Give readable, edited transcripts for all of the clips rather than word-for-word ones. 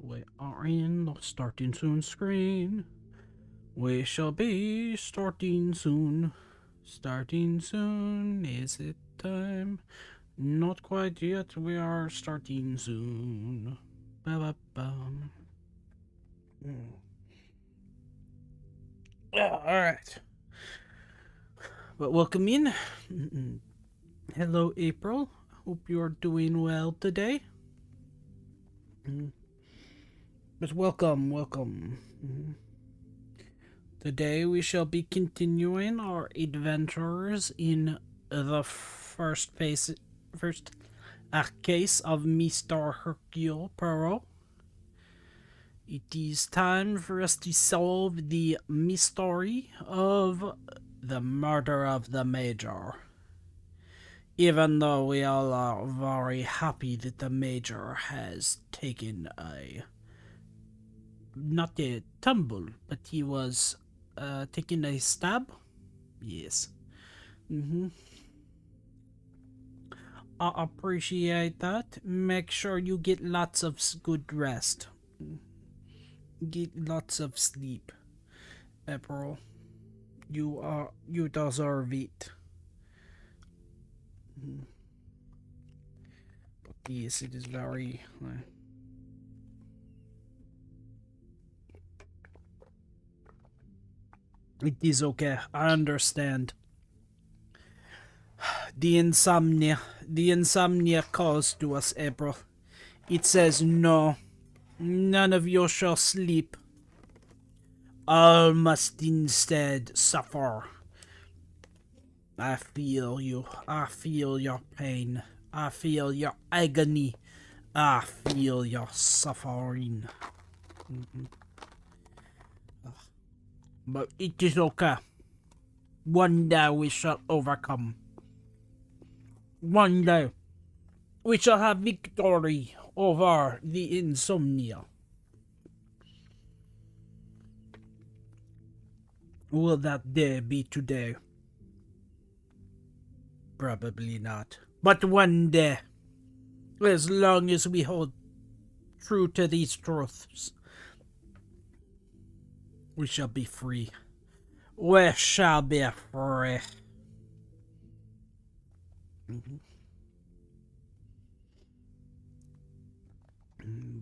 We are in the starting soon screen. We shall be starting soon. Starting soon. Is it time? Not quite yet. We are starting soon. Ba-ba-bum. Alright. But welcome in. Hello, April. Hope you're doing well today. But welcome. Today we shall be continuing our adventures in the first case of Mr. Hercule Poirot. It is time for us to solve the mystery of the murder of the Major. Even though we all are very happy that the Major has taken not a tumble, but he was taking a stab. Yes. I appreciate that. Make sure you get lots of good rest. Get lots of sleep, April. You deserve it. But yes, it is very. It is okay. I understand. The insomnia calls to us, April. It says no. None of you shall sleep. All must instead suffer. I feel you. I feel your pain. I feel your agony. I feel your suffering. But it is okay. One day we shall overcome. One day we shall have victory over the insomnia. Will that day be today? Probably not. But one day, as long as we hold true to these truths, we shall be free. We shall be free.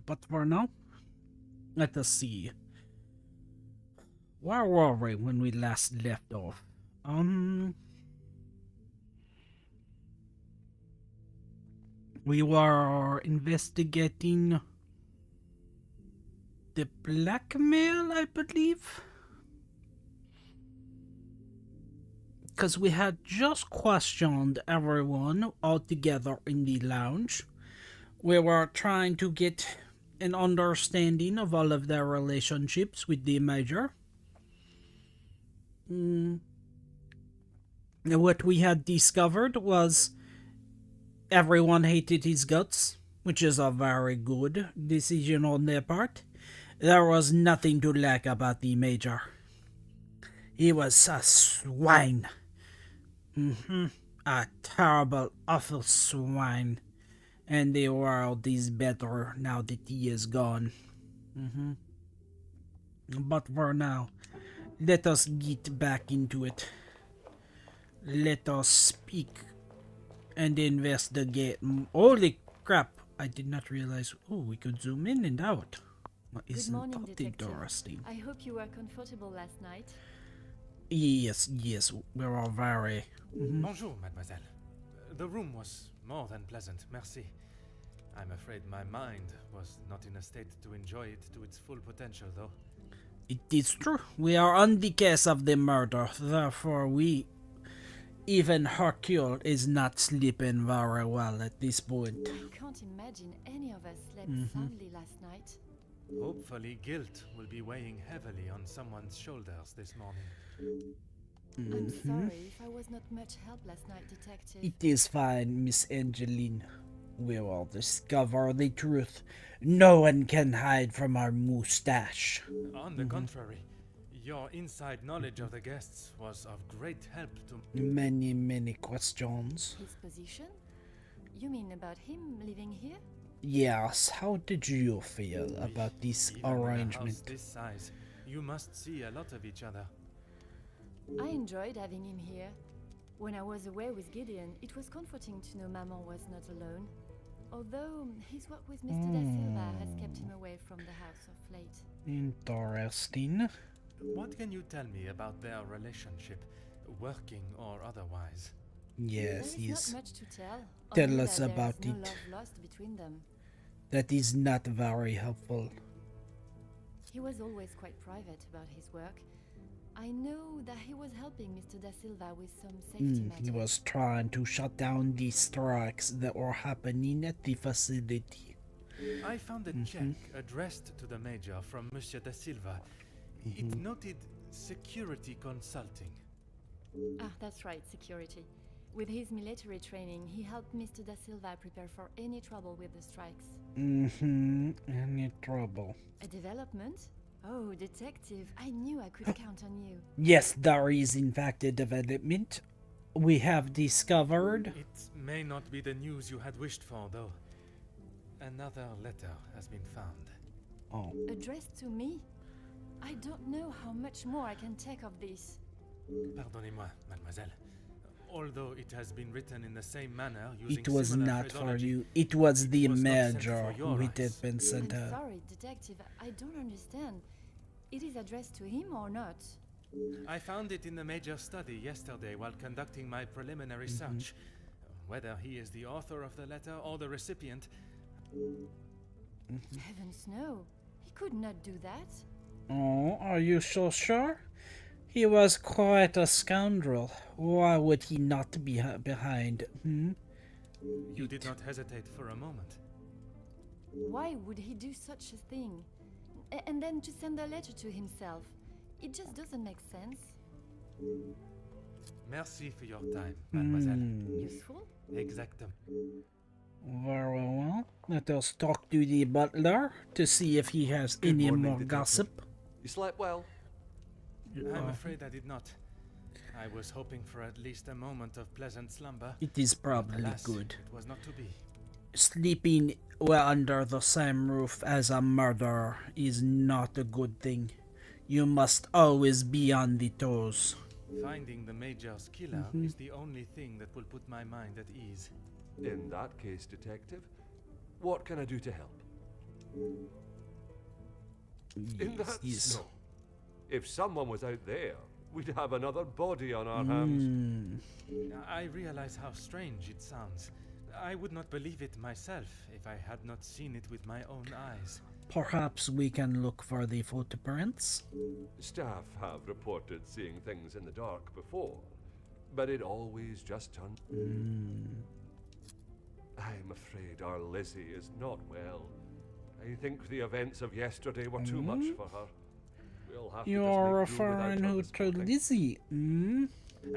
But for now, let us see. Where were we when we last left off? We were investigating the blackmail, I believe. Because we had just questioned everyone all together in the lounge. We were trying to get an understanding of all of their relationships with the Major. What we had discovered was everyone hated his guts, which is a very good decision on their part. There was nothing to like about the Major. He was a swine. A terrible, awful swine. And the world is better now that he is gone. But for now, let us get back into it. Let us speak and investigate. Holy crap! I did not realize. Oh, we could zoom in and out. Isn't that interesting? I hope you were comfortable last night. Yes, we were very. Bonjour, mademoiselle. The room was more than pleasant, merci. I'm afraid my mind was not in a state to enjoy it to its full potential, though. It is true. We are on the case of the murder, therefore even Hercule is not sleeping very well at this point. I can't imagine any of us slept soundly last night. Hopefully guilt will be weighing heavily on someone's shoulders this morning. I'm sorry if I was not much help last night, Detective. It is fine, Miss Angeline. We will discover the truth. No one can hide from our mustache. On the contrary, your inside knowledge of the guests was of great help to Many, many questions. His position? You mean about him living here? Yes, how did you feel about this Even in a house arrangement? this size, you must see a lot of each other. I enjoyed having him here. When I was away with Gideon, it was comforting to know Maman was not alone. Although his work with Mr. Da Silva has kept him away from the house of late. Interesting. What can you tell me about their relationship, working or otherwise? Yes, There yes. is not much to tell. Tell only us that about there's no it. love lost between them. That is not very helpful. He was always quite private about his work. I know that he was helping Mr. Da Silva with some safety matters. He was trying to shut down the strikes that were happening at the facility. I found a check addressed to the Major from Monsieur Da Silva. It noted security consulting. Ah, that's right, security. With his military training, he helped Mr. Da Silva prepare for any trouble with the strikes. Any trouble? A development? Oh, detective, I knew I could count on you. Yes, there is in fact a development. We have discovered. It may not be the news you had wished for, though. Another letter has been found. Oh, Addressed to me? I don't know how much more I can take of this. Pardonnez-moi, mademoiselle. Although it has been written in the same manner using it was similar not for phraseology, you. It was the was not sent major for your who eyes. had been sent I'm her. sorry, detective, I don't understand. It is addressed to him or not? I found it in the Major's study yesterday while conducting my preliminary search. Whether he is the author of the letter or the recipient, Heavens no, he could not do that. Oh, are you so sure? He was quite a scoundrel. Why would he not be behind? you did not hesitate for a moment. Why would he do such a thing? And then to send a letter to himself? It just doesn't make sense. Merci for your time, mademoiselle. Useful? Exactement. Very well. Let us talk to the butler to see if he has Good any morning, more detective. gossip. You slept well? I'm afraid I did not. I was hoping for at least a moment of pleasant slumber. It is probably Alas, good. it was not to be. Sleeping well under the same roof as a murderer is not a good thing. You must always be on the toes. Finding the Major's killer is the only thing that will put my mind at ease. In that case, detective, what can I do to help? In that snow. If someone was out there, we'd have another body on our hands. I realize how strange it sounds. I would not believe it myself if I had not seen it with my own eyes. Perhaps we can look for the footprints. Staff have reported seeing things in the dark before, but it always just turned. I'm afraid our Lizzie is not well. I think the events of yesterday were too much for her. We'll have You to just are make do referring without her who this to morning. Lizzie?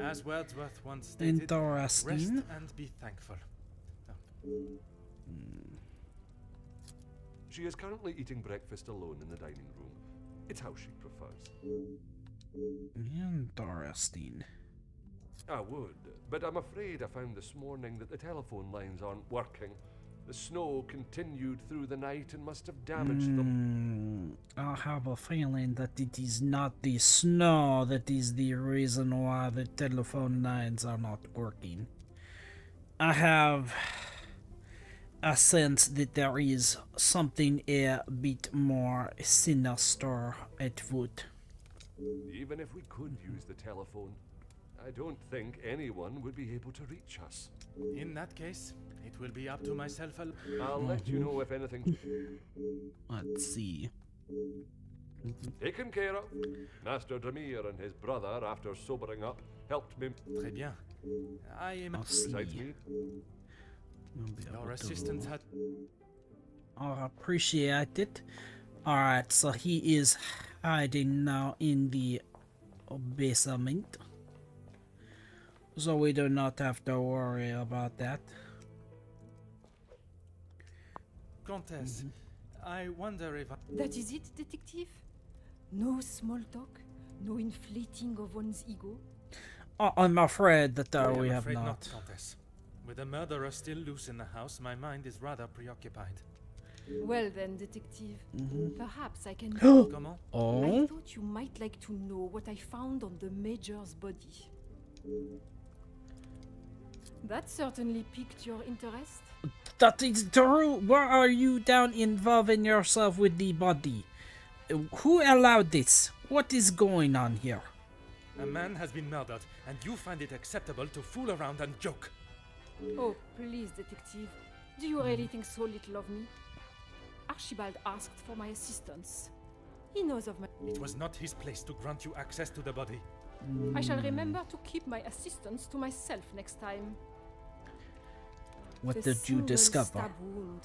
As Wordsworth once stated, rest Interesting. and be thankful. She is currently eating breakfast alone in the dining room. It's how she prefers. Interesting. I would, but I'm afraid I found this morning that the telephone lines aren't working. The snow continued through the night and must have damaged them. I have a feeling that it is not the snow that is the reason why the telephone lines are not working. I have a sense that there is something a bit more sinister at foot. Even if we could use the telephone, I don't think anyone would be able to reach us. In that case, it will be up to myself alone. I'll let you know if anything's Let's see. taken care of. Master Dramir and his brother, after sobering up, helped me. Très bien. I am. I'll see. Besides me, We'll be Your able to- assistant had. I appreciate it. Alright, so he is hiding now in the basement. So we do not have to worry about that. Countess, I wonder if That is it, detective? No small talk? No inflating of one's ego? I'm afraid that I am we have afraid not. not, Countess. With the murderer still loose in the house, my mind is rather preoccupied. Well then, detective, perhaps I can... Comment? I Oh, thought you might like to know what I found on the Major's body. That certainly piqued your interest. that is true. Why are you down involving yourself with the body? Who allowed this? What is going on here? A man has been murdered, and you find it acceptable to fool around and joke. Oh, please, detective. Do you really think so little of me? Archibald asked for my assistance. He knows of my... It was not his place to grant you access to the body. I shall remember to keep my assistance to myself next time. What The did you single discover? stab wound,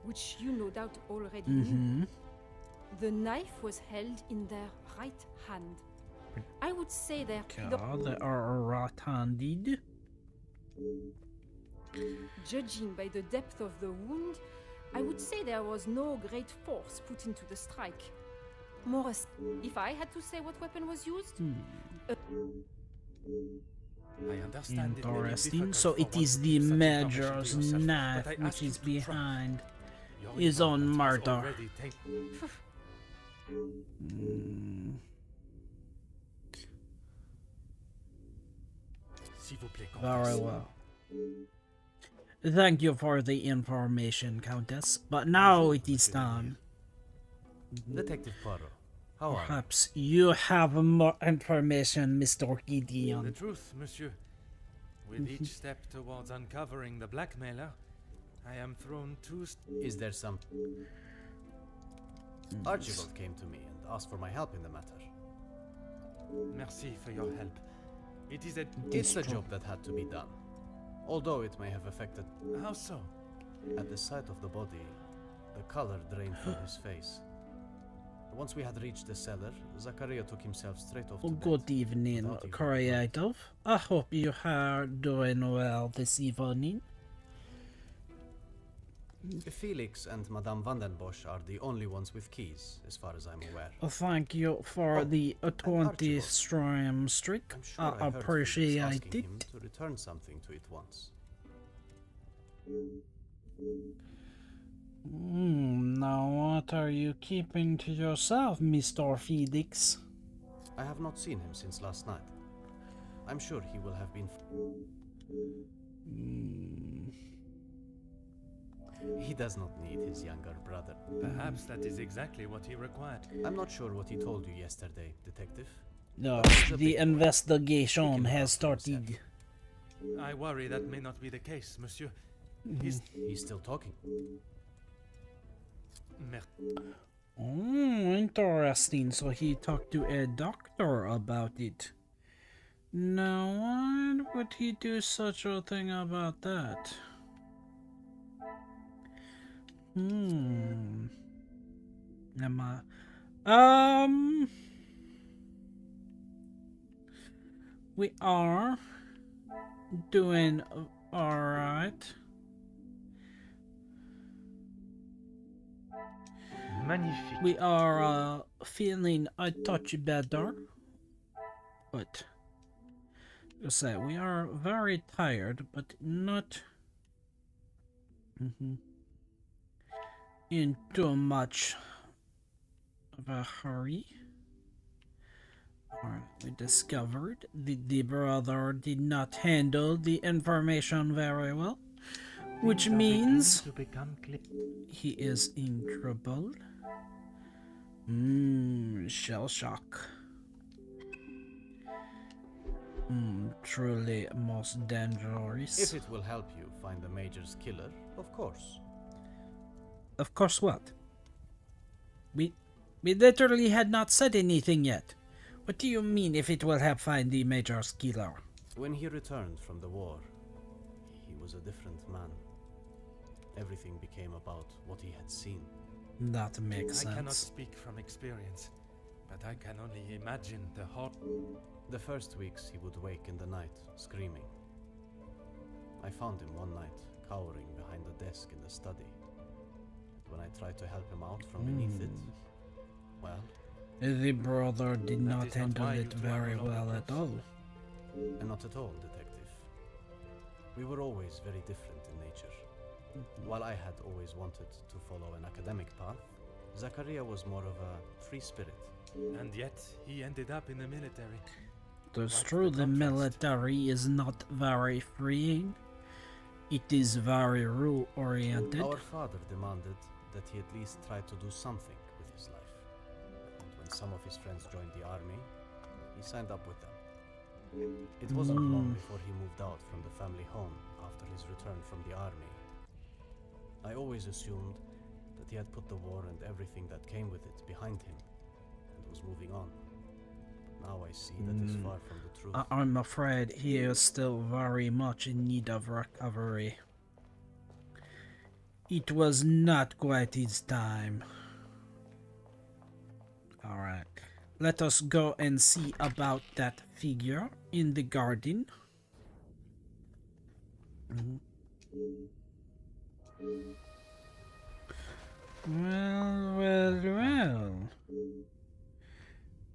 which you no doubt already knew. The knife was held in their right hand. I would say their God, they are right-handed. Judging by the depth of the wound, I would say there was no great force put into the strike. More if I had to say what weapon was used, I understand it may be Interesting. difficult So for it one is to the keep such information to Major's yourself, knife but I which ask you is to try. behind Your his own involvement has murder. already taken- S'il vous plaît, Very Countess. well. Thank you for the information, Countess. But now it is time. Detective Poirot, how are you? Perhaps you have more information, Mr. The Gideon. truth, monsieur. With each step towards uncovering the blackmailer, I am thrown two Is there some... Archibald came to me and asked for my help in the matter. Merci for your help. It is a... It's a job that had to be done. Although it may have affected... How so? At the sight of the body, the color drained from his face. Once we had reached the cellar, Zachariah took himself straight off to bed. Good evening, without even Creative. I hope you are doing well this evening. Felix and Madame Vandenbosch are the only ones with keys, as far as I'm aware. Thank you for Oh, the and 20 Archibald. stream streak. I'm sure I I heard Felix appreciate asking it. him to return something to it once. Now what are you keeping to yourself, Mr. Felix? I have not seen him since last night. I'm sure he will have been... He does not need his younger brother. Perhaps that is exactly what he required. I'm not sure what he told you yesterday, detective. No, He's a the big boy. He investigation can has look after himself. started. I worry that may not be the case, monsieur. He's still talking. Mer- Oh, interesting. So he talked to a doctor about it. Now, why would he do such a thing about that? Am I... We are doing alright. Magnifique. We are feeling a touch better, but to say we are very tired, but not in too much of a hurry. Alright, we discovered the brother did not handle the information very well, which means To become clear. he is in trouble. Shell shock. Truly most dangerous. If it will help you find the Major's killer, of course. Of course, what? We literally had not said anything yet. What do you mean if it will help find the Major's killer? When he returned from the war, he was a different man. Everything became about what he had seen. That makes I cannot sense. speak from experience, but I can only imagine the horror. The first weeks he would wake in the night, screaming. I found him one night, cowering behind the desk in the study. When I tried to help him out from beneath it, well, The brother did That not is not handle why it you very travel on well the at cross. all. and not at all, detective. We were always very different in nature. While I had always wanted to follow an academic path, Zachariah was more of a free spirit. And yet, he ended up in the military. That's What's true, the the contrast? military is not very freeing. It is very rule-oriented. Our father demanded that he at least try to do something with his life. And when some of his friends joined the army, he signed up with them. It wasn't long before he moved out from the family home after his return from the army. I always assumed that he had put the war and everything that came with it behind him and was moving on. But now I see that is far from the truth. I'm afraid he is still very much in need of recovery. It was not quite his time. Alright, let us go and see about that figure in the garden. Well.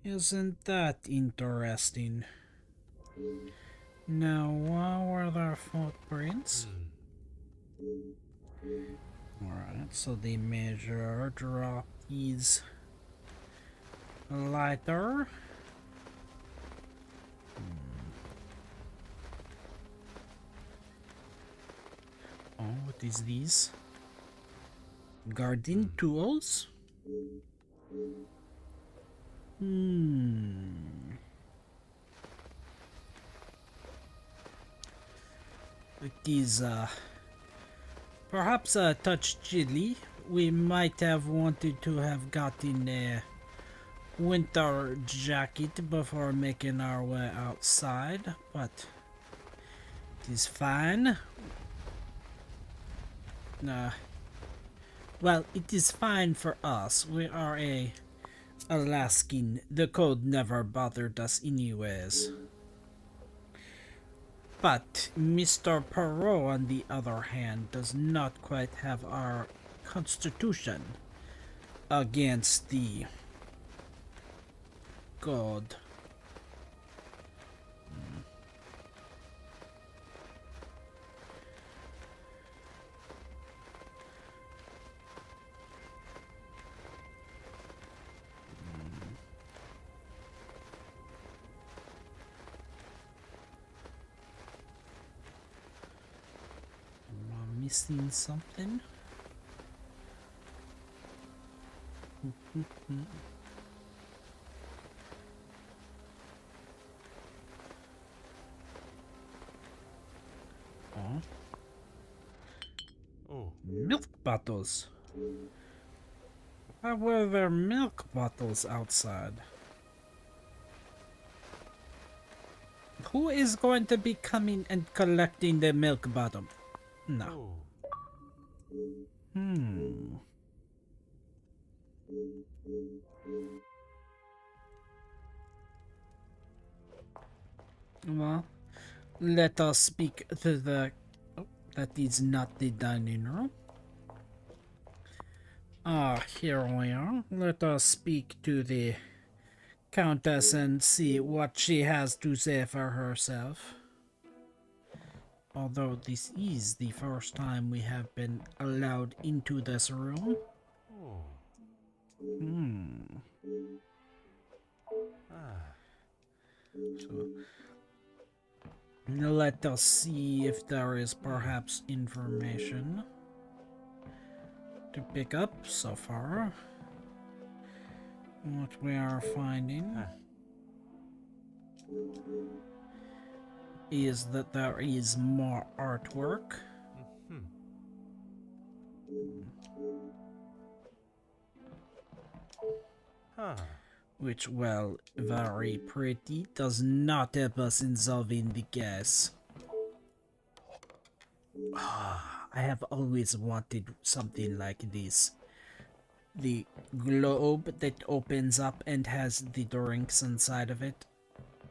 Isn't that interesting? Now, what were their footprints? Alright, so the major drop is lighter. Oh, what is this? Garden tools? It is perhaps a touch chilly. We might have wanted to have gotten a winter jacket before making our way outside, but it is fine. Well, it is fine for us. We are a Alaskan. The cold never bothered us anyways. But Mr. Perot, on the other hand, does not quite have our constitution against the god. Am I missing something? Oh, Oh, milk bottles. Why were there milk bottles outside? Who is going to be coming and collecting the milk bottle? No. oh. Well, let us speak to the... Oh, that is not the dining room. Ah, here we are. Let us speak to the Countess and see what she has to say for herself. Although this is the first time we have been allowed into this room. Oh. Ah. So, let us see if there is perhaps information to pick up so far. What we are finding is that there is more artwork. Huh. Which, well, very pretty, does not help us in solving the case. I have always wanted something like this. the globe that opens up and has the drinks inside of it.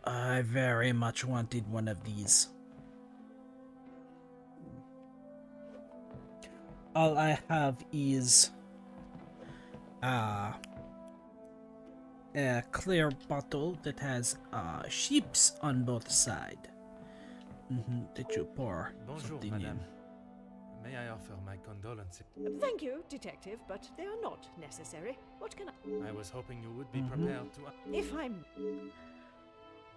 I very much wanted one of these. All I have is a clear bottle that has sheeps on both sides. That you pour Bonjour, something madame. in. May I offer my condolences? Thank you, Detective, but they are not necessary. What can I... I was hoping you would be prepared to. If I'm...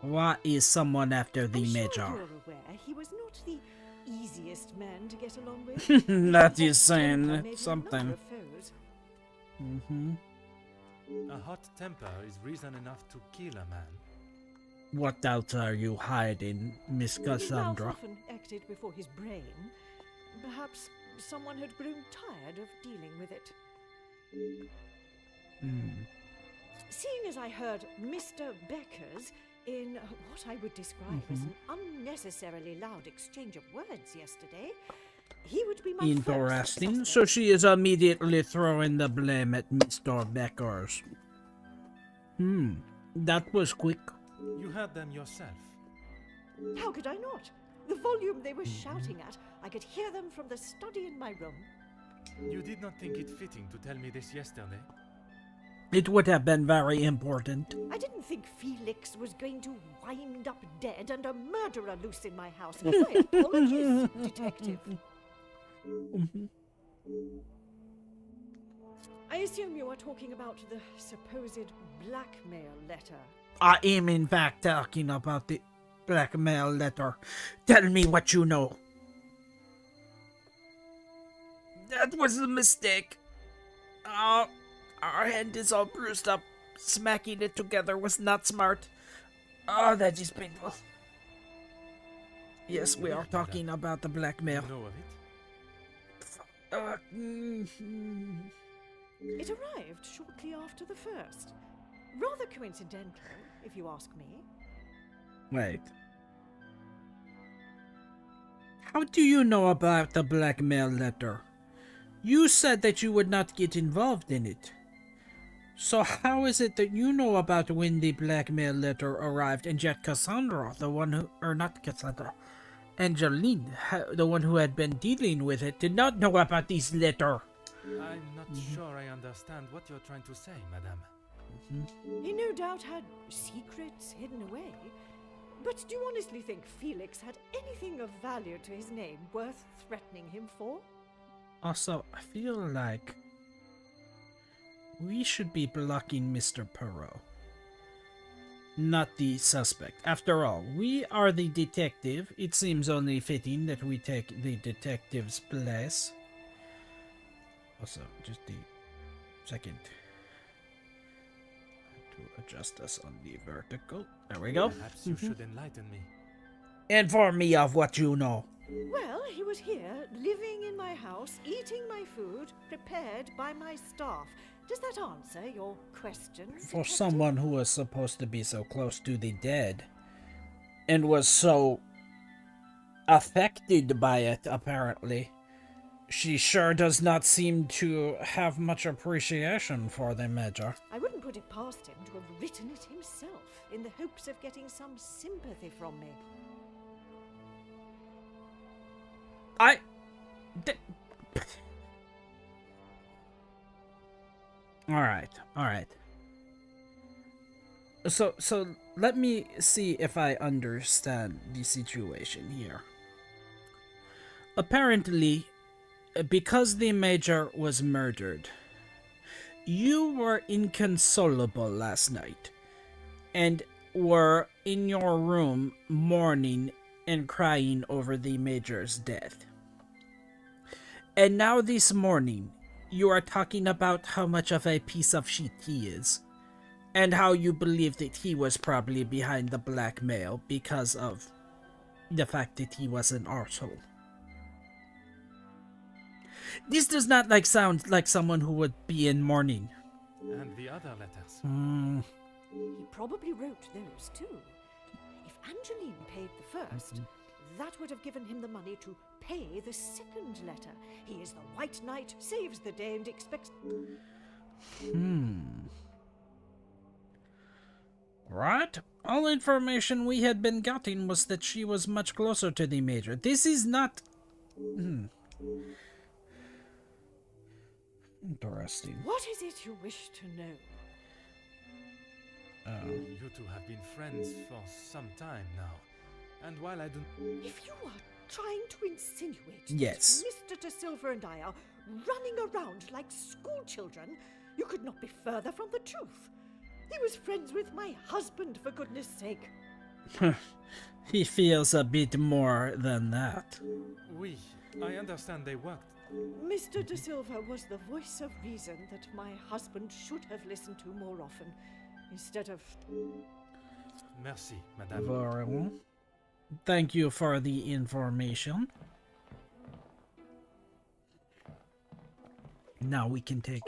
Why is someone after the I'm major? sure you're aware he was not the easiest man to get along with. That His is hot saying temper made him a something. number of foes. A hot temper is reason enough to kill a man. What else are you hiding, Miss His mouth Cassandra? often acted before his brain. Perhaps someone had grown tired of dealing with it. Seeing as I heard Mr. Becker's in what I would describe as an unnecessarily loud exchange of words yesterday, he would be my first Interesting. suspect. So she is immediately throwing the blame at Mr. Beckers. That was quick. You heard them yourself. How could I not? The volume they were shouting at, I could hear them from the study in my room. You did not think it fitting to tell me this yesterday? It would have been very important. I didn't think Felix was going to wind up dead and a murderer loose in my house. My apologies, Detective. I assume you are talking about the supposed blackmail letter. I am in fact talking about the blackmail letter. Tell me what you know. That was a mistake. Our hand is all bruised up. Smacking it together was not smart. Oh, that is painful. Yes, we are talking about the blackmail. You know of it? It arrived shortly after the first. Rather coincidental, if you ask me. Wait. How do you know about the blackmail letter? You said that you would not get involved in it. So how is it that you know about when the blackmail letter arrived and yet Cassandra, the one who, or not Cassandra, Angeline, the one who had been dealing with it, did not know about this letter? I'm not sure I understand what you're trying to say, madame. He no doubt had secrets hidden away. But do you honestly think Felix had anything of value to his name worth threatening him for? Also, I feel like we should be blocking Mr. Perot, not the suspect. After all, we are the detective. It seems only fitting that we take the detective's place. Also, just the second to adjust us on the vertical. There we go. Perhaps you should enlighten me. Inform me of what you know. Well, he was here, living in my house, eating my food, prepared by my staff. Does that answer your question? For Detective? someone who was supposed to be so close to the dead and was so affected by it, apparently, she sure does not seem to have much appreciation for the Major. I wouldn't put it past him to have written it himself in the hopes of getting some sympathy from me. Alright. So let me see if I understand the situation here. Apparently, because the Major was murdered, you were inconsolable last night and were in your room mourning and crying over the Major's death. And now this morning, you are talking about how much of a piece of shit he is, and how you believe that he was probably behind the blackmail because of the fact that he was an arsehole. This does not sound like someone who would be in mourning. And the other letters. He probably wrote those too. If Angeline paid the first, that would have given him the money to pay the second letter. He is the White Knight, saves the day, and expects... Right. All information we had been getting was that she was much closer to the Major. This is not... Interesting. What is it you wish to know? You two have been friends for some time now. And while I do... If you are trying to insinuate Yes. that Mr. De Silva and I are running around like schoolchildren, you could not be further from the truth. He was friends with my husband, for goodness sake. He feels a bit more than that. Oui, I understand they worked. Mr. De Silva was the voice of reason that my husband should have listened to more often, instead of... Merci, madame. Very well. Thank you for the information. Now we can take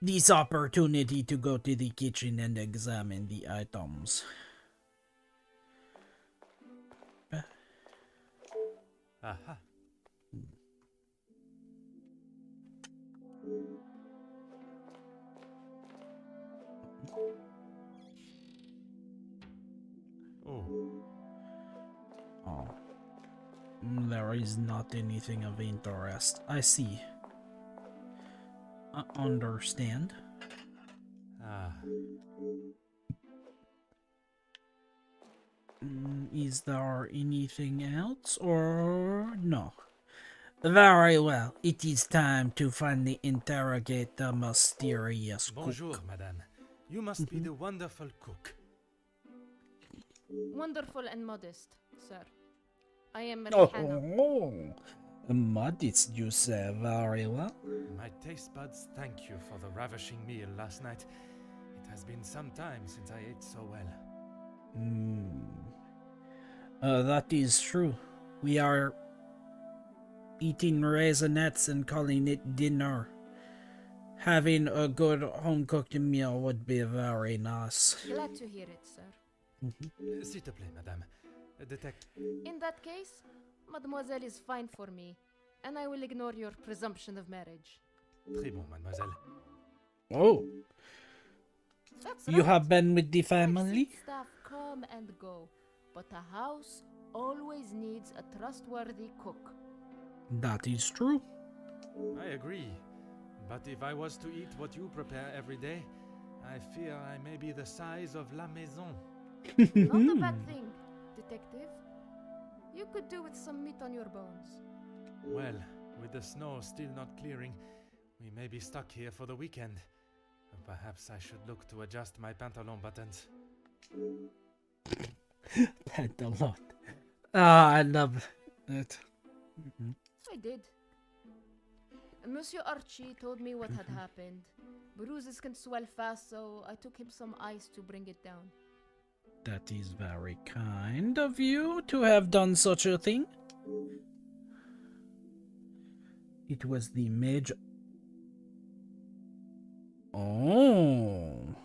this opportunity to go to the kitchen and examine the items. Aha. Oh, Oh. There is not anything of interest. I see. I understand. ah. Is there anything else or no? Very well. It is time to finally interrogate the mysterious Bonjour, cook. madame. You must be the wonderful cook. Wonderful and modest, sir. I am Rihanna. Oh, modest, you say. Very well. My taste buds thank you for the ravishing meal last night. It has been some time since I ate so well. That is true. We are eating raisinets and calling it dinner. Having a good home-cooked meal would be very nice. Glad to hear it, sir. S'il te plaît, madame. In that case, mademoiselle is fine for me, and I will ignore your presumption of marriage. Très bon, mademoiselle. Oh, That's you right. have been with the family? Exit staff come and go, but a house always needs a trustworthy cook. That is true. I agree. But if I was to eat what you prepare every day, I fear I may be the size of La Maison. Not a bad thing, detective. You could do with some meat on your bones. Well, with the snow still not clearing, we may be stuck here for the weekend. Perhaps I should look to adjust my pantalon buttons. Pantalon. Ah, I love it. I did. Monsieur Archie told me what had happened. Bruises can swell fast, so I took him some ice to bring it down. That is very kind of you to have done such a thing. It was the Major. Oh.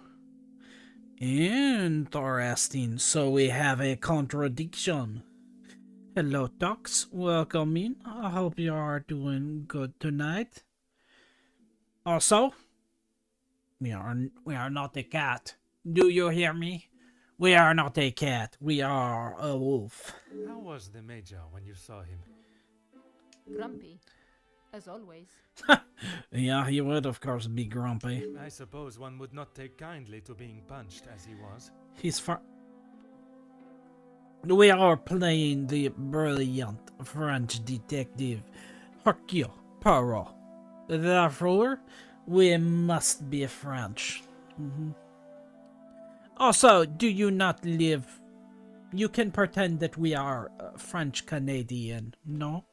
Interesting. So we have a contradiction. Hello, Tox. Welcome in. I hope you are doing good tonight. Also, we are not a cat. Do you hear me? We are not a cat. We are a wolf. How was the Major when you saw him? Grumpy, as always. Yeah, he would of course be grumpy. I suppose one would not take kindly to being punched as he was. He's far. We are playing the brilliant French detective Hercule Poirot. Therefore, we must be French. Also, do you not live... You can pretend that we are French-Canadian, no?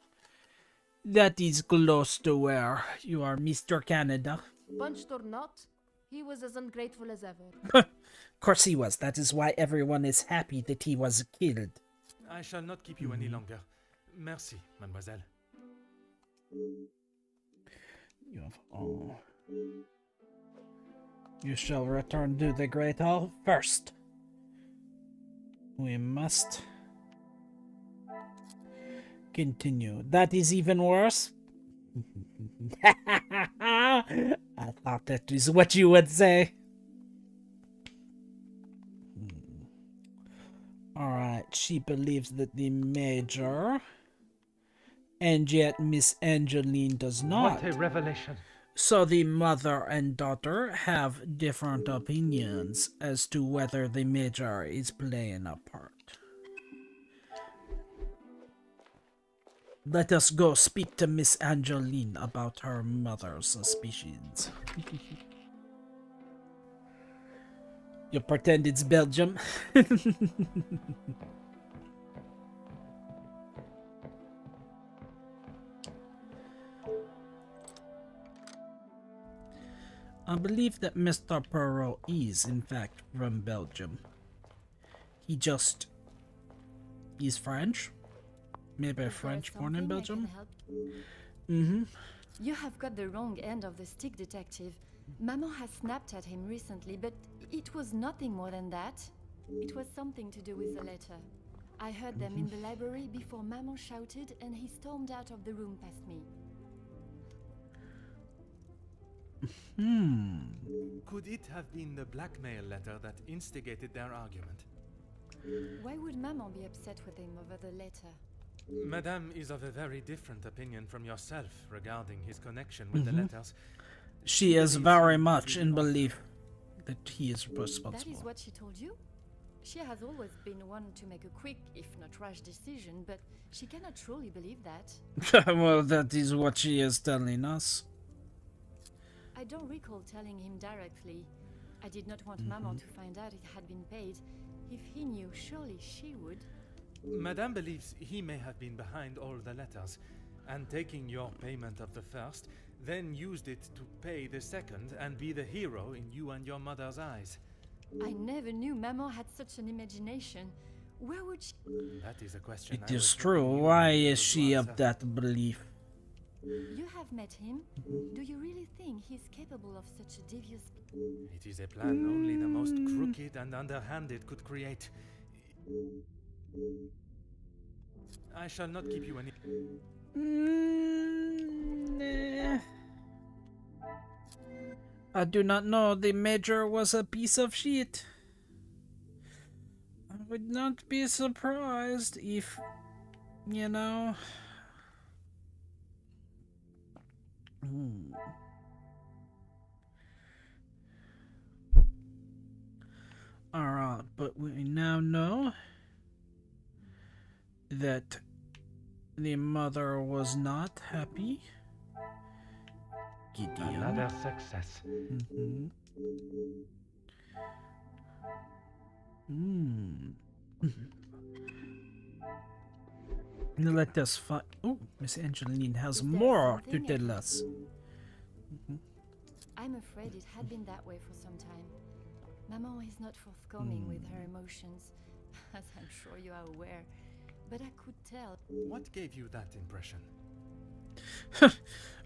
That is close to where you are, Mr. Canada. Punched or not, he was as ungrateful as ever. Of course he was. That is why everyone is happy that he was killed. I shall not keep you any longer. Merci, mademoiselle. You have all. You shall return to the Great Hall first. We must continue. That is even worse. I thought that is what you would say. Alright, she believes that the Major, and yet Miss Angeline does not. What a revelation. So the mother and daughter have different opinions as to whether the Major is playing a part. Let us go speak to Miss Angeline about her mother's suspicions. You pretend it's Belgium? I believe that Mr. Perrault is, in fact, from Belgium. He's French? Maybe Is there French born in something I can Belgium? help? Mm-hmm. You have got the wrong end of the stick, Detective. Maman has snapped at him recently, but it was nothing more than that. It was something to do with the letter. I heard them in the library before Maman shouted and he stormed out of the room past me. Could it have been the blackmail letter that instigated their argument? Why would Maman be upset with him over the letter? Madame is of a very different opinion from yourself regarding his connection with the letters. She is very much in belief that he is That responsible. is what she told you? She has always been one to make a quick, if not rash decision, but she cannot truly believe that. Well, that is what she is telling us. I don't recall telling him directly. I did not want Maman to find out it had been paid. If he knew, surely she would. Madame believes he may have been behind all the letters, and taking your payment of the first, then used it to pay the second and be the hero in you and your mother's eyes. I never knew Maman had such an imagination. Where would she... That is a question It I is was true. hoping you Why would be is able to she of answer. that belief? You have met him. Do you really think he's capable of such a devious... It is a plan only the most crooked and underhanded could create. I shall not keep you any... Nah. I do not know. The Major was a piece of shit. I would not be surprised if, you know... Alright, but we now know that the mother was not happy. Gideon. Another success. Let us find. Oh, Miss Angeline has Is there more to something I tell can- us. I'm afraid it had been that way for some time. Maman is not forthcoming with her emotions, as I'm sure you are aware. But I could tell. What gave you that impression?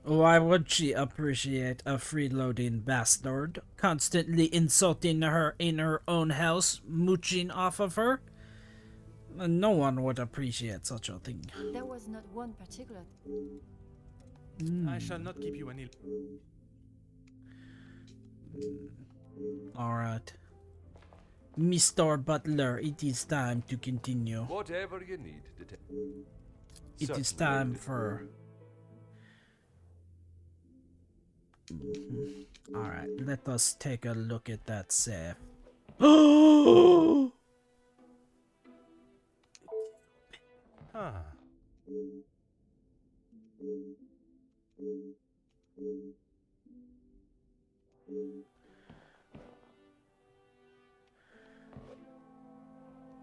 Why would she appreciate a freeloading bastard constantly insulting her in her own house, mooching off of her? No one would appreciate such a thing. There was not one particular. I shall not keep you any... Alright. Mr. Butler, it is time to continue. Whatever you need, Detective. It is time for... Alright, let us take a look at that safe. Oh! Ah.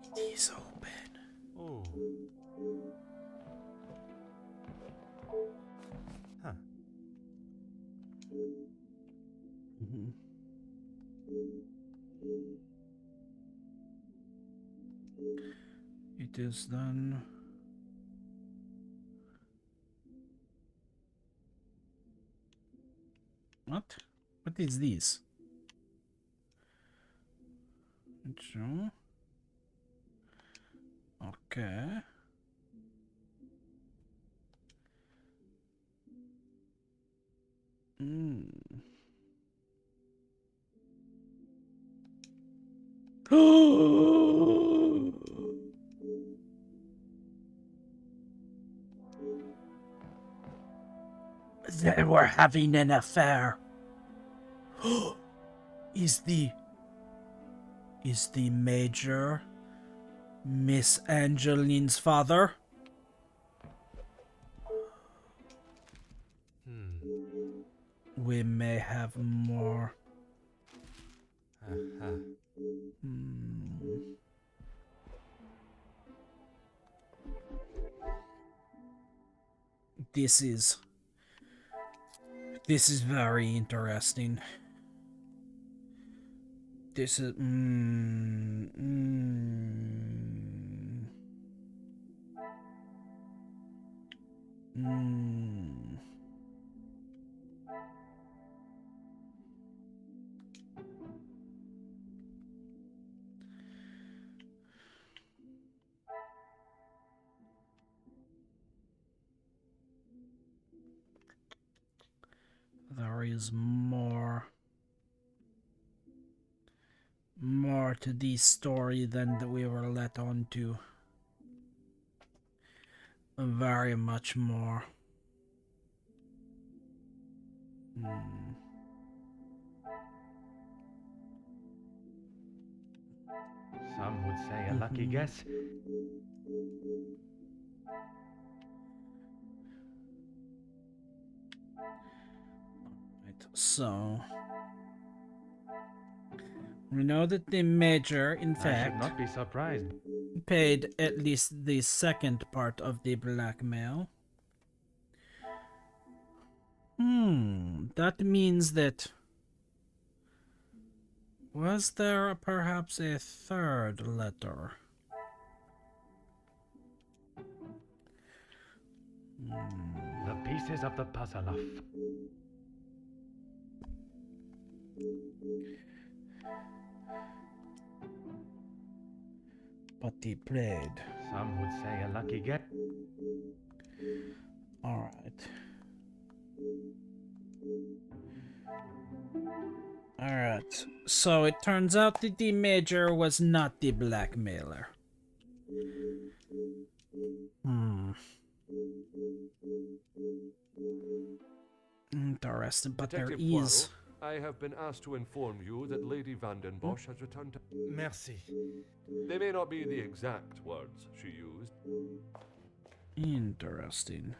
It is open. Oh. Huh. It is done. What? What is this? Sure. Okay. They were having an affair. Is the Major Miss Angeline's father? We may have more. This is very interesting. This is there is more to this story than that we were let on to. Very much more. Some would say a lucky guess. Right, so we know that the Major, in I should fact, not be surprised. paid at least the second part of the blackmail. That means that... Was there perhaps a third letter? The pieces of the puzzle of... But he played. Some would say a lucky guess. Alright. Alright. So it turns out that the Major was not the blackmailer. Interesting, but there Detective is... Poirot, I have been asked to inform you that Lady Vandenbosch has returned to... Merci. They may not be the exact words she used. Interesting.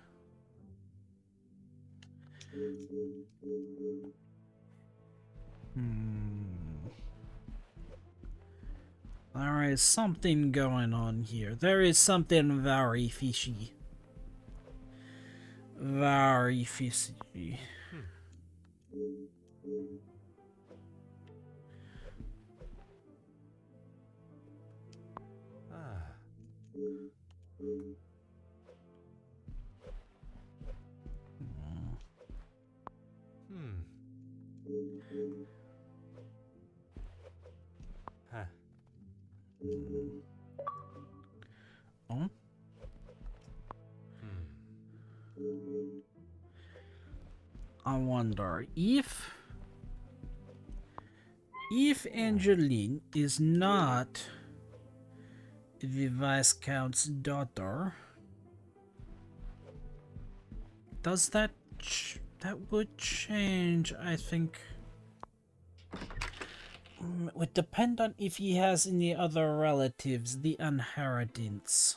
There is something going on here. There is something very fishy. Very fishy. Oh? I wonder if Angeline is not the Viscount's daughter, does that that would change, I think. It would depend on if he has any other relatives, the inheritance.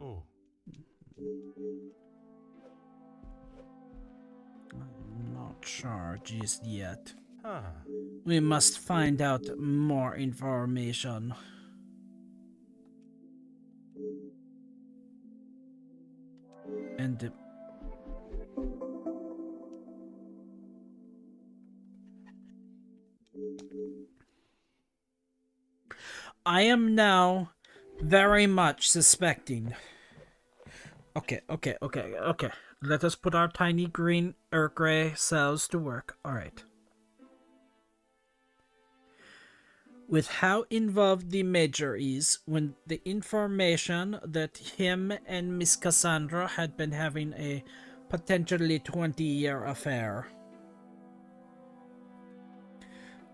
Oh. I'm not sure just yet. Huh. We must find out more information. And I am now very much suspecting. Okay. Let us put our tiny green or gray cells to work. Alright. with how involved the Major is, when the information that him and Miss Cassandra had been having a potentially 20-year affair.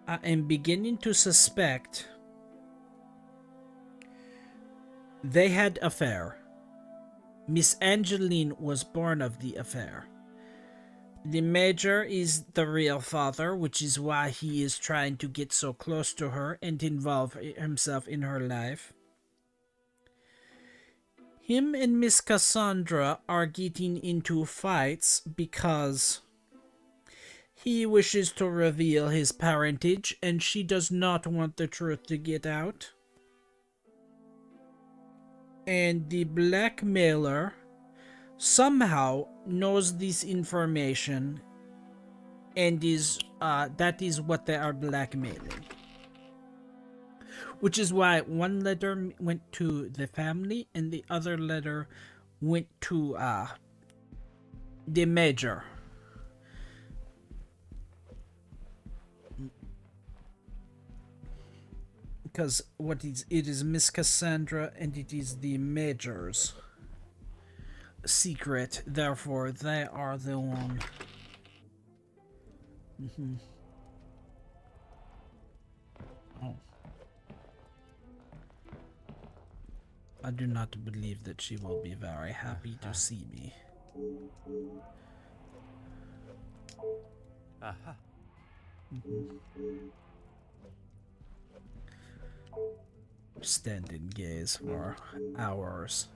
I am beginning to suspect they had affair. Miss Angeline was born of the affair. The Major is the real father, which is why he is trying to get so close to her and involve himself in her life. Him and Miss Cassandra are getting into fights because he wishes to reveal his parentage and she does not want the truth to get out. And the blackmailer somehow knows this information and is that is what they are blackmailing, which is why one letter went to the family and the other letter went to the Major. Because it is Miss Cassandra and it is the Major's secret, therefore they are the one. Oh. I do not believe that she will be very happy to see me. Aha. Stand and gaze for hours.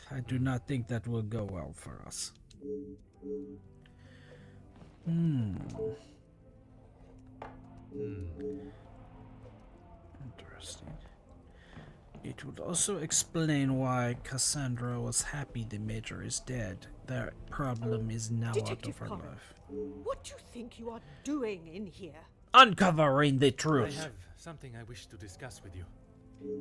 I do not think that will go well for us. Interesting. It would also explain why Cassandra was happy the Major is dead. Their problem is now Detective out of her Connor, life. what do you think you are doing in here? Uncovering the I truth. have something I wish to discuss with you.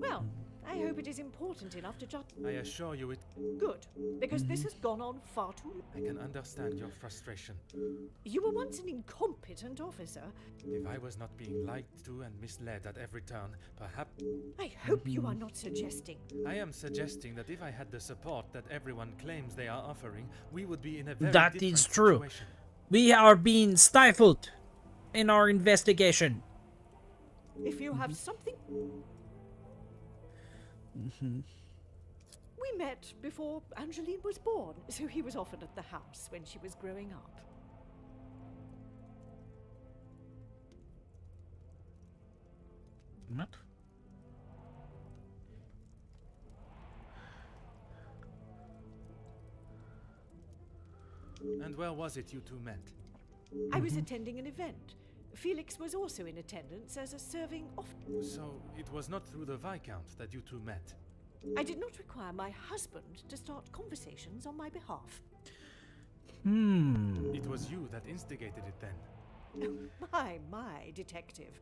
Well, I hope it is important enough to just... I assure you it. Good, because this has gone on far too long. I can understand your frustration. You were once an incompetent officer. If I was not being lied to and misled at every turn, perhaps. I hope you are not suggesting. I am suggesting that if I had the support that everyone claims they are offering, we would be in a very That different is true. situation. We are being stifled in our investigation. If you have something... We met before Angeline was born, so he was often at the house when she was growing up. What? And where was it you two met? I was attending an event. Felix was also in attendance as a serving officer. So it was not through the Viscount that you two met. I did not require my husband to start conversations on my behalf. It was you that instigated it then. My, detective.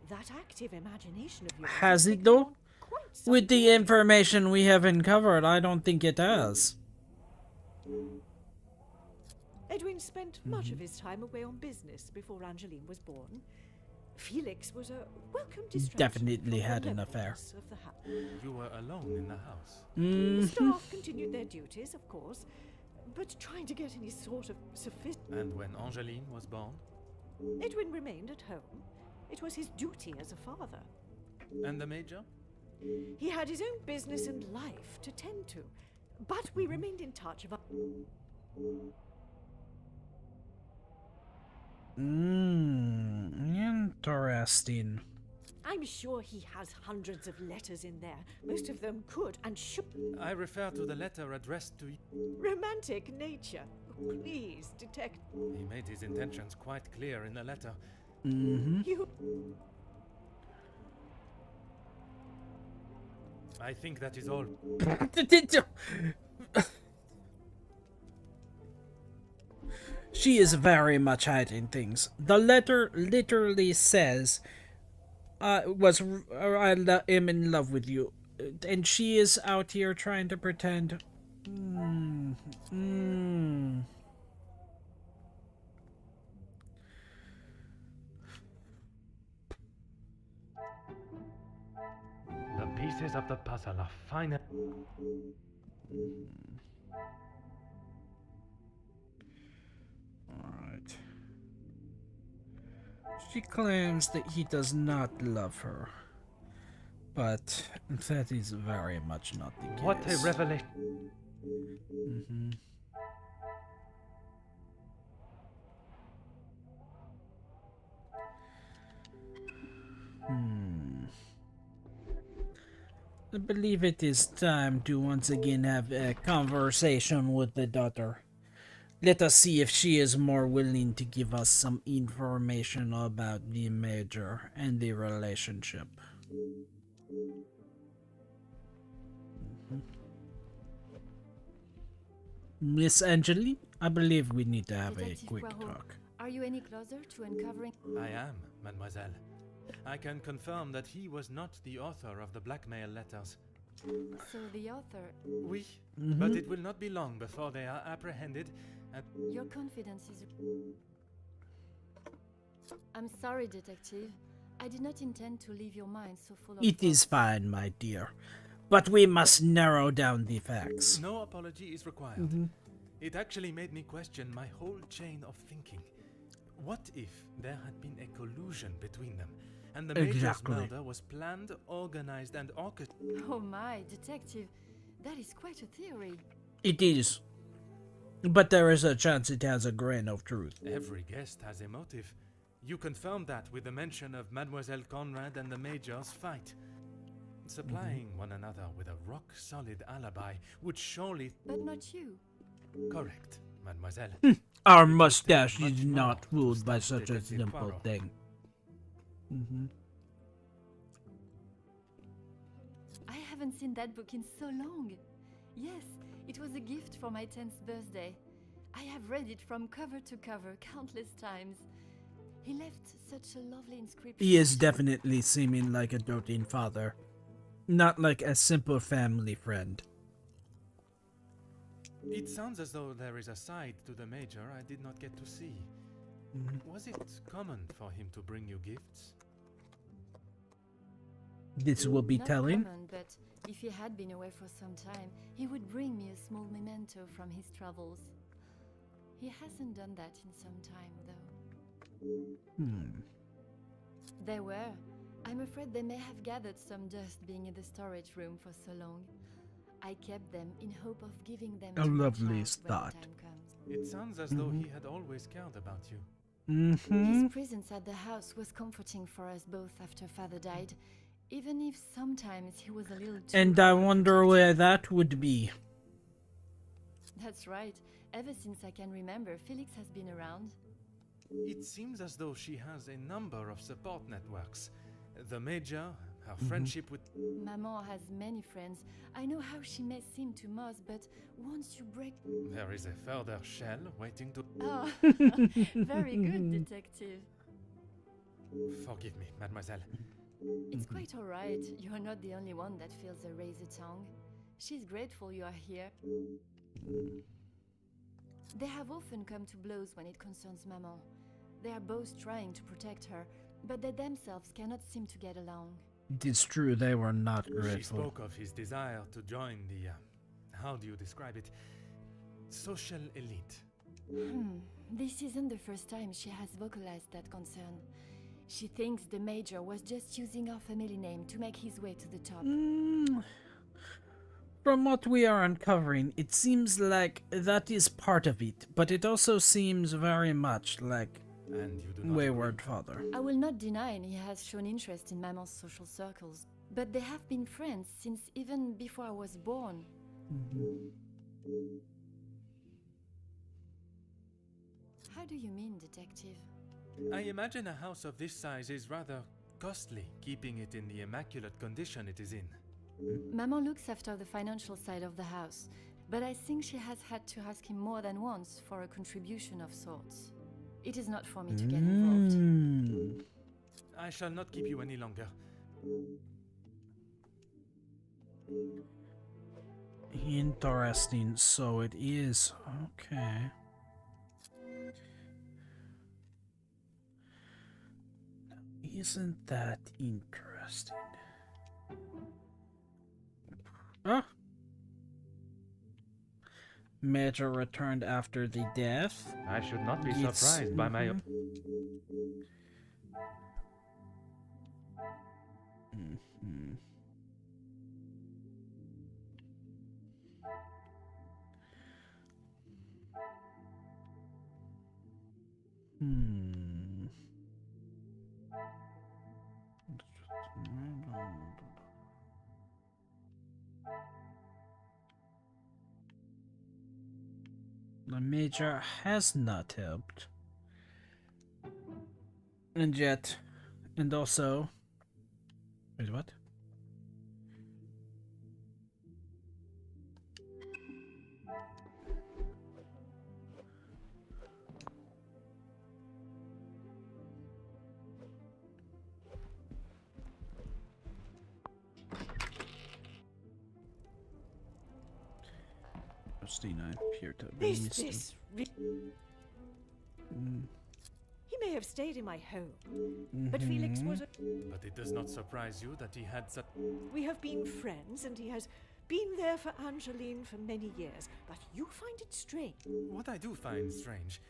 That active imagination of yours... Has it taken though? on quite some With the time. information we have uncovered, I don't think it has. Edwin spent much of his time away on business before Angeline was born. Felix was a welcome distraction. Definitely from had the an affair. levels of the house. You were alone in the house. The staff continued their duties, of course, but trying to get any sort of And when Angeline was born? Edwin remained at home. It was his duty as a father. And the Major? He had his own business and life to tend to, but we remained in touch about... Interesting. I'm sure he has hundreds of letters in there. Most of them could and should... I refer to the letter addressed to Romantic nature. Please, detect... He made his intentions quite clear in the letter. You... I think that is all. She is very much hiding things. The letter literally says, I am in love with you. And she is out here trying to pretend. pieces of the puzzle are fine. Alright. She claims that he does not love her. But that is very much not the case. What a revelation! Mhm. I believe it is time to once again have a conversation with the daughter. Let us see if she is more willing to give us some information about the major and the relationship. Miss Angeline, I believe we need to have a Detective quick Poirot, talk. are you any closer to uncovering? I am, mademoiselle. I can confirm that he was not the author of the blackmail letters. So the author, Oui, but it will not be long before they are apprehended and... your confidence is... I'm sorry, Detective. I did not intend to leave your mind so full of It is thoughts. fine, my dear. But we must narrow down the facts. No apology is required. It actually made me question my whole chain of thinking. What if there had been a collusion between them, and the major's Exactly. murder was planned, organized, and orchestrated? Oh my, Detective. That is quite a theory. It is. But there is a chance it has a grain of truth. Every guest has a motive. You confirmed that with the mention of Mademoiselle Conrad and the Major's fight. Supplying one another with a rock-solid alibi would surely... But not you. Correct, mademoiselle. Our It will mustache take much is more not to ruled by stop such a Detective simple Poirot. thing. I haven't seen that book in so long. Yes, it was a gift for my 10th birthday. I have read it from cover to cover countless times. He left such a lovely inscription. He is definitely seeming like a doting father, not like a simple family friend. It sounds as though there is a side to the Major I did not get to see. Was it common for him to bring you gifts? This will be Not telling. common, but if he had been away for some time, he would bring me a small memento from his travels. He hasn't done that in some time, though. There were. I'm afraid they may have gathered some dust being in the storage room for so long. I kept them in hope of giving them A to my lovely child thought. when the time comes. It sounds as though he had always cared about you. His presence at the house was comforting for us both after father died, even if sometimes he was a little too... And I wonder where that would be. That's right. Ever since I can remember, Felix has been around. It seems as though she has a number of support networks. The Major, her friendship with... Maman has many friends. I know how she may seem to Moss, but once you break... There is a further shell waiting to... Oh, very good, Detective. Forgive me, mademoiselle. It's quite all right. You're not the only one that feels a razor tongue. She's grateful you are here. They have often come to blows when it concerns Maman. They are both trying to protect her, but they themselves cannot seem to get along. It is true they were not She grateful. spoke of his desire to join the... how do you describe it? Social elite. This isn't the first time she has vocalized that concern. She thinks the Major was just using our family name to make his way to the top. From what we are uncovering, it seems like that is part of it, but it also seems very much like And you do not Wayward Father. I will not deny he has shown interest in Maman's social circles, but they have been friends since even before I was born. How do you mean, Detective? I imagine a house of this size is rather costly, keeping it in the immaculate condition it is in. Maman looks after the financial side of the house, but I think she has had to ask him more than once for a contribution of sorts. It is not for me to get involved. I shall not keep you any longer. Interesting, so it is. Okay. Isn't that interesting? Oh. Major returned after the death. I should not be It's- surprised by my... Mhm. Hmm. The major has not helped. And yet, and also... Wait, what? Christina appeared to have been Is missing. this Mm. He may have stayed in my home, but Felix was a... But it does not surprise you that he had such... We have been friends, and he has been there for Angeline for many years. But you find it strange. What I do find strange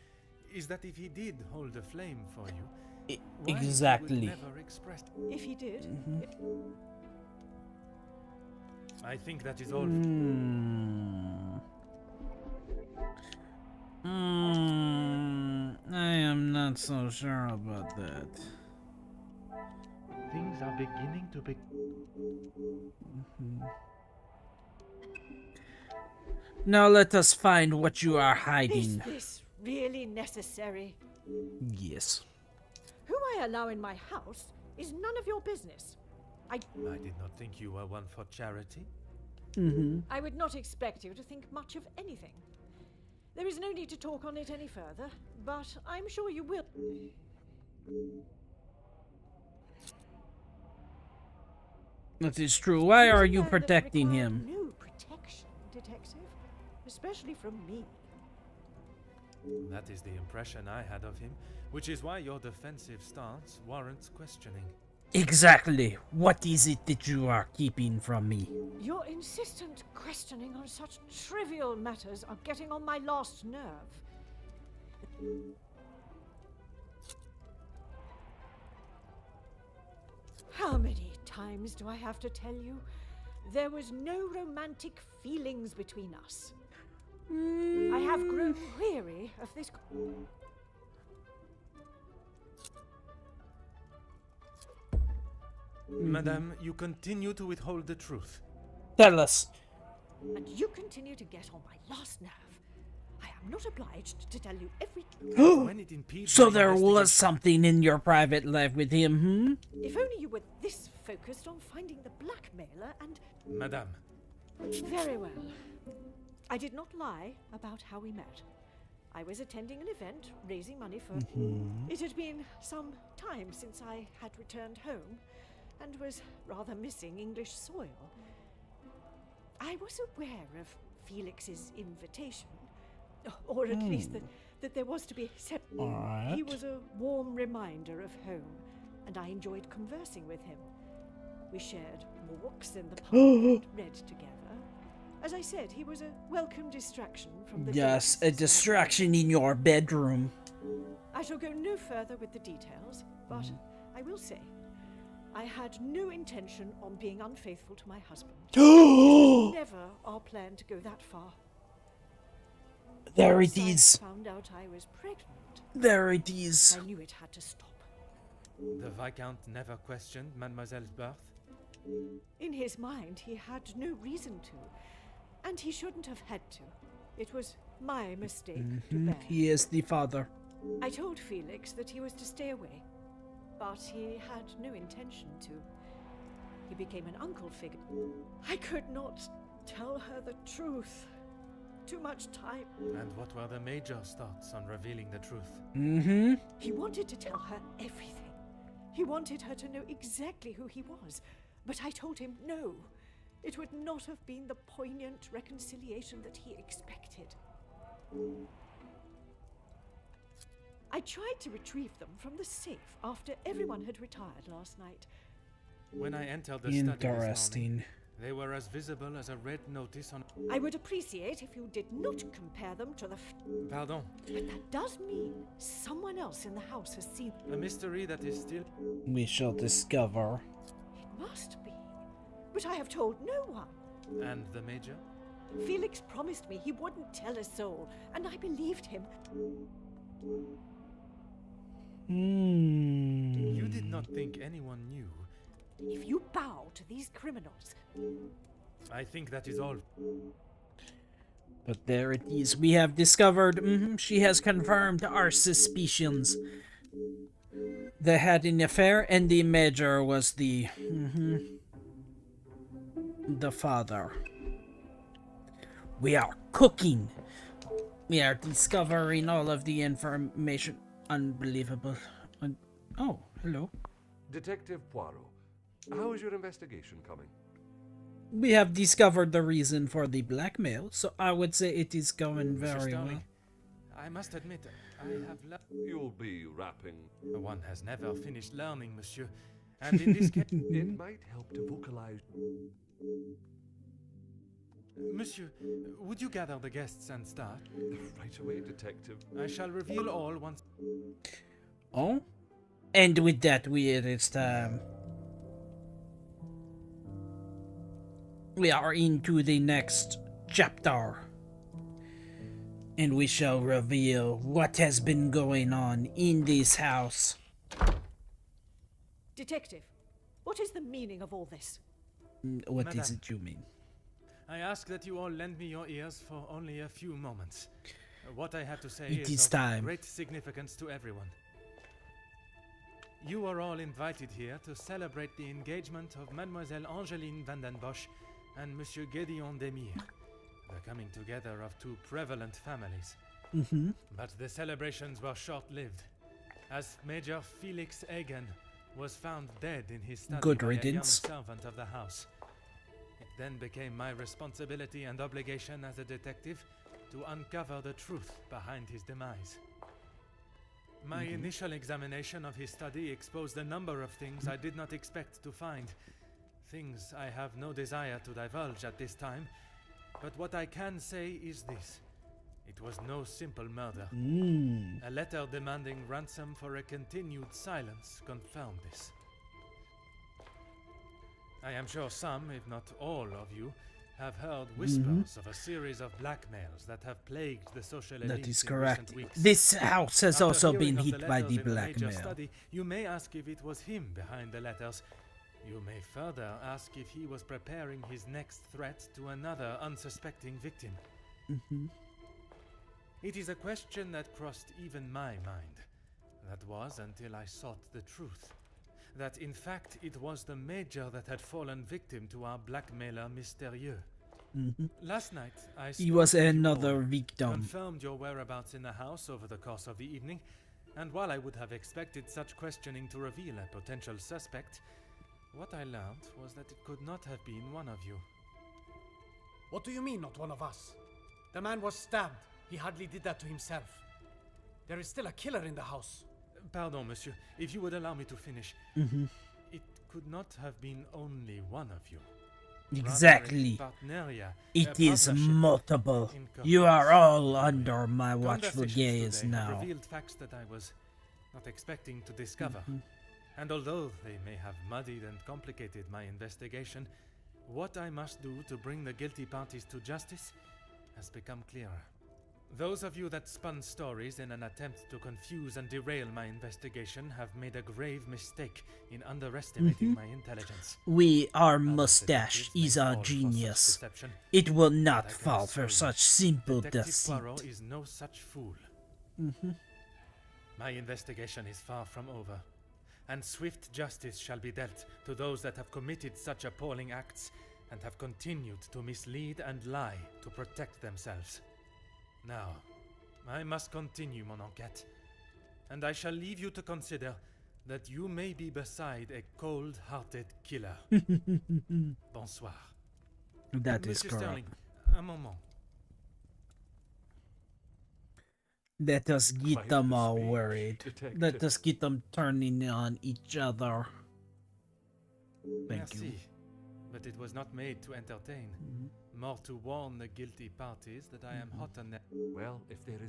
is that if he did hold a flame for you, why he would Exactly. never expressed... If he did, I think that is all... I am not so sure about that. Things are beginning to be... Now let us find what you are is hiding. this really necessary? Yes. Who I allow in my house is none of your business. I did not think you were one for charity. I would not expect you to think much of anything. There is no need to talk on it any further, but I'm sure you will. That is true. Why are It's a you man that protecting required him? No protection, detective, especially from me. That is the impression I had of him, which is why your defensive stance warrants questioning. Exactly. What is it that you are keeping from me? Your insistent questioning on such trivial matters are getting on my last nerve. How many times do I have to tell you? There was no romantic feelings between us. I have grown weary of this. Madame, you continue to withhold the truth. Tell us. And you continue to get on my last nerve. I am not obliged to tell you every. When it impedes So my there was investigation- something in your private life with him, hmm? If only you were this focused on finding the blackmailer and. Madame, Very well. I did not lie about how we met. I was attending an event, raising money for. It had been some time since I had returned home, and was rather missing English soil. I was aware of Felix's invitation, or at least that there was to be. Alright. He was a warm reminder of home, and I enjoyed conversing with him. We shared walks in the park and read together. As I said, he was a welcome distraction from the. Yes, a dangers of- distraction in your bedroom. I shall go no further with the details, but I will say, I had no intention on being unfaithful to my husband. Never our plan to go that far. There it Once I is. found out I was pregnant, There it is. I knew it had to stop. the Viscount never questioned Mademoiselle's birth? In his mind, he had no reason to, and he shouldn't have had to. It was my mistake to bear. He is the father. I told Felix that he was to stay away, but he had no intention to. He became an uncle figure. I could not tell her the truth. Too much time. And what were the Major's thoughts on revealing the truth? Mm-hmm. He wanted to tell her everything. He wanted her to know exactly who he was. But I told him no. It would not have been the poignant reconciliation that he expected. I tried to retrieve them from the safe after everyone had retired last night. When I entered the study this morning, Interesting. They were as visible as a red notice on... I would appreciate if you did not compare them to the. Pardon. But that does mean someone else in the house has seen. A mystery that is still... We shall discover. It must be. But I have told no one. And the Major? Felix promised me he wouldn't tell a soul, and I believed him. You did not think anyone knew. If you bow to these criminals, I think that is all. But there it is. We have discovered. She has confirmed our suspicions. They had an affair, and the Major was the father. We are cooking. We are discovering all of the information. Unbelievable. Oh, hello. Detective Poirot, how is your investigation coming? We have discovered the reason for the blackmail, so I would say it is going Mr. very well. Sterling, I must admit, I have You'll be rapping. One has never finished learning, monsieur. And in this case... It might help to vocalize. Monsieur, would you gather the guests and start? Right away, detective. I shall reveal all once... Oh? And with that, it is time. We are into the next chapter. And we shall reveal what has been going on in this house. Detective, what is the meaning of all this? What is Madame. it you mean? I ask that you all lend me your ears for only a few moments. What I have to say It is is of time. great significance to everyone. You are all invited here to celebrate the engagement of Mademoiselle Angeline Vandenbosch and Monsieur Gédéon Demire, the coming together of two prevalent families. But the celebrations were short-lived, as Major Felix Hagen was found dead in his study Good by riddance. a young servant of the house. It then became my responsibility and obligation as a detective to uncover the truth behind his demise. My initial examination of his study exposed a number of things I did not expect to find. Things I have no desire to divulge at this time, but what I can say is this. It was no simple murder. A letter demanding ransom for a continued silence confirmed this. I am sure some, if not all of you, have heard whispers of a series of blackmails that have plagued the social elite That is in correct. recent weeks. This house has After also hearing been of hit by letters the in Major blackmail. study, you may ask if it was him behind the letters. You may further ask if he was preparing his next threat to another unsuspecting victim. It is a question that crossed even my mind. That was until I sought the truth. That in fact it was the Major that had fallen victim to our blackmailer Mysterieux. Last night I He spoke was with you another all, victim. confirmed your whereabouts in the house over the course of the evening, and while I would have expected such questioning to reveal a potential suspect, what I learned was that it could not have been one of you. What do you mean, not one of us? The man was stabbed. He hardly did that to himself. There is still a killer in the house. Pardon, monsieur, if you would allow me to finish. It could not have been only one of you. Rather, Exactly. a partneria, It a is partnership multiple. in You are all under my Conversations watchful gaze today have now. revealed facts that I was not expecting to discover. And although they may have muddied and complicated my investigation, what I must do to bring the guilty parties to justice has become clearer. Those of you that spun stories in an attempt to confuse and derail my investigation have made a grave mistake in underestimating my intelligence. Our Other mustache detectives may is fall a for such genius. deception, It will but not I can fall assure for you, such simple Detective deceit. Poirot is no such fool. My investigation is far from over, and swift justice shall be dealt to those that have committed such appalling acts and have continued to mislead and lie to protect themselves. Now, I must continue mon enquête, and I shall leave you to consider that you may be beside a cold-hearted killer. Bonsoir. That is Monsieur correct. Sterling, un moment. Let us get Quite them the all speech, worried. detective. Let us get them turning on each other. Thank Merci. you. but it was not made to entertain. More to warn the guilty parties that I am hot on their... Well, if there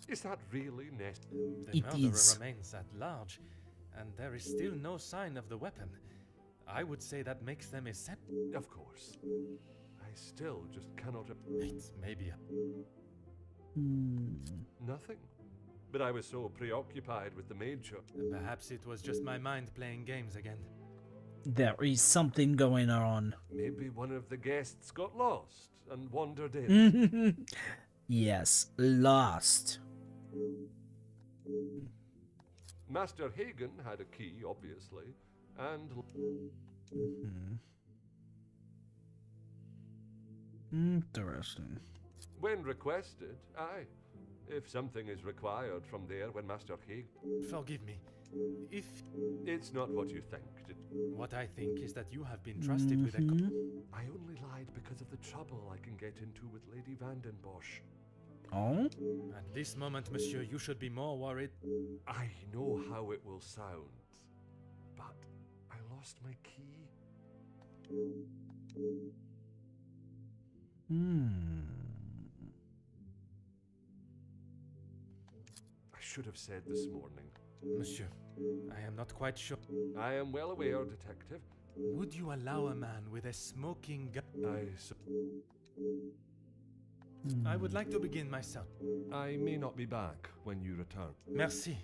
is that really necessary? The It murderer is. remains at large, and there is still no sign of the weapon. I would say that makes them essential. Of course. I still just cannot. It may be Nothing. But I was so preoccupied with the maid show. Perhaps it was just my mind playing games again. There is something going on. Maybe one of the guests got lost and wandered in. Yes, lost. Master Hagen had a key, obviously, and Interesting. when requested, aye. If something is required from there when Master Hagen... Forgive me. If It's not what you think. what I think is that you have been trusted with a... I only lied because of the trouble I can get into with Lady Vandenbosch. Oh? At this moment, monsieur, you should be more worried. I know how it will sound, but I lost my key. I should have said this morning. Monsieur, I am not quite sure. I am well aware, Detective. Would you allow a man with a smoking gun? I would like to begin myself. I may not be back when you return. Merci.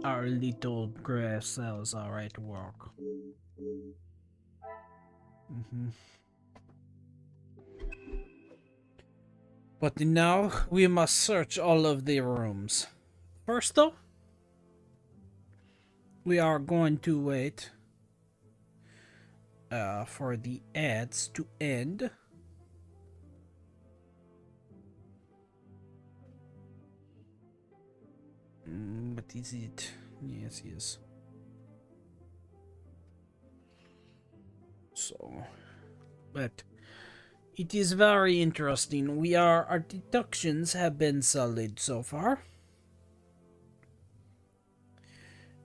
Our little gray cells are at work. But now we must search all of the rooms. First though, we are going to wait for the ads to end. But is it? Yes, yes. So, but it is very interesting. Our deductions have been solid so far.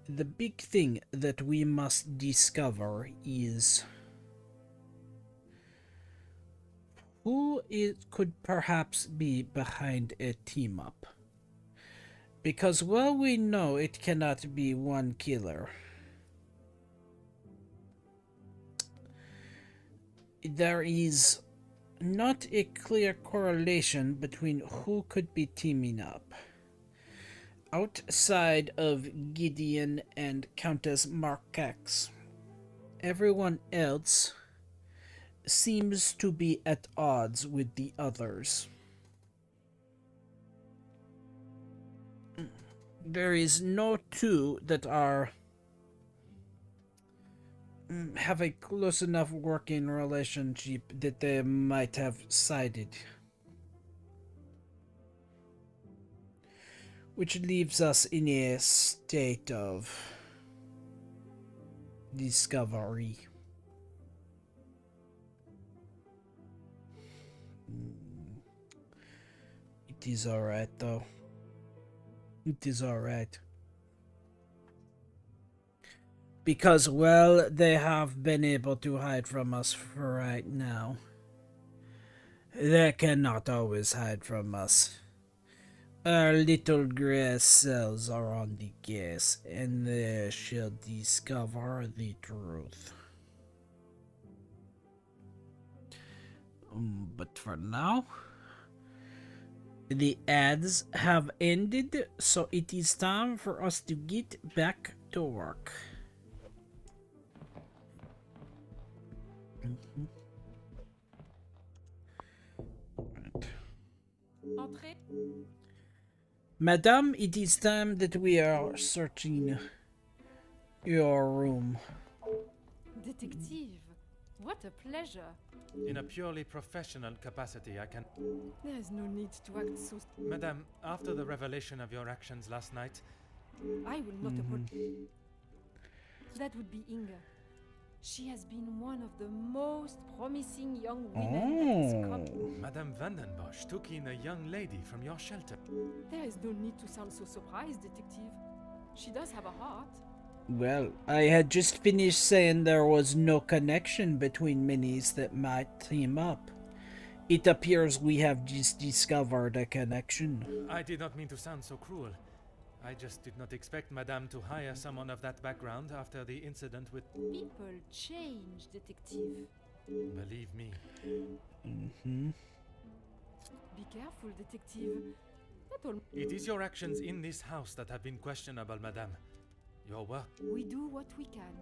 The big thing that we must discover is who could perhaps be behind a team up. Because well, we know it cannot be one killer. There is not a clear correlation between who could be teaming up. Outside of Gideon and Countess Marcax, everyone else seems to be at odds with the others. There is no two that are have a close enough working relationship that they might have sided. Which leaves us in a state of discovery. It is alright though. It is alright. Because, well, they have been able to hide from us for right now. They cannot always hide from us. Our little gray cells are on the case, and they shall discover the truth. But for now, the ads have ended, so it is time for us to get back to work. Entrez. Madame, it is time that we are searching your room. Detective, what a pleasure. In a purely professional capacity, I can... There is no need to act so... Madame, after the revelation of your actions last night, I will not apologize. That would be Inga. She has been one of the most promising young women that has come. Madame Vandenbosch took in a young lady from your shelter. There is no need to sound so surprised, Detective. She does have a heart. Well, I had just finished saying there was no connection between minis that might team up. It appears we have just discovered a connection. I did not mean to sound so cruel. I just did not expect Madame to hire someone of that background after the incident with... People change, detective. Believe me. Mm-hmm. Be careful, detective. That all. It is your actions in this house that have been questionable, Madame. Your work. We do what we can.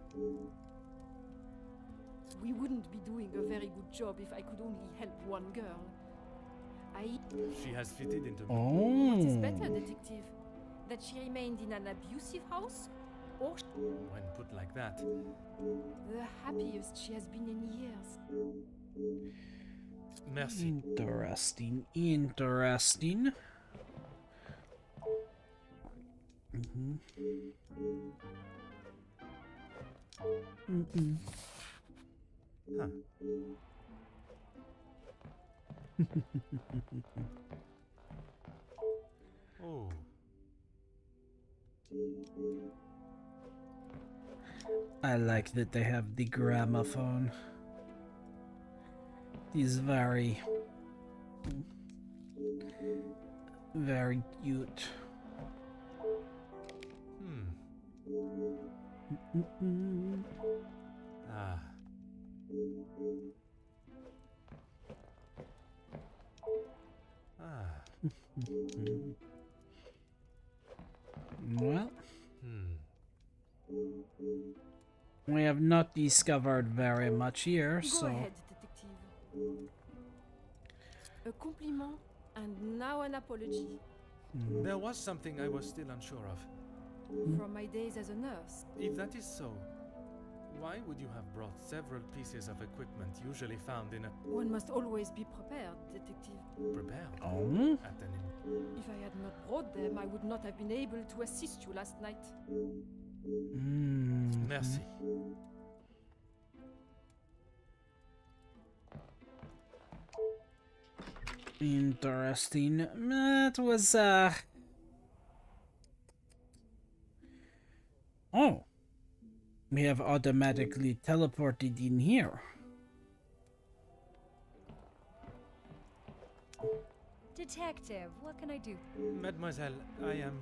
We wouldn't be doing a very good job if I could only help one girl. She has fitted into... What is Oh. better, detective? That she remained in an abusive house? Or When put like that. the happiest she has been in years? Merci. Interesting. Interesting. Mm-hmm. Mm-mm. Huh. Oh. I like that they have the gramophone. It is very cute. Mm-mm. Ah. Ah. Well, Hmm. we have not discovered very much here, Go so ahead, detective. A compliment and now an apology. There was something I was still unsure of. From my days as a nurse. If that is so, why would you have brought several pieces of equipment usually found in a... One must always be prepared, detective. prepared? Oh. At an If I had not brought them, I would not have been able to assist you last night. Merci. Interesting. That was Oh. We have automatically teleported in here. Detective, what can I do? Mademoiselle, I am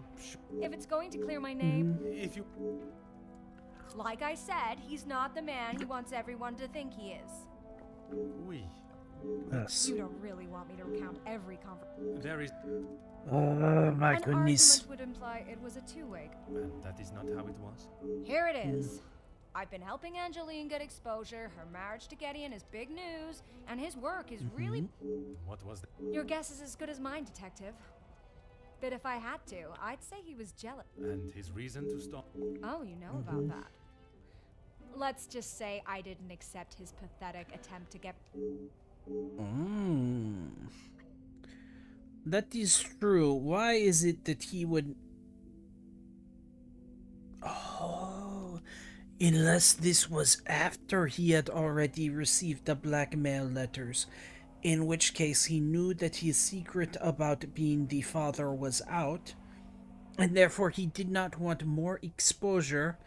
If it's going to clear my name, If you... like I said, he's not the man he wants everyone to think he is. Oui. Yes. You don't really want me to recount every conversation. There is... Oh my An goodness. argument would imply it was a two-way. And that is not how it was? Here it is. I've been helping Angeline get exposure, her marriage to Gideon is big news, and his work is really... What was that? Your guess is as good as mine, Detective. But if I had to, I'd say he was jealous. And his reason to stop? Oh, you know about that. Let's just say I didn't accept his pathetic attempt to get... Mm. That is true. Why is it that he would... Oh, unless this was after he had already received the blackmail letters, in which case he knew that his secret about being the father was out, and therefore he did not want more exposure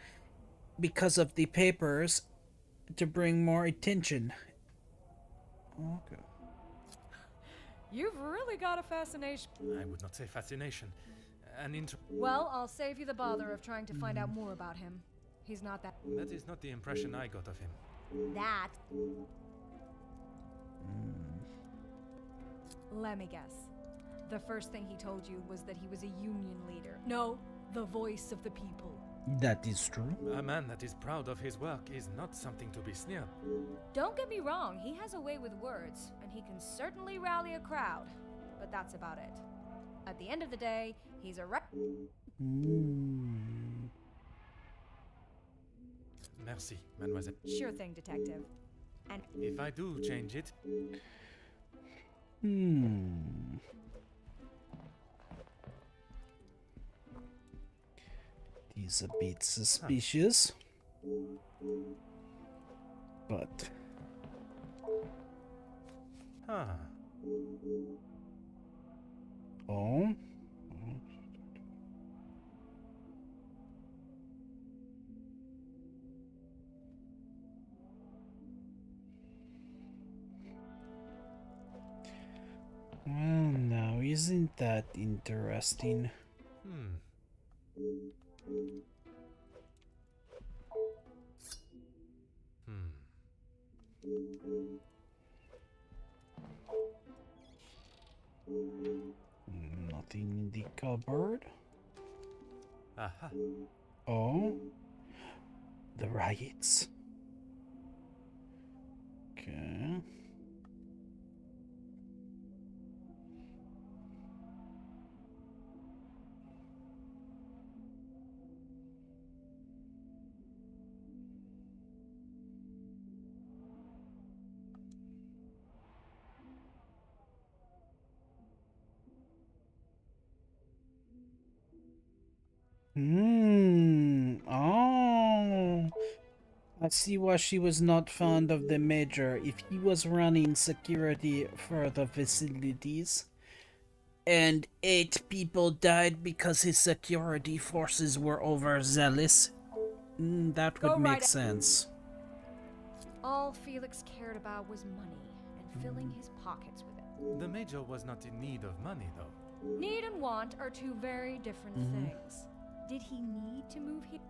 because of the papers to bring more attention. Okay. You've really got a fascination. I would not say fascination. An Well, I'll save you the bother of trying to find out more about him. He's not that... That is not the impression I got of him. That. Let me guess. The first thing he told you was that he was a union leader. No, the voice of the people. That is true. A man that is proud of his work is not something to be sneered. Don't get me wrong, he has a way with words, and he can certainly rally a crowd. But that's about it. At the end of the day, he's a Merci, mademoiselle. Sure thing, detective. And If I do change it, He's a bit suspicious. But huh. oh. Isn't that interesting? Hmm. Hmm. Nothing in the cupboard. Aha. Oh, the riots. Okay. Oh. I see why she was not fond of the Major. If he was running security for the facilities, and 8 people died because his security forces were overzealous, that would Go make right a- sense. All Felix cared about was money and filling his pockets with it. The Major was not in need of money, though. Need and want are two very different things. Did he need to move here?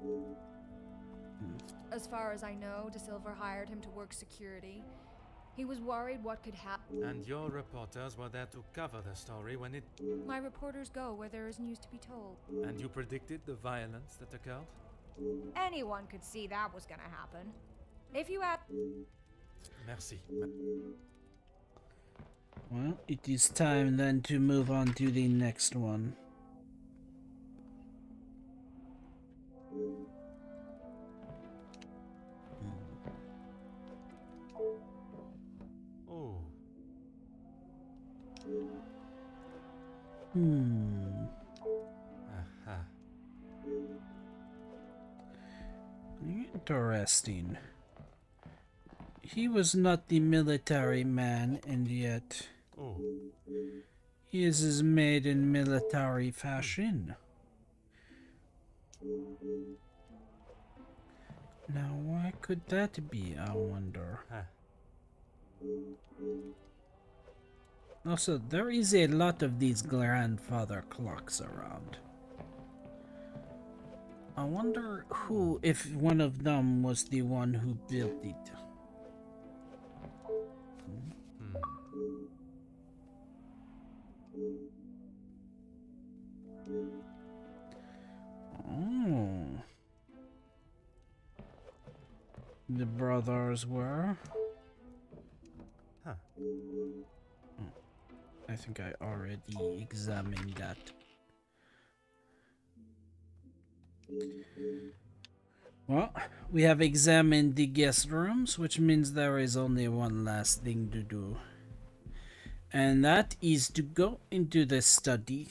As far as I know, De Silva hired him to work security. He was worried what could happen. And your reporters were there to cover the story when it... My reporters go where there is news to be told. And you predicted the violence that occurred? Anyone could see that was gonna happen. If you had... Merci. Well, it is time then to move on to the next one. Oh. Aha. Interesting. He was not the military man, and yet Oh. his is made in military fashion. Now, why could that be, I wonder? Huh. Also, there is a lot of these grandfather clocks around. I wonder who, if one of them was the one who built it. Oh. The brothers were. Huh. I think I already examined that. Well, we have examined the guest rooms, which means there is only one last thing to do. And that is to go into the study.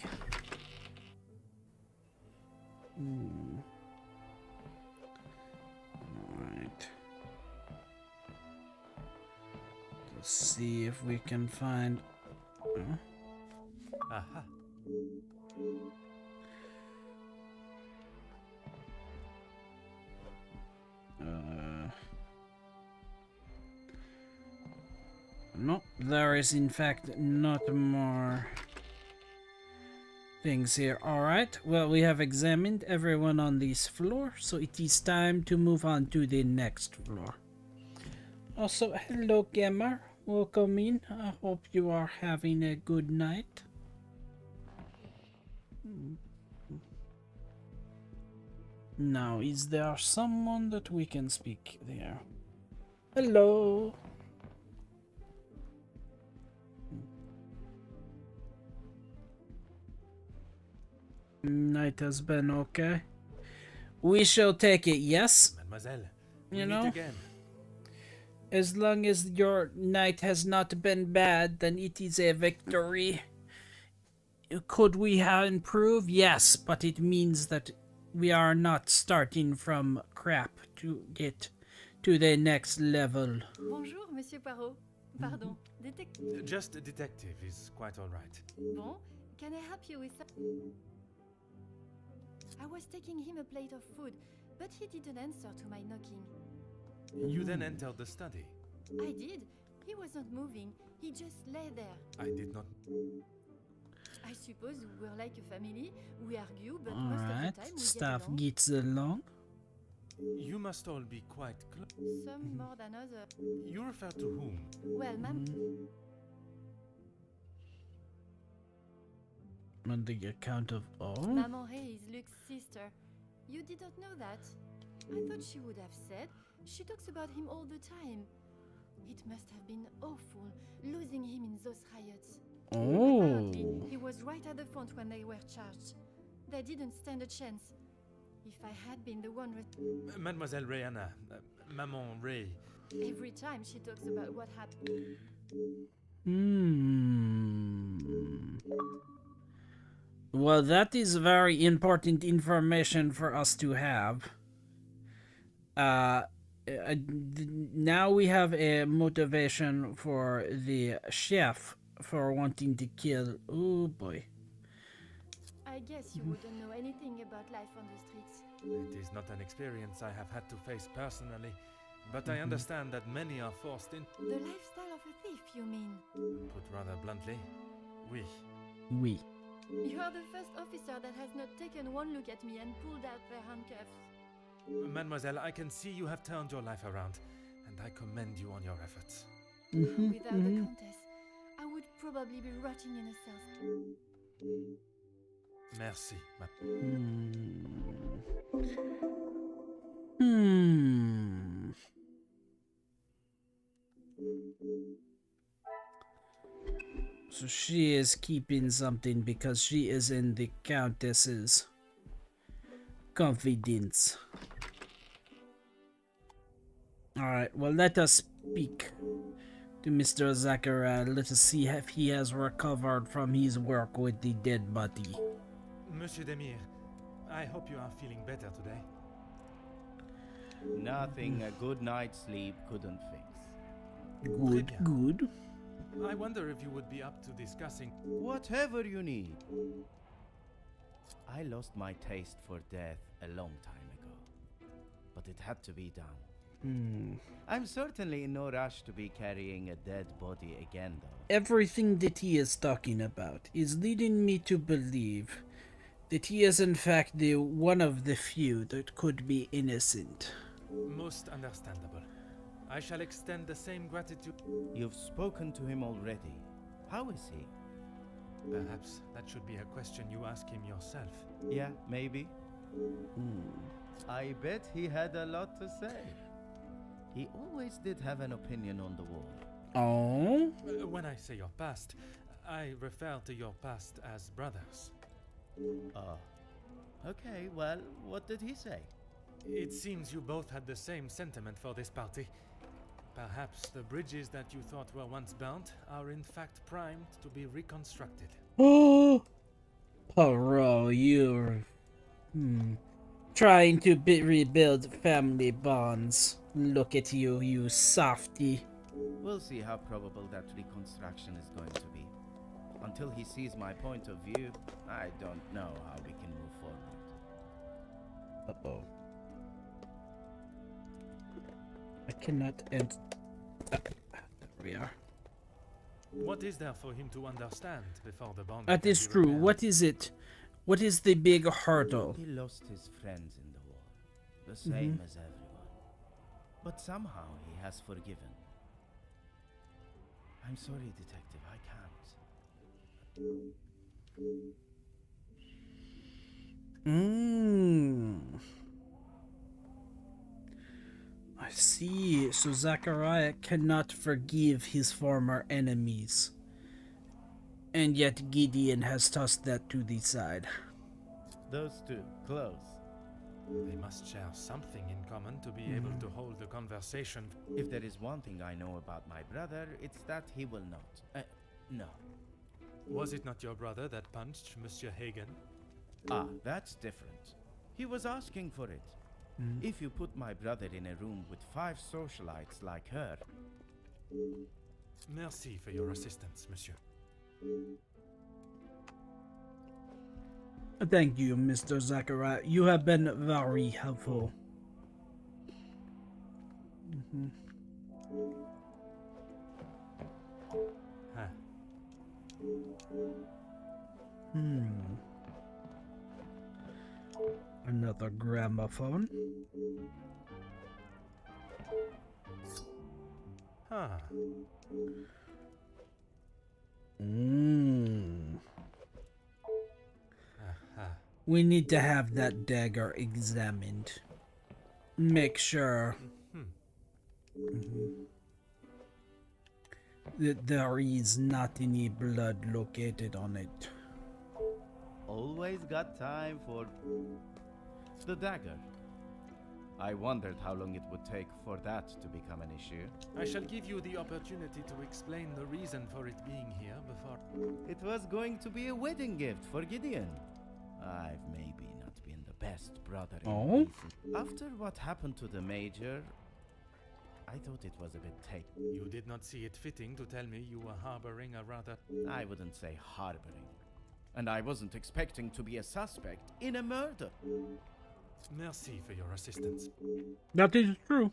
Alright. Let's see if we can find... Aha. No, there is in fact not more things here. Alright, well, we have examined everyone on this floor, so it is time to move on to the next floor. Also, hello gamer, welcome in. I hope you are having a good night. Now, is there someone that we can speak there? Hello. Night has been okay. We shall take it, yes? Mademoiselle, we You meet know? again. As long as your night has not been bad, then it is a victory. Could we improve? Yes, but it means that we are not starting from crap to get to the next level. Bonjour, Monsieur Poirot. Pardon, détective. Just a detective is quite all right. Bon, can I help you with some... I was taking him a plate of food, but he didn't answer to my knocking. You then entered the study. I did. He was not moving. He just lay there. I did not... I suppose we're like a family. We argue, but most of Alright, the time we staff get along. gets along. You must all be quite close. Some more than others. You refer to whom? Well, On the account of all. Maman Ray is Luke's sister. You didn't know that? I thought she would have said. She talks about him all the time. It must have been awful, losing him in those riots. Apparently, Oh. he was right at the front when they were charged. They didn't stand a chance. If I had been the one Mademoiselle Rihanna, Maman Ray. every time she talks about what happened. Well, that is very important information for us to have. Now we have a motivation for the chef for wanting to kill. Oh boy. I guess you wouldn't know anything about life on the streets. It is not an experience I have had to face personally, but I understand that many are forced in. The lifestyle of a thief, you mean? Put rather bluntly, oui. Oui. You are the first officer that has not taken one look at me and pulled out their handcuffs. Mademoiselle, I can see you have turned your life around, and I commend you on your efforts. Without the Countess, I would probably be rotting in a cell. Merci, So she is keeping something because she is in the Countess's confidence. Alright, well, let us speak to Mr. Zachariah. Let us see if he has recovered from his work with the dead body. Monsieur Demir, I hope you are feeling better today. Nothing a good night's sleep couldn't fix. Good, good. I wonder if you would be up to discussing. Whatever you need. I lost my taste for death a long time ago, but it had to be done. I'm certainly in no rush to be carrying a dead body again, though. Everything that he is talking about is leading me to believe that he is in fact the one of the few that could be innocent. Most understandable. I shall extend the same gratitude. You've spoken to him already. How is he? Perhaps that should be a question you ask him yourself. Yeah, maybe. I bet he had a lot to say. He always did have an opinion on the war. Oh? When I say your past, I refer to your past as brothers. Okay, well, what did he say? It seems you both had the same sentiment for this party. Perhaps the bridges that you thought were once burnt are in fact primed to be reconstructed. Oh, Poirot, you're trying to rebuild family bonds. Look at you, you softy. We'll see how probable that reconstruction is going to be. Until he sees my point of view, I don't know how we can move forward. Uh-oh. I cannot end. There we are. What is there for him to understand before the bond? That can is be true. repaired? What is it? What is the big hurdle? He lost his friends in the war, the same as everyone. But somehow he has forgiven. I'm sorry, Detective, I can't. I see. So Zachariah cannot forgive his former enemies. And yet Gideon has tossed that to the side. Those two, close. They must share something in common to be able to hold the conversation. If there is one thing I know about my brother, it's that he will not. No. Was it not your brother that punched Monsieur Hagen? Ah, that's different. He was asking for it. If you put my brother in a room with 5 socialites like her... Merci for your assistance, monsieur. Thank you, Mr. Zachariah. You have been very helpful. Another gramophone. Huh. Aha. We need to have that dagger examined. Make sure that there is not any blood located on it. Always got time for the dagger. I wondered how long it would take for that to become an issue. I shall give you the opportunity to explain the reason for it being here before. It was going to be a wedding gift for Gideon. I've maybe not been the best brother in Oh? recent- After what happened to the Major, I thought it was a bit take. You did not see it fitting to tell me you were harboring a rather... I wouldn't say harboring. And I wasn't expecting to be a suspect in a murder. Merci for your assistance. That is true.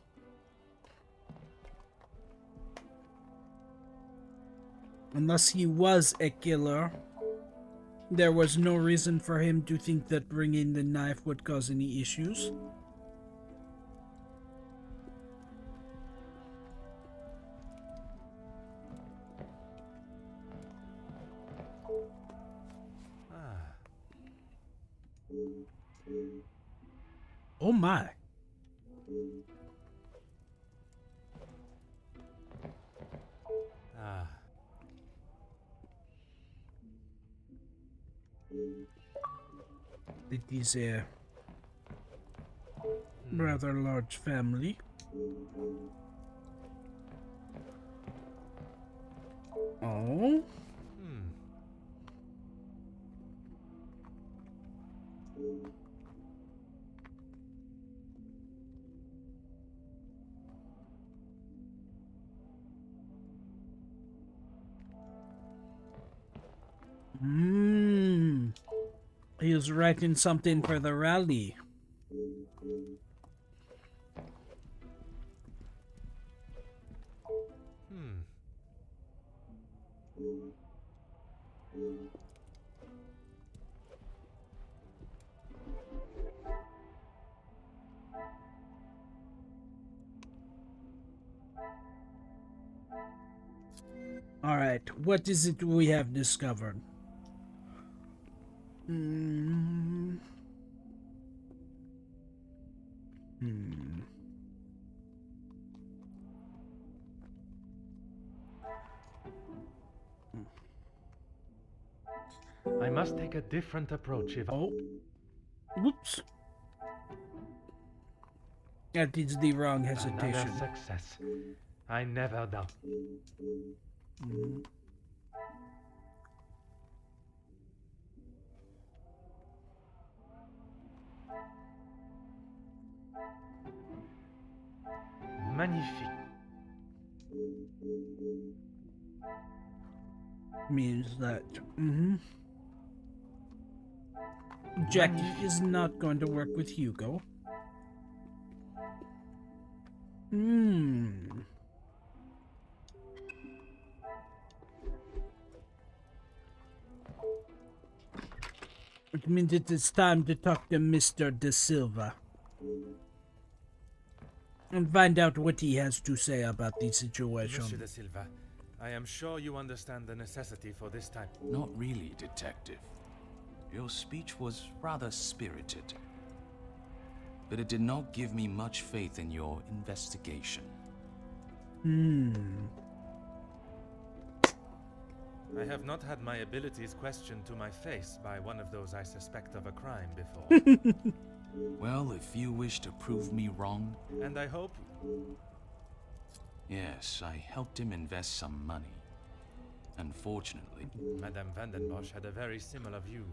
Unless he was a killer, there was no reason for him to think that bringing the knife would cause any issues. Ah. Oh my. Ah. It is a rather large family. Oh? Hmm. He was writing something for the rally. Hmm. Alright, what is it we have discovered? Hmm. I must take a different approach if Oh. Whoops. That is the wrong Another hesitation. success. I never doubt. Magnifique. Means that. Jackie is not going to work with Hugo. It means it is time to talk to Mr. De Silva and find out what he has to say about the situation. Monsieur de Silva, I am sure you understand the necessity for this time. Not really, Detective. Your speech was rather spirited, but it did not give me much faith in your investigation. I have not had my abilities questioned to my face by one of those I suspect of a crime before. Well, if you wish to prove me wrong, And I hope... yes, I helped him invest some money. Unfortunately, Madame Vandenbosch had a very similar view.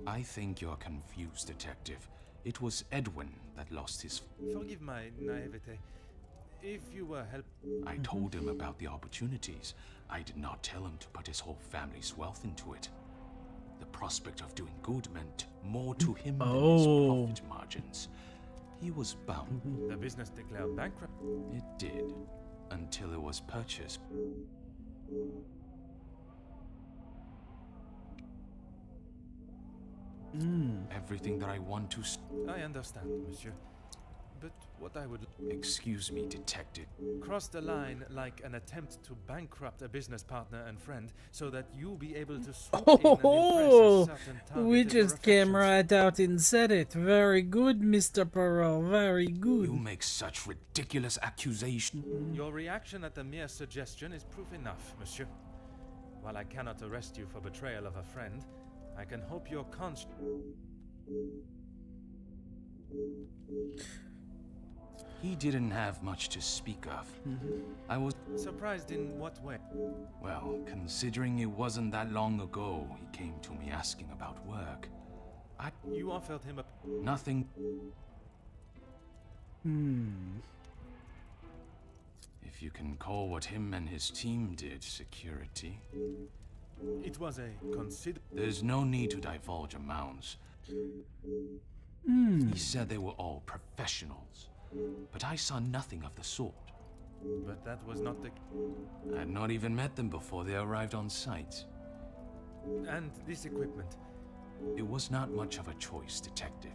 I think you're confused, Detective. It was Edwin that lost his... Forgive my naivete. If you were I told him about the opportunities. I did not tell him to put his whole family's wealth into it. The prospect of doing good meant more to him than his profit margins. He was bound. The business declared bankrupt. It did, until it was purchased. Everything that I want to. I understand, monsieur. But what I would Excuse me, detective. cross the line like an attempt to bankrupt a business partner and friend so that you'll be able to swoop in and Oh, impress a certain we target just came right out and said it. Very good, Mr. Perot. Very good. You make such ridiculous accusations. Your reaction at the mere suggestion is proof enough, monsieur. While I cannot arrest you for betrayal of a friend, I can hope your conscience. He didn't have much to speak of. I was. Surprised in what way? Well, considering it wasn't that long ago, he came to me asking about work. You offered him a. Nothing. If you can call what him and his team did security. It was a There's no need to divulge amounts. He said they were all professionals, but I saw nothing of the sort. But that was not the. I had not even met them before they arrived on site. And this equipment. It was not much of a choice, detective.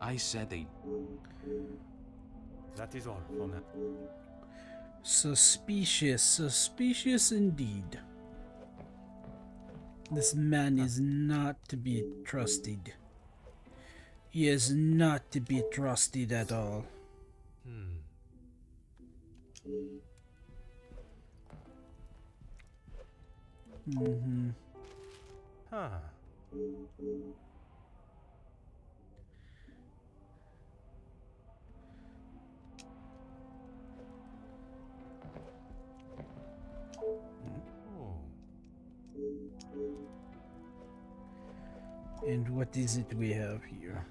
I said they. That is all for now. Suspicious. Suspicious indeed. This man is not to be trusted. He is not to be trusted at all. Huh. And what is it we have here?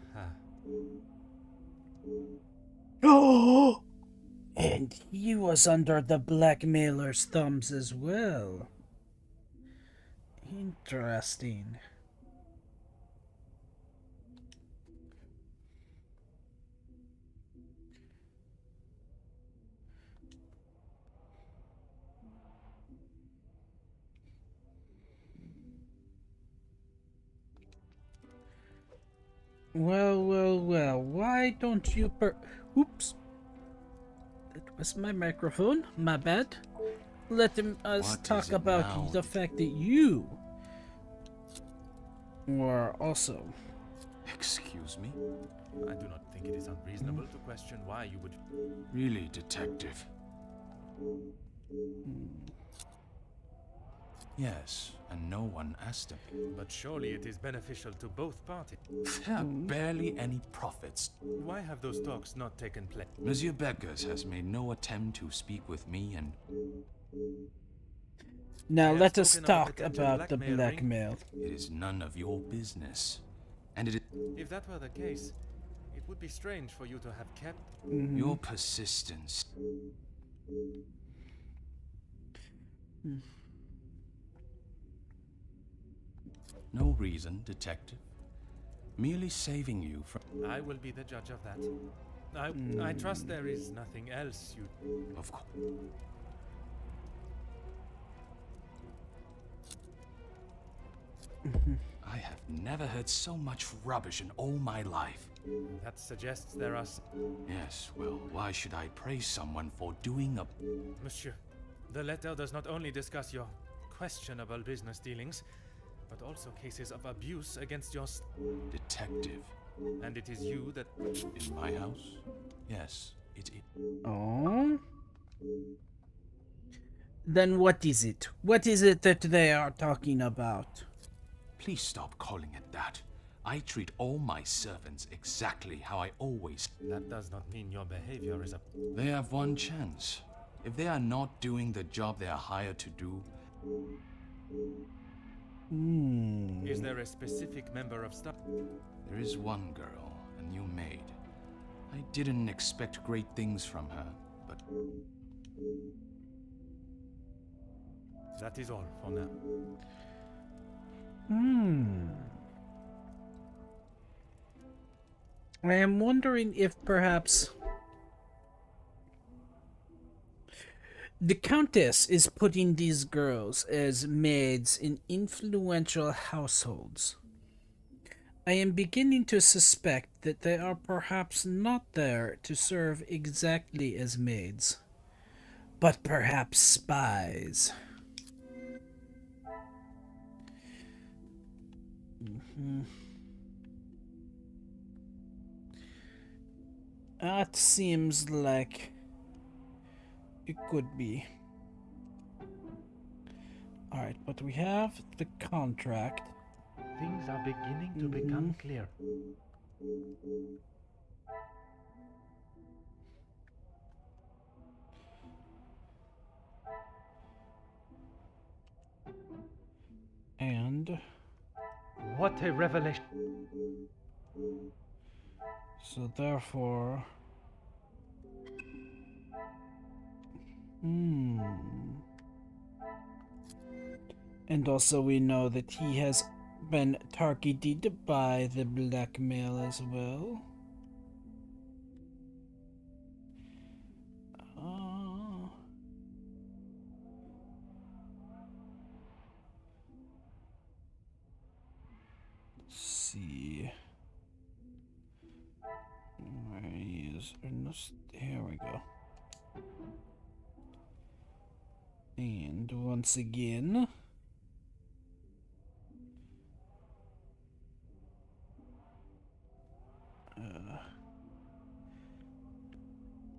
Oh. Oh! And he was under the blackmailer's thumbs as well. Interesting. Well, why don't you Oops. That was my microphone, my bad. Let us What talk is it about now? the fact that you were also... Excuse me? I do not think it is unreasonable to question why you would. Really, detective? Yes, and no one asked him. But surely it is beneficial to both parties. There are barely any profits. Why have those talks not taken place? Monsieur Beggars has made no attempt to speak with me and... Now I have let us spoken of talk potential about the blackmail ring. blackmail. It is none of your business. And it is... If that were the case, it would be strange for you to have kept. Your persistence. No reason, detective. Merely saving you from... I will be the judge of that. I trust there is nothing else you. Of course. I have never heard so much rubbish in all my life. That suggests there are. Yes, well, why should I praise someone for doing a... Monsieur, the letter does not only discuss your questionable business dealings, but also cases of abuse against your. Detective. And it is you that. In my house? Yes, it is. Oh? Then what is it? What is it that they are talking about? Please stop calling it that. I treat all my servants exactly how I always... That does not mean your behavior is a. They have one chance. If they are not doing the job they are hired to do... Is there a specific member of staff? There is one girl, a new maid. I didn't expect great things from her, but... That is all for now. I am wondering if perhaps the Countess is putting these girls as maids in influential households. I am beginning to suspect that they are perhaps not there to serve exactly as maids, but perhaps spies. That seems like it could be. Alright, but we have the contract. Things are beginning to become clear. And What a revelation! so therefore... And also we know that he has been targeted by the blackmail as well. Let's see. Where he is. Here we go. And once again,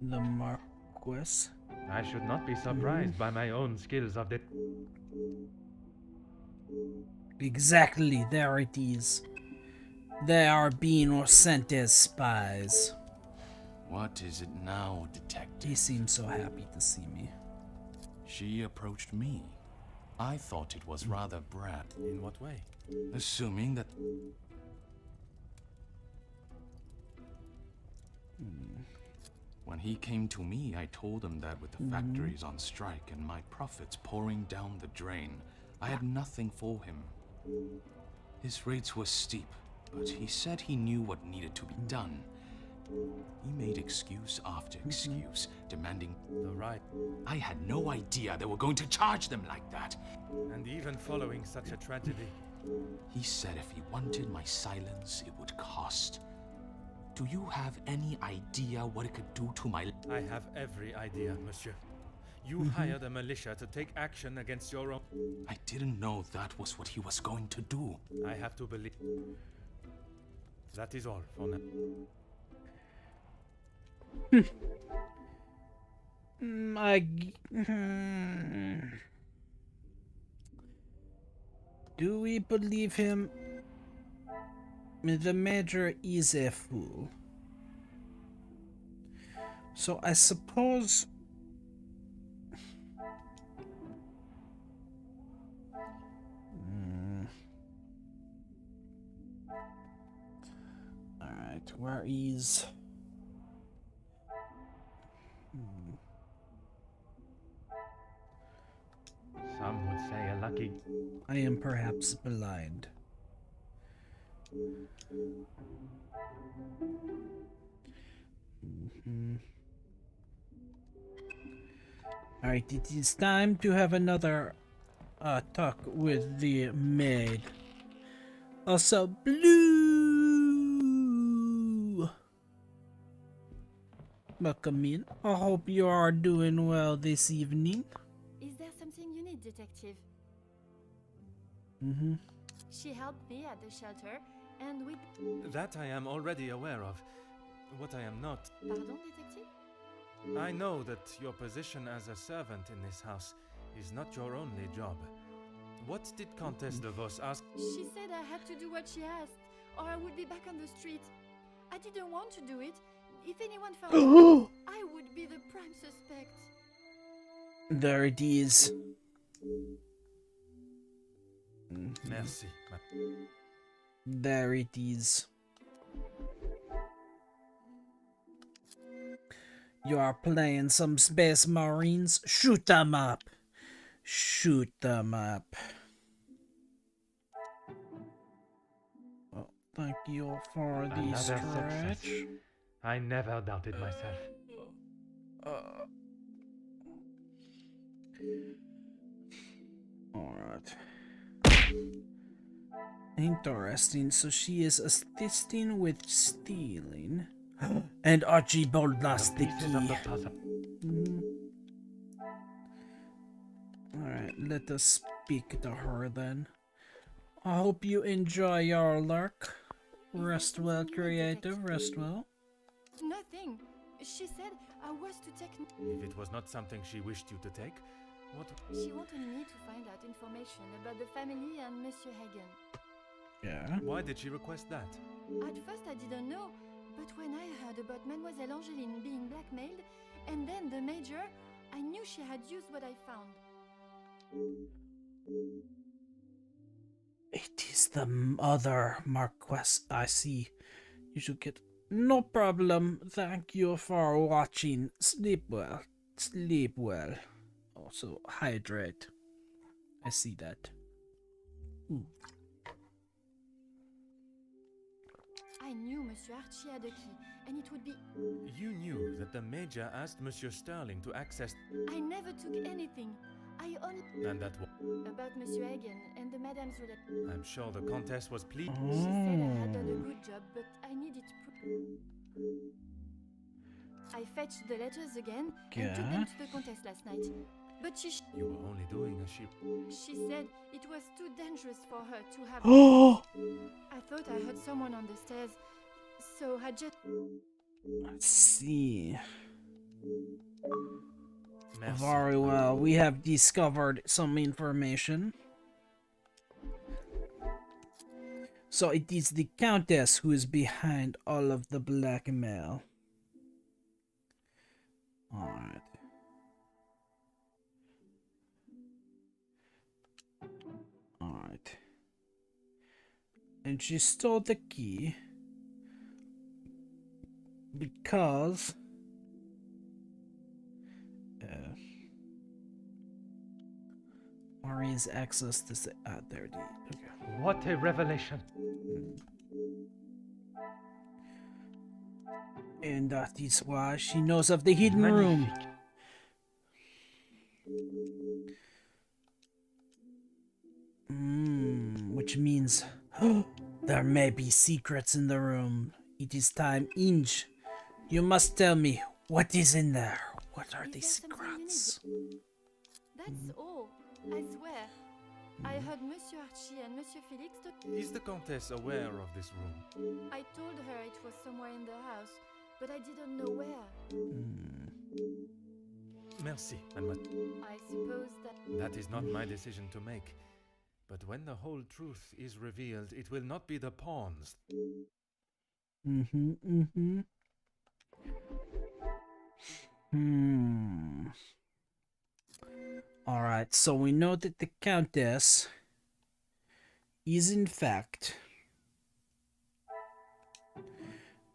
the Marquess. I should not be surprised by my own skills of it. Exactly, there it is. They are being sent as spies. What is it now, detective? He seems so happy to see me. She approached me. I thought it was rather brat. In what way? Assuming that... When he came to me, I told him that with the factories on strike and my profits pouring down the drain, I had nothing for him. His rates were steep, but he said he knew what needed to be done. He made excuse after excuse, demanding The right. I had no idea they were going to charge them like that. And even following such a tragedy. He said if he wanted my silence, it would cost. Do you have any idea what it could do to my... I have every idea, monsieur. You hired a militia to take action against your own... I didn't know that was what he was going to do. I have to believe... That is all for now. Do we believe him? The Major is a fool. So I suppose... Alright, where is... Some would say a lucky... I am perhaps blind. Alright, it is time to have another talk with the maid. Also, Blue! Welcome in. I hope you are doing well this evening. Is there something you need, detective? She helped me at the shelter, and we... That I am already aware of. What I am not... Pardon, detective? I know that your position as a servant in this house is not your only job. What did Comtesse de Vos ask? She said I had to do what she asked, or I would be back on the street. I didn't want to do it. If anyone found out, I would be the prime suspect. There it is. Merci. There it is. You are playing some Space Marines? Shoot them up. Shoot them up. Oh, thank you for the Another stretch. success. I never doubted myself. Alright. Interesting. So she is assisting with stealing. And Archibald lost the key. Alright, let us speak to her then. I hope you enjoy your lurk. Rest well, creative. Rest well. Nothing. She said I was to take. If it was not something she wished you to take, what? She wanted me to find out information about the family and Monsieur Hagen. Yeah. Why did she request that? At first I didn't know, but when I heard about Mademoiselle Angeline being blackmailed, and then the Major, I knew she had used what I found. It is the other Marquess. I see. You should get. No problem. Thank you for watching. Sleep well. Sleep well. Also, hydrate. I see that. I knew Monsieur Archie had a key, and it would be. You knew that the Major asked Monsieur Sterling to access. I never took anything. I only. And that was. About Monsieur Hagen and the Madame's relative. I'm sure the Countess was pleased. She said I had done a good job, but I needed I fetched the letters again and took them to the Countess last night. But You were only doing as she said it was too dangerous for her to have. Oh! I thought I heard someone on the stairs, so I just. Let's see. Merci. Very well. We have discovered some information. So it is the Countess who is behind all of the blackmail. Alright. Alright. And she stole the key because Mari's access to the there it is. Okay. What a revelation! And that is why she knows of the hidden room. Which means there may be secrets in the room. It is time, Inge. You must tell me what is in there. What are the secrets? That's all. I swear. I heard Monsieur Archie and Monsieur Felix talk. Is the Countess aware of this room? I told her it was somewhere in the house, but I didn't know where. Merci, mademoiselle. I suppose that. That is not my decision to make. But when the whole truth is revealed, it will not be the pawns. Alright, so we know that the Countess is in fact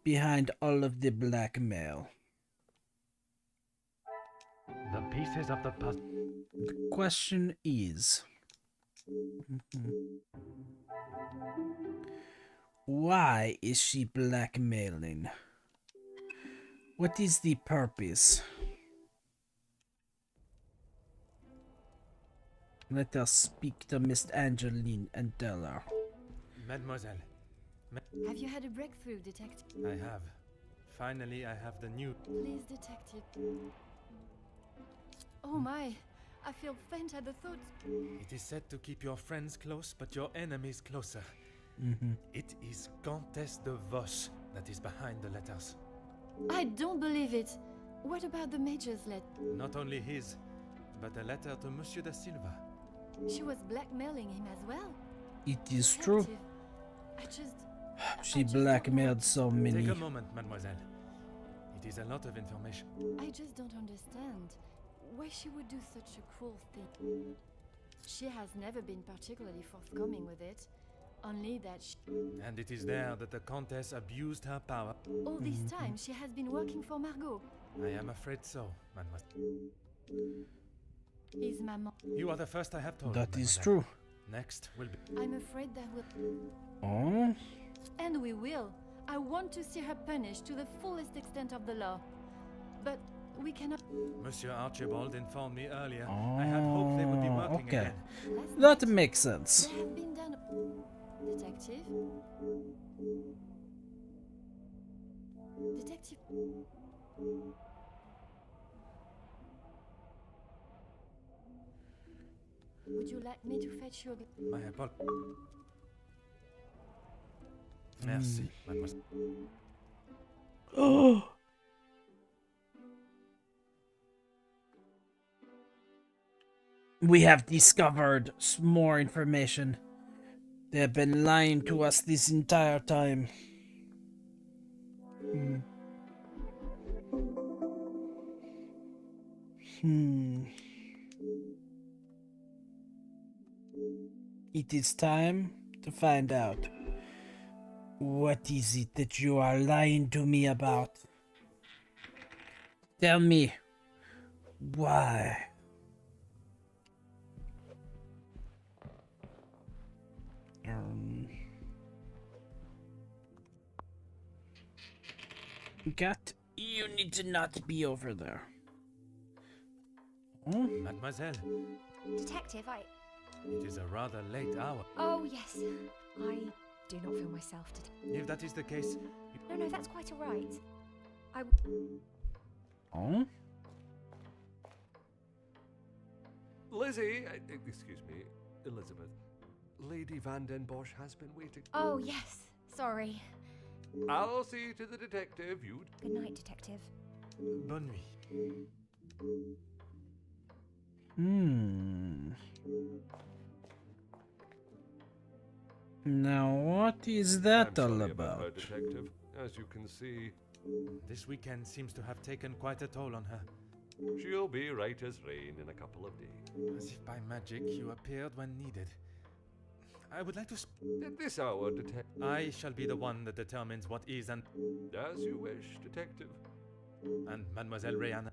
behind all of the blackmail. The pieces of the puzzle. The question is, why is she blackmailing? What is the purpose? Let us speak to Miss Angeline and tell her. Mademoiselle. Have you had a breakthrough, detective? I have. Finally, I have the new. Please, detective. Oh my, I feel faint at the thought. It is said to keep your friends close, but your enemies closer. It is Countess de Vos that is behind the letters. I don't believe it. What about the Major's letter? Not only his, but a letter to Monsieur da Silva. She was blackmailing him as well. It is true. She blackmailed so many. Take a moment, mademoiselle. It is a lot of information. I just don't understand why she would do such a cruel thing. She has never been particularly forthcoming with it. Only that she... And it is there that the Countess abused her power. All this time she has been working for Margot. I am afraid so, mademoiselle. Is Maman... You are the first I have told. That is true. Next will be... I'm afraid that will... Oh? And we will. I want to see her punished to the fullest extent of the law. But we cannot... Monsieur Archibald informed me earlier. I had hoped they would be working again. That makes sense. There have been done... Detective? Detective... Would you like me to fetch you a... My apologies. Merci, mademoiselle. Oh! We have discovered more information. They have been lying to us this entire time. It is time to find out. What is it that you are lying to me about? Tell me. Why? Cat, you need to not be over there. Oh? Mademoiselle, Detective, it is a rather late hour. Oh, yes. I do not feel myself today. If that is the case, No, that's quite all right. Oh? Lizzie, excuse me, Elizabeth. Lady Van Den Bosch has been waiting. Oh, yes. Sorry. I'll see to the detective. You'd. Good night, Detective. bonne nuit. Now, what is that I'm all sorry about her, about? detective. As you can see, This weekend seems to have taken quite a toll on her. she'll be right as rain in a couple of days. As if by magic you appeared when needed. I would like to At this hour, detective. I shall be the one that determines what is and As you wish, detective. Mademoiselle Rihanna.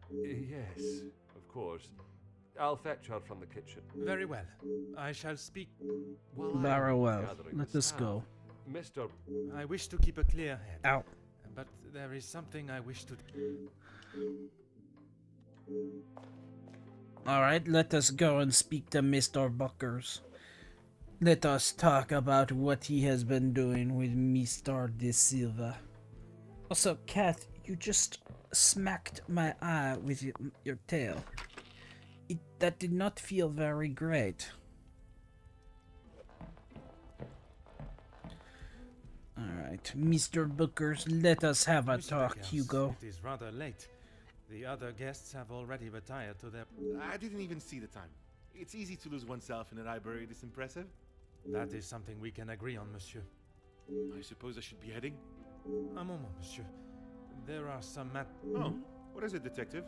Yes, of course. I'll fetch her from the kitchen. Very well. I shall speak. While I'm Very well. gathering Let the us staff, go. Mr. I wish to keep a clear head. Ow. But there is something I wish to... Alright, let us go and speak to Mr. Buckers. Let us talk about what he has been doing with Mr. De Silva. Also, Cat, you just smacked my eye with your tail. That did not feel very great. Alright, Mr. Bookers, let us have a Mr. talk, Beckers, Hugo. It is rather late. The other guests have already retired to their... I didn't even see the time. It's easy to lose oneself in a library this impressive. That is something we can agree on, monsieur. I suppose I should be heading. Un moment, monsieur. There are some Oh, what is it, detective?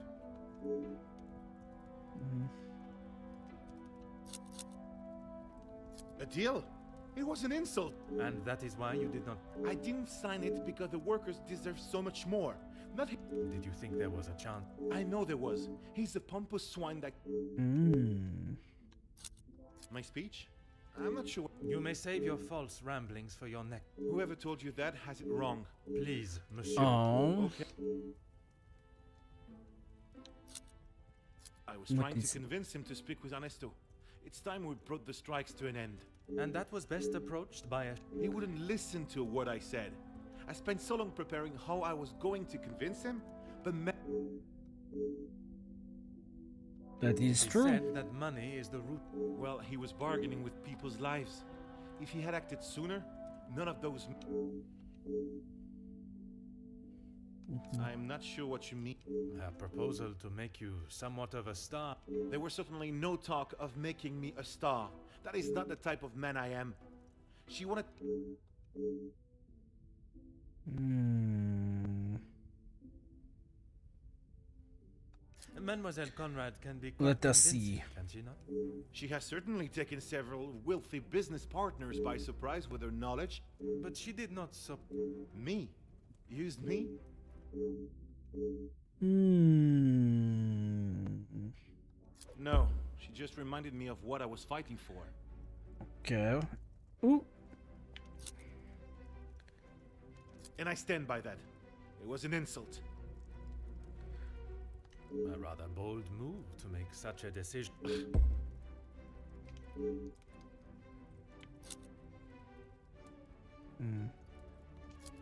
A deal? It was an insult. And that is why you did not... I didn't sign it because the workers deserve so much more. Not he- Did you think there was a chance? I know there was. He's a pompous swine that... My speech? I'm not sure. You may save your false ramblings for your neck. Whoever told you that has it wrong. Please, monsieur. Oh. Okay. I was What trying to is- convince him to speak with Ernesto. It's time we brought the strikes to an end. And that was best approached by a... He wouldn't listen to what I said. I spent so long preparing how I was going to convince him, but That is He true. said that money is the root... well, he was bargaining with people's lives. If he had acted sooner, none of those... I'm not sure what you mean. Her proposal to make you somewhat of a star. There was certainly no talk of making me a star. That is not the type of man I am. She wanted... Mademoiselle Conrad can be quite Let us convincing, see. can she not? She has certainly taken several wealthy business partners by surprise with her knowledge. But she did not so... Me? Used me? No, she just reminded me of what I was fighting for. Okay. Ooh. And I stand by that. It was an insult. A rather bold move to make such a decision.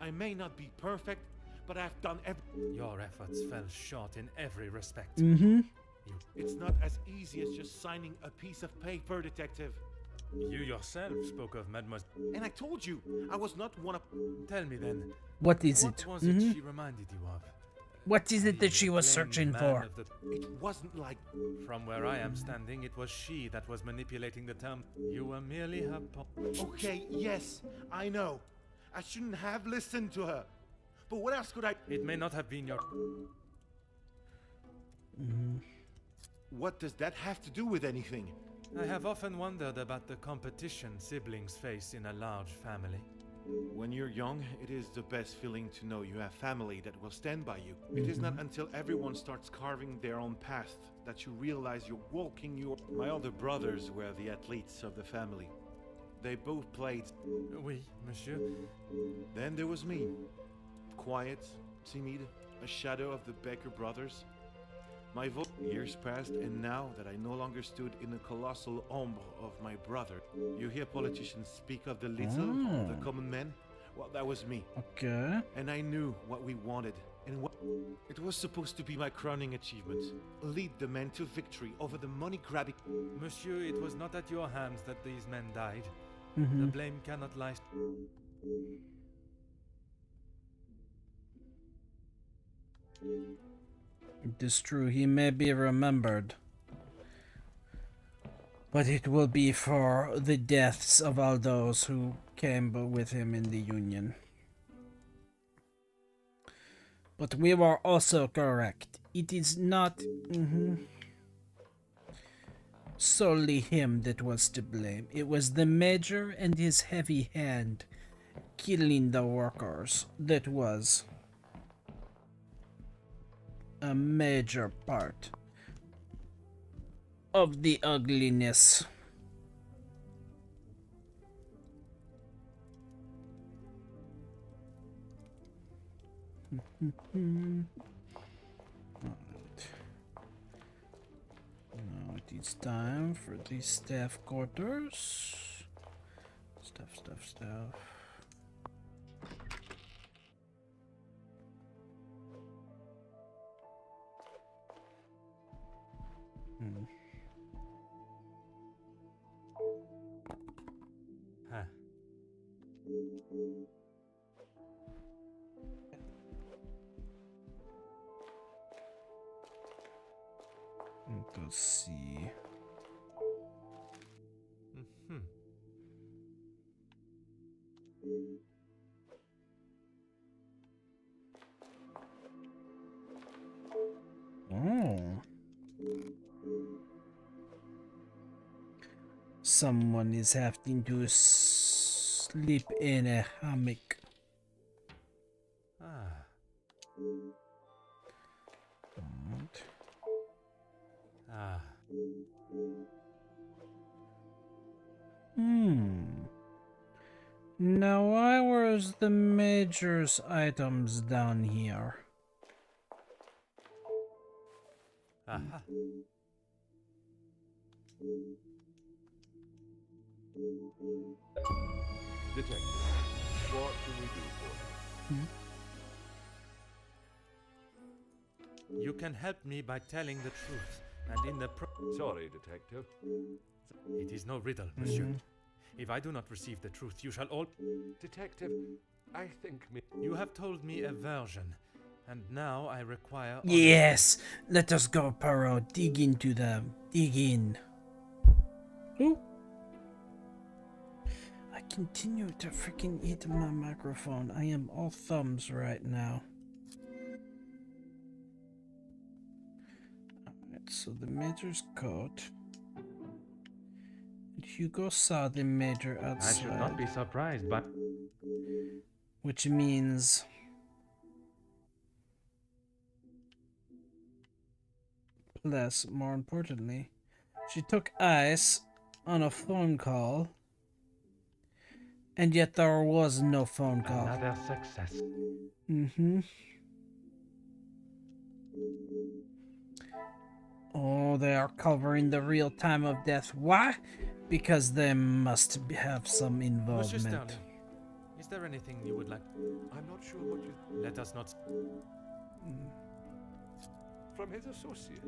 I may not be perfect, but I've done everything. Your efforts fell short in every respect. Mm-hmm. It's not as easy as just signing a piece of paper, Detective. You yourself spoke of Mademoiselle. And I told you, I was not one of... Tell me then, What is what it? was it she reminded you of? What is it that she was Plain searching man for? of the- It wasn't like... From where I am standing, it was she that was manipulating the term. You were merely her Okay, yes, I know. I shouldn't have listened to her. But what else could I... It may not have been your... What does that have to do with anything? I have often wondered about the competition siblings face in a large family. When you're young, it is the best feeling to know you have family that will stand by you. It is not until everyone starts carving their own path that you realize you're walking your... My other brothers were the athletes of the family. They both played. Oui, monsieur. Then there was me. Quiet, timid, a shadow of the Becker brothers. My years passed, and now that I no longer stood in the colossal ombre of my brother, you hear politicians speak of the little, the common men. Well, that was me. Okay. And I knew what we wanted, and what it was supposed to be my crowning achievement. Lead the men to victory over the money-grabbing... Monsieur, it was not at your hands that these men died. The blame cannot lie... It is true, he may be remembered. But it will be for the deaths of all those who came with him in the Union. But we were also correct. It is not solely him that was to blame. It was the Major and his heavy hand killing the workers that was a major part of the ugliness. Now it is time for the staff quarters. Stuff. Huh. Let's see. Oh. Someone is having to sleep in a hammock. Ah. Right. Ah. Now why was the Major's items down here? Aha. Detective, what can we do for you? You can help me by telling the truth, and in the Sorry, Detective. It is no riddle, monsieur. If I do not receive the truth, you shall all... Detective, I think me... You have told me a version, and now I require... Yes! Let us go, Poirot. Dig into them. Dig in. Ooh. I continue to freaking eat my microphone. I am all thumbs right now. Alright, so the Major's coat. Hugo saw the Major outside. I should not be surprised, but... Which means... Plus, more importantly, she took Ice on a phone call, and yet there was no phone call. Another success. Oh, they are covering the real time of death. Why? Because they must have some Monsieur involvement. Sterling, is there anything you would like? I'm not sure what you... Let us not... From his associate.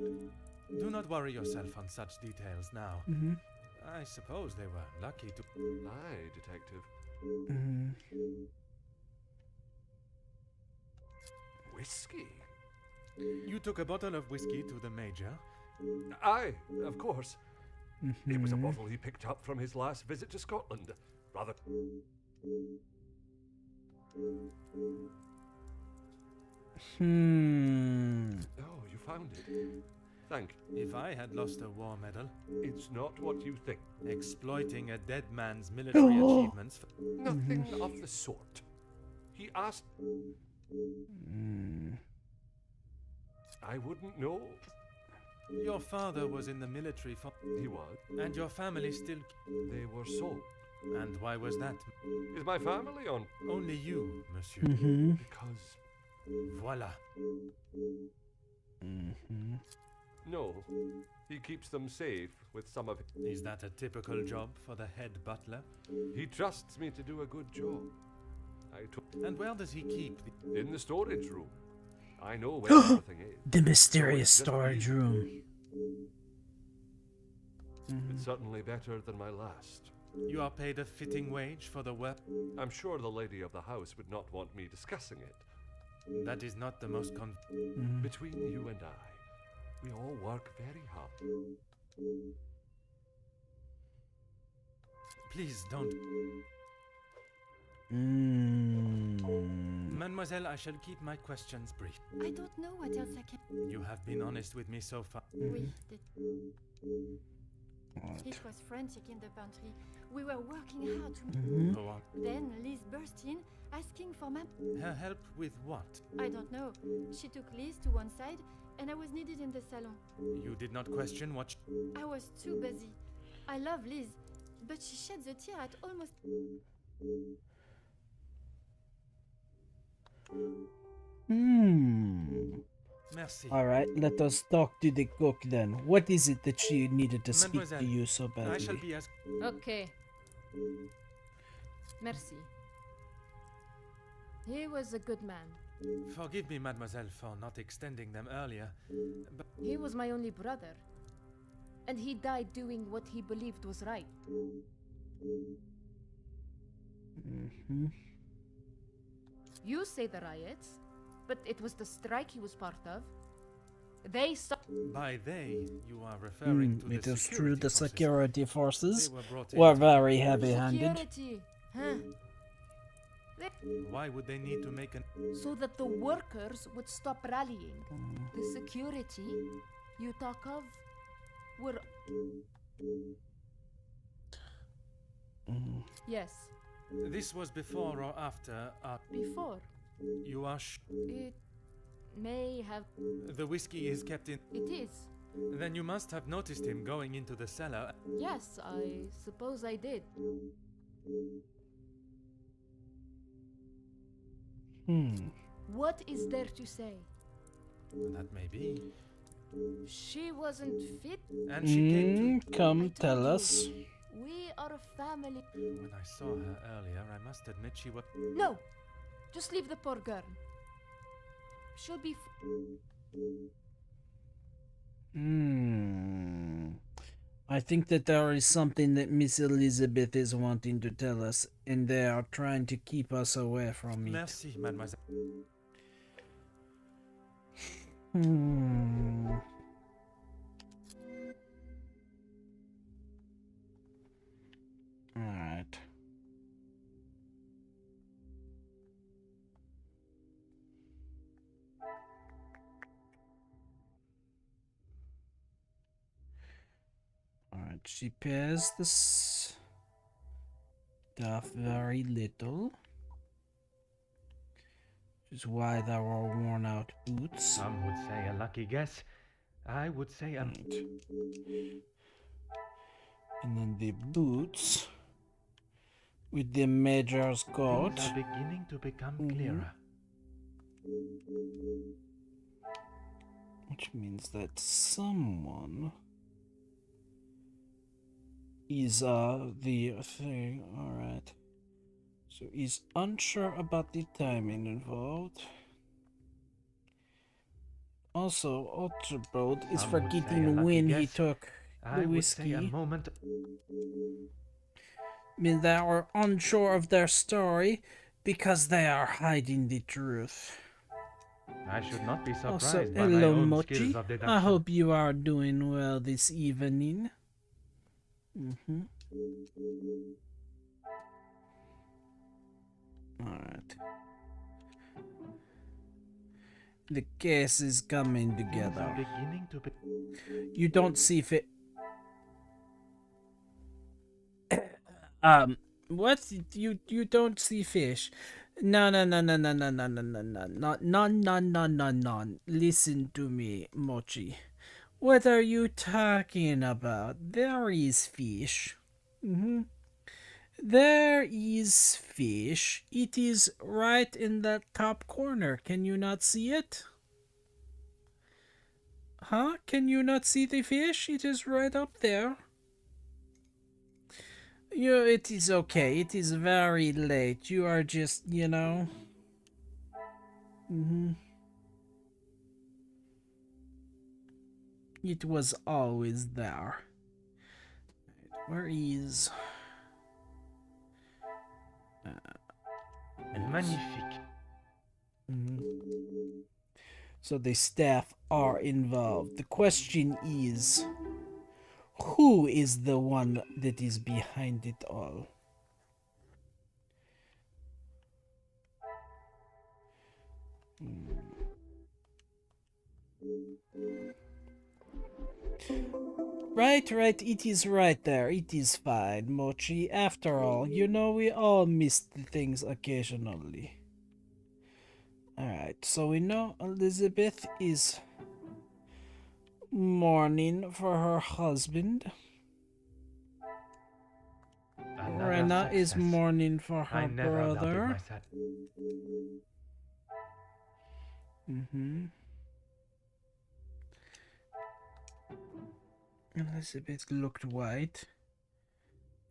Do not worry yourself on such details now. Mm-hmm. I suppose they were lucky to... Aye, detective. Mm-hmm. Whiskey? You took a bottle of whiskey to the Major? Aye, of course. It was a Mhm. bottle he picked up from his last visit to Scotland. Rather... Oh, you found it. Thank you. If I had lost a war medal, It's not what you think. exploiting a dead man's military achievements... Nothing of the sort. He asked... I wouldn't know. Your father was in the military for... He was. And your family still... They were sold. And why was that? Is my family on? Only you, monsieur. Mm-hmm. Because... Voila. Mm-hmm. No. He keeps them safe with some of... Is that a typical job for the head butler? He trusts me to do a good job. I took... And where does he keep the... In the storage room. I know where everything is. The mysterious So it's just storage me. room. It's certainly better than my last. You are paid a fitting wage for the work? I'm sure the lady of the house would not want me discussing it. That is not the most Between you and I, we all work very hard. Please don't... Mademoiselle, I shall keep my questions brief. I don't know what else I can. You have been honest with me so far. We did. It was frantic in the pantry. We were working hard to. Go on. Then Liz burst in, asking for Her help with what? I don't know. She took Liz to one side, and I was needed in the salon. You did not question what... I was too busy. I love Liz, but she sheds a tear at almost. Merci. Alright, let us talk to the cook then. What is it that she needed to speak to Mademoiselle, you so badly? I shall be as... Okay. Merci. He was a good man. Forgive me, mademoiselle, for not extending them earlier, but... He was my only brother. And he died doing what he believed was right. Mm-hmm. You say the riots, but it was the strike he was part of. They By they, you are referring to It the is true the forces. security forces They were brought in were to- very heavy-handed. Security, huh? Why would they need to make an... So that the workers would stop rallying. The security you talk of were... Yes, This was before or after our... before. You are It may have... The whiskey is kept in... It is. Then you must have noticed him going into the cellar. Yes, I suppose I did. What is there to say? That may be. She wasn't fit. And she came to... Come, tell us. We are a family. When I saw her earlier, I must admit she was... No! Just leave the poor girl. She'll be... I think that there is something that Miss Elizabeth is wanting to tell us, and they are trying to keep us away from it. Merci, mademoiselle. Alright. Alright, she pays the stuff very little. Which is why there are worn out boots. Some would say a lucky guess. I would say a... And then the boots with the major's coat. Things are beginning to become clearer. Which means that someone is the thing. Alright. So he's unsure about the timing involved. Also, Archibald is Some would say a forgetting lucky when he guess. took I the would say a whiskey. moment. Mean they are unsure of their story because they are hiding the truth. I should not be surprised Also, by my hello, own Mochi. skills of deduction. I hope you are doing well this evening. Alright. The case is coming Things together. are beginning to be. You don't see fit. What? You don't see fish? No. Listen to me, Mochi. What are you talking about? There is fish. There is fish. It is right in that top corner. Can you not see it? Huh? Can you not see the fish? It is right up there. It is okay. It is very late. You are just, you know. It was always there. Where is... Magnifique. So the staff are involved. The question is, who is the one that is behind it all? Right, it is right there. It is fine, Mochi. After all, you know we all miss the things occasionally. Alright, so we know Elizabeth is mourning for her husband. Another Rena is success. mourning for I her never doubted brother. myself. Elizabeth looked white.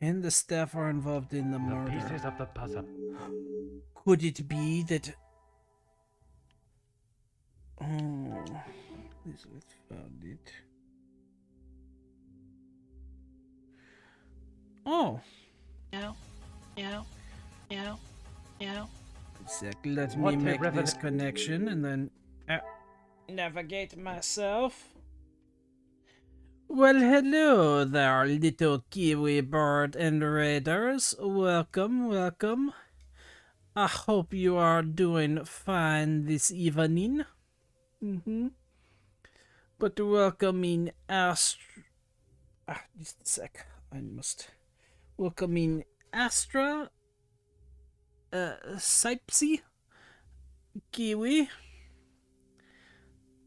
And the staff are involved in the The murder. pieces of the puzzle. Could it be that... Oh, Elizabeth found it. Oh. No. A sec, let What me a make revel- this connection and then navigate myself. Well, hello there, little kiwi bird and raiders. Welcome. I hope you are doing fine this evening. But welcoming just a sec. I must welcoming Astra, Sipsy, Kiwi.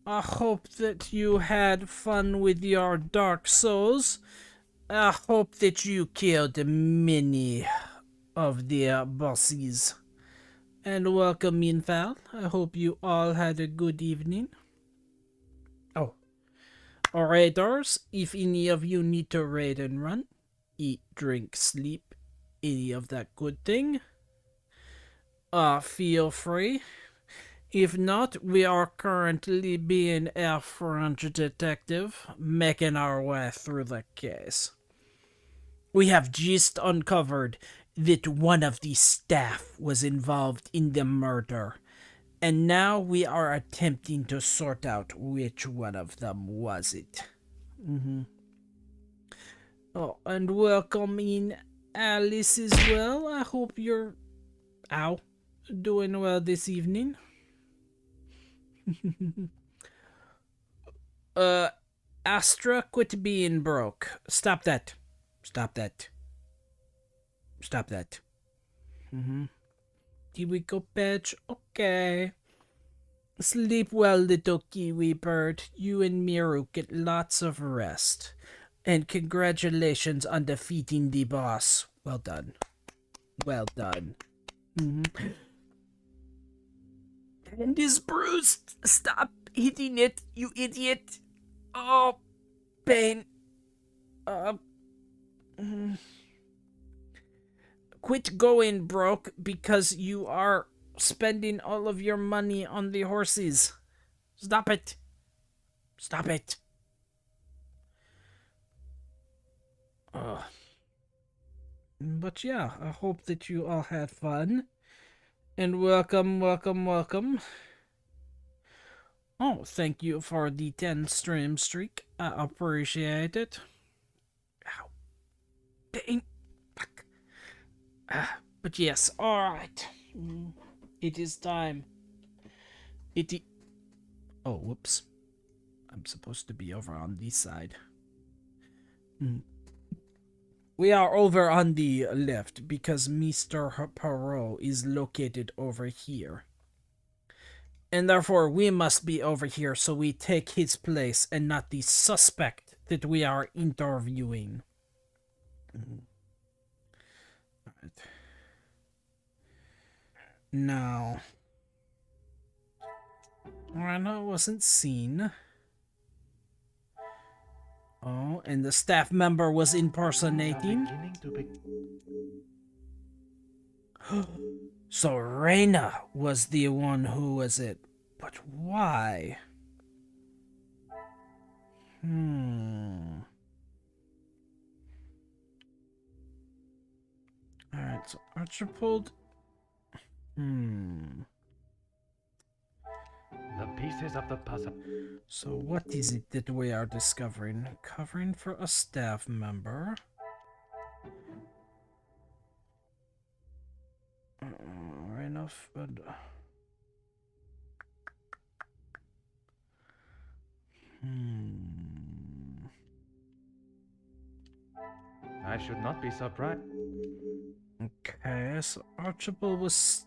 I hope that you had fun with your Dark Souls. I hope that you killed many of the bosses. And welcome in, Val. I hope you all had a good evening. Oh. Raiders, if any of you need to raid and run, eat, drink, sleep, any of that good thing, feel free. If not, we are currently being a French detective, making our way through the case. We have just uncovered that one of the staff was involved in the murder, and now we are attempting to sort out which one of them was it. Oh, and welcome in Alice as well. I hope you're doing well this evening. Astra, quit being broke. Stop that. Kiwi go patch. Okay. Sleep well, little kiwi bird. You and Miru get lots of rest. And congratulations on defeating the boss. Well done. And is bruised. Stop hitting it, you idiot. Oh, pain. quit going broke because you are spending all of your money on the horses. Stop it. Stop it. But yeah, I hope that you all had fun. And welcome. Oh, thank you for the 10 stream streak. I appreciate it. Ow. Dang. Fuck. But yes, alright. It is time. Oh, whoops. I'm supposed to be over on this side. We are over on the left because Mr. Poirot is located over here. And therefore we must be over here so we take his place and not the suspect that we are interviewing. Alright. Now, Rana wasn't seen. Oh, and the staff member was impersonating. So Reyna was the one who was it. But why? Alright, so Archibald. The pieces of the puzzle. So what is it that we are discovering? Covering for a staff member. Enough, but I should not be surprised. Okay, so Archibald was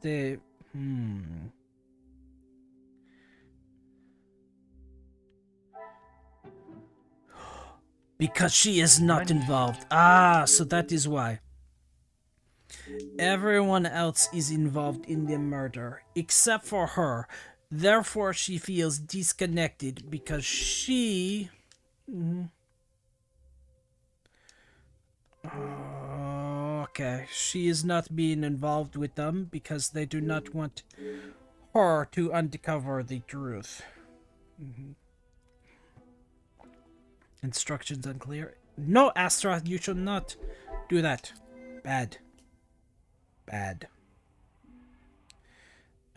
because she is not involved. Ah, so that is why. Everyone else is involved in the murder, except for her. Therefore, she feels disconnected because she... Okay, she is not being involved with them because they do not want her to uncover the truth. Instructions unclear. No, Astra, you should not do that. Bad. Bad.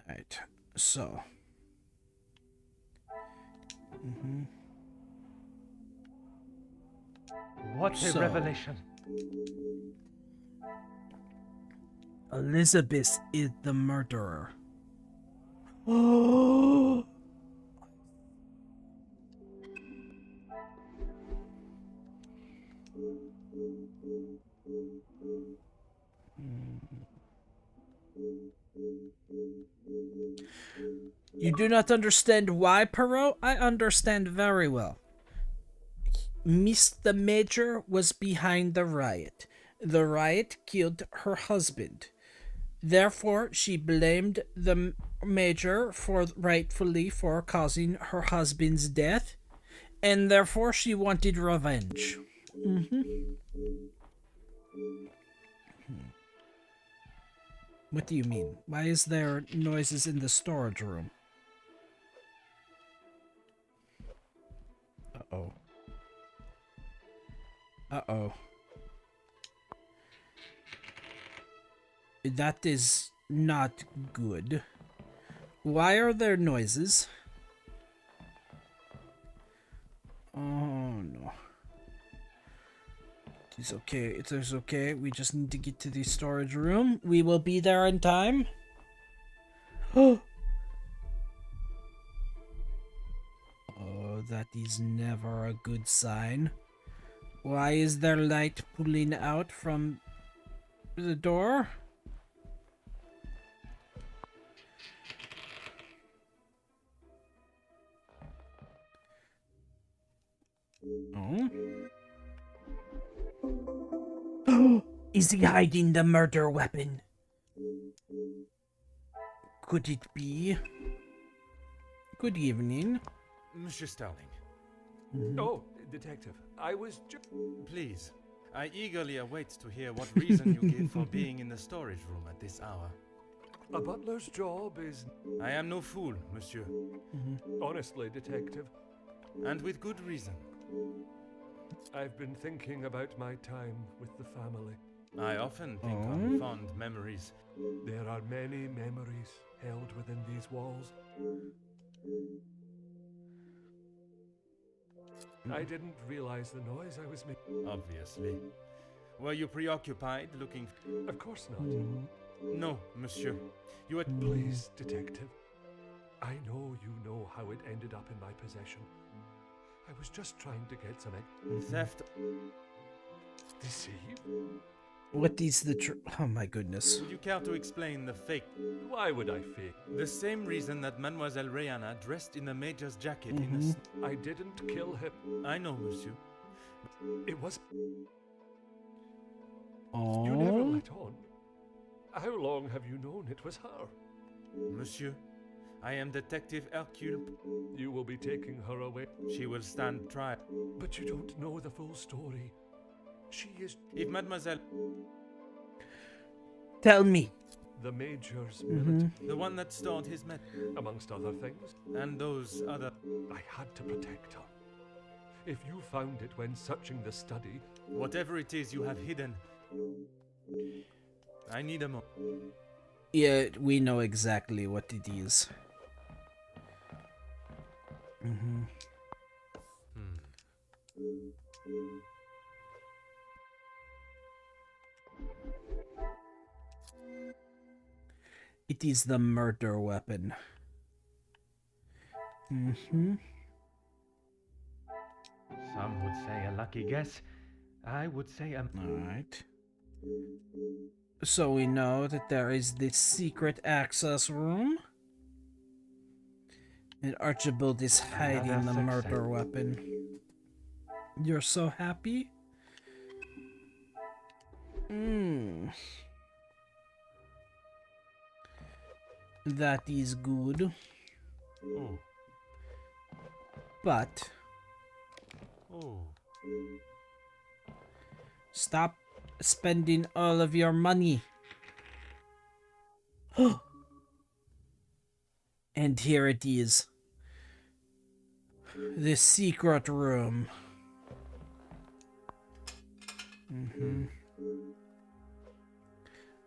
Alright, so. What a revelation. Elizabeth is the murderer. Oh! You do not understand why, Poirot? I understand very well. The Major was behind the riot. The riot killed her husband. Therefore, she blamed the Major rightfully for causing her husband's death, and therefore she wanted revenge. What do you mean? Why is there noises in the storage room? Uh-oh. Uh-oh. That is not good. Why are there noises? Oh, no. It's okay. It is okay. We just need to get to the storage room. We will be there in time. Oh, that is never a good sign. Why is there light pulling out from the door? Oh? Is he hiding the murder weapon? Could it be? Good evening. Monsieur Sterling. Oh, Detective, I was Please, I eagerly await to hear what reason you give for being in the storage room at this hour. A butler's job is... I am no fool, monsieur. Honestly, Detective, And with good reason. I've been thinking about my time with the family. I often think on fond memories. There are many memories held within these walls. I didn't realize the noise I was making. Obviously. Were you preoccupied looking... Of course not. No, monsieur. You had... Please, Detective. I know you know how it ended up in my possession. I was just trying to get some... Theft... Deceive? What is the oh my goodness. Would you care to explain the fake? Why would I fake? The same reason that Mademoiselle Rihanna dressed in the Major's jacket in a... I didn't kill him. I know, monsieur. It was... Oh. You never let on. How long have you known it was her? Monsieur, I am Detective Hercule. You will be taking her away. She will stand trial. But you don't know the full story. She is... If Mademoiselle... Tell me. The Major's militant, The one that stored his med... amongst other things. And those other... I had to protect her. If you found it when searching the study... Whatever it is you have hidden... I need a moment. Yeah, we know exactly what it is. It is the murder weapon. Some would say a lucky guess. I would say a... Alright. So we know that there is this secret access room. And Archibald is hiding the murder weapon. You're so happy? That is good. Oh. But Oh. stop spending all of your money. And here it is. The secret room.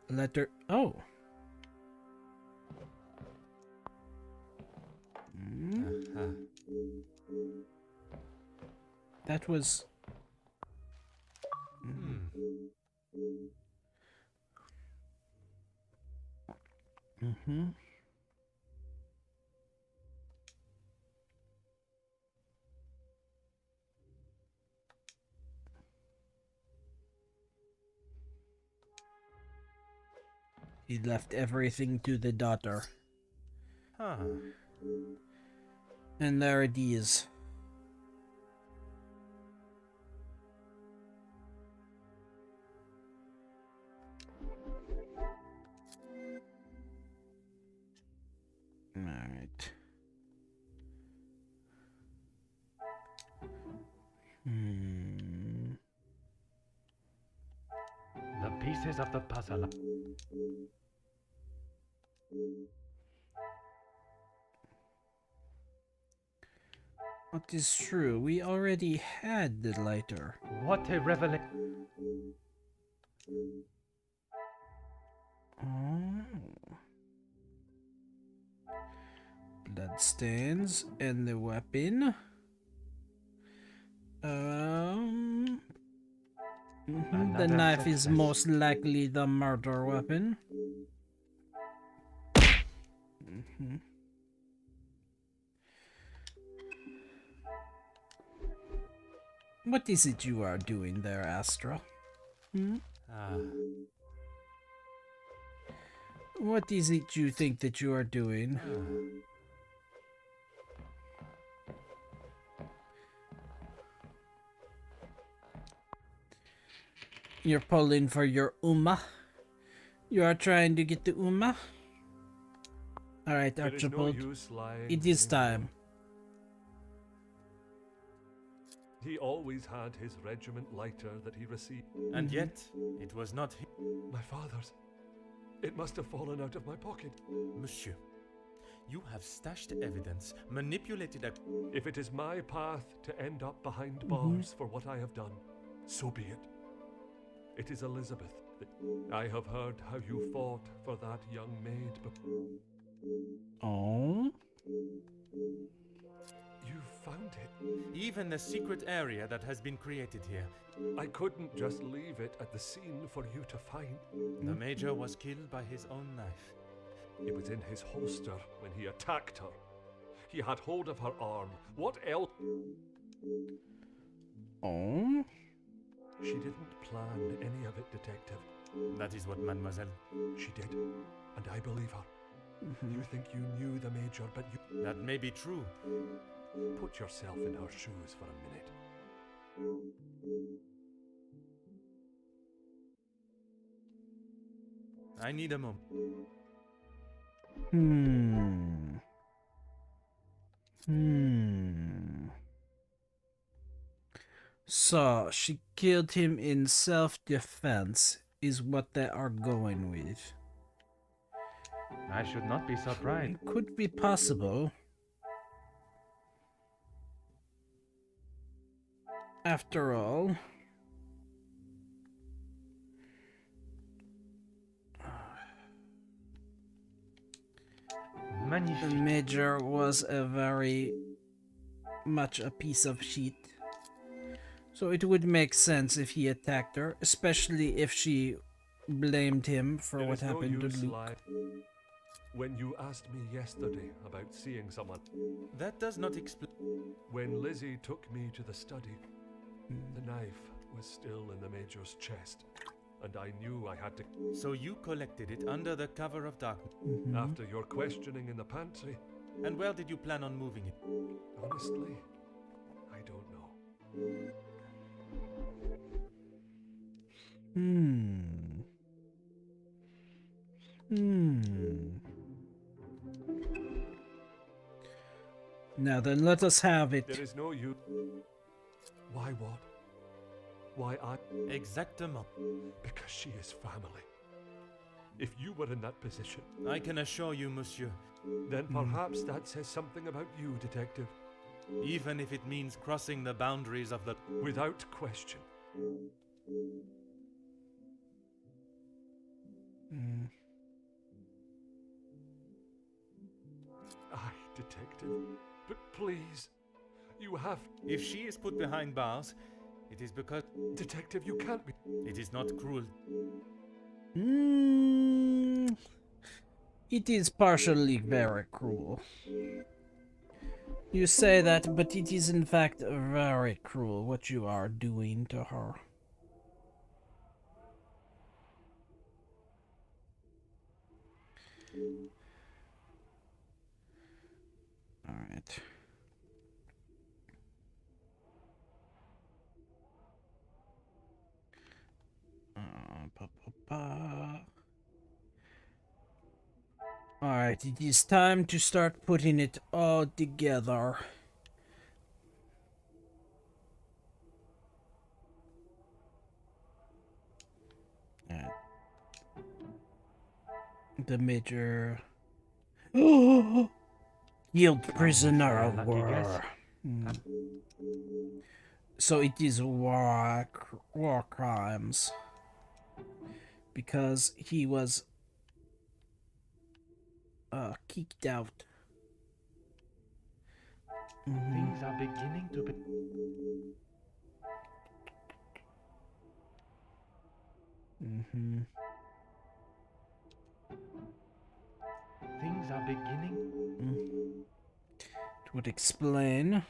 Letter... Oh. That was... He left everything to the daughter. Huh. And there it is. Alright. The pieces of the puzzle. What is true? We already had the lighter. What a revelation. Oh. Bloodstains and the weapon. The knife is most likely the murder weapon. What is it you are doing there, Astra? What is it you think that you are doing? You're pulling for your Uma? You are trying to get the Uma? Alright, There is no Archibald. use lying It is time. He always had his regiment lighter that he received. And yet, it was not him. My father's. It must have fallen out of my pocket. Monsieur, you have stashed evidence, manipulated a... If it is my path to end up behind bars for what I have done, so be it. It is Elizabeth. I have heard how you fought for that young maid. Oh. You found it. Even the secret area that has been created here. I couldn't just leave it at the scene for you to find. The Major was killed by his own knife. It was in his holster when he attacked her. He had hold of her arm. What else? Oh. She didn't plan any of it, Detective. That is what Mademoiselle... She did, and I believe her. You think you knew the Major, but you... That may be true. Put yourself in her shoes for a minute. I need a moment. So, she killed him in self-defense, is what they are going with. I should not be surprised. It could be possible. After all, Magnifique. the Major was a very much a piece of shit. So it would make sense if he attacked her, especially if she blamed him for There what is no happened to use Luke. lying. When you asked me yesterday about seeing someone, That does not explain... when Lizzie took me to the study, the knife was still in the Major's chest, and I knew I had to... So you collected it under the cover of darkness. After your questioning in the pantry, And where did you plan on moving it? honestly, I don't know. Now then, let us have it. There is no use. Why what? Why I? Exactement. Because she is family. If you were in that position, I can assure you, monsieur, then perhaps that says something about you, Detective. even if it means crossing the boundaries of the... Without question. Aye, Detective. But please, you have... If she is put behind bars, it is because... Detective, you can't be... It is not cruel. It is partially very cruel. You say that, but it is in fact very cruel what you are doing to her. Alright. Alright, it is time to start putting it all together. The major... Yield prisoner of war. So it is war crimes. Because he was kicked out. Things are beginning to be... Things are beginning... It would explain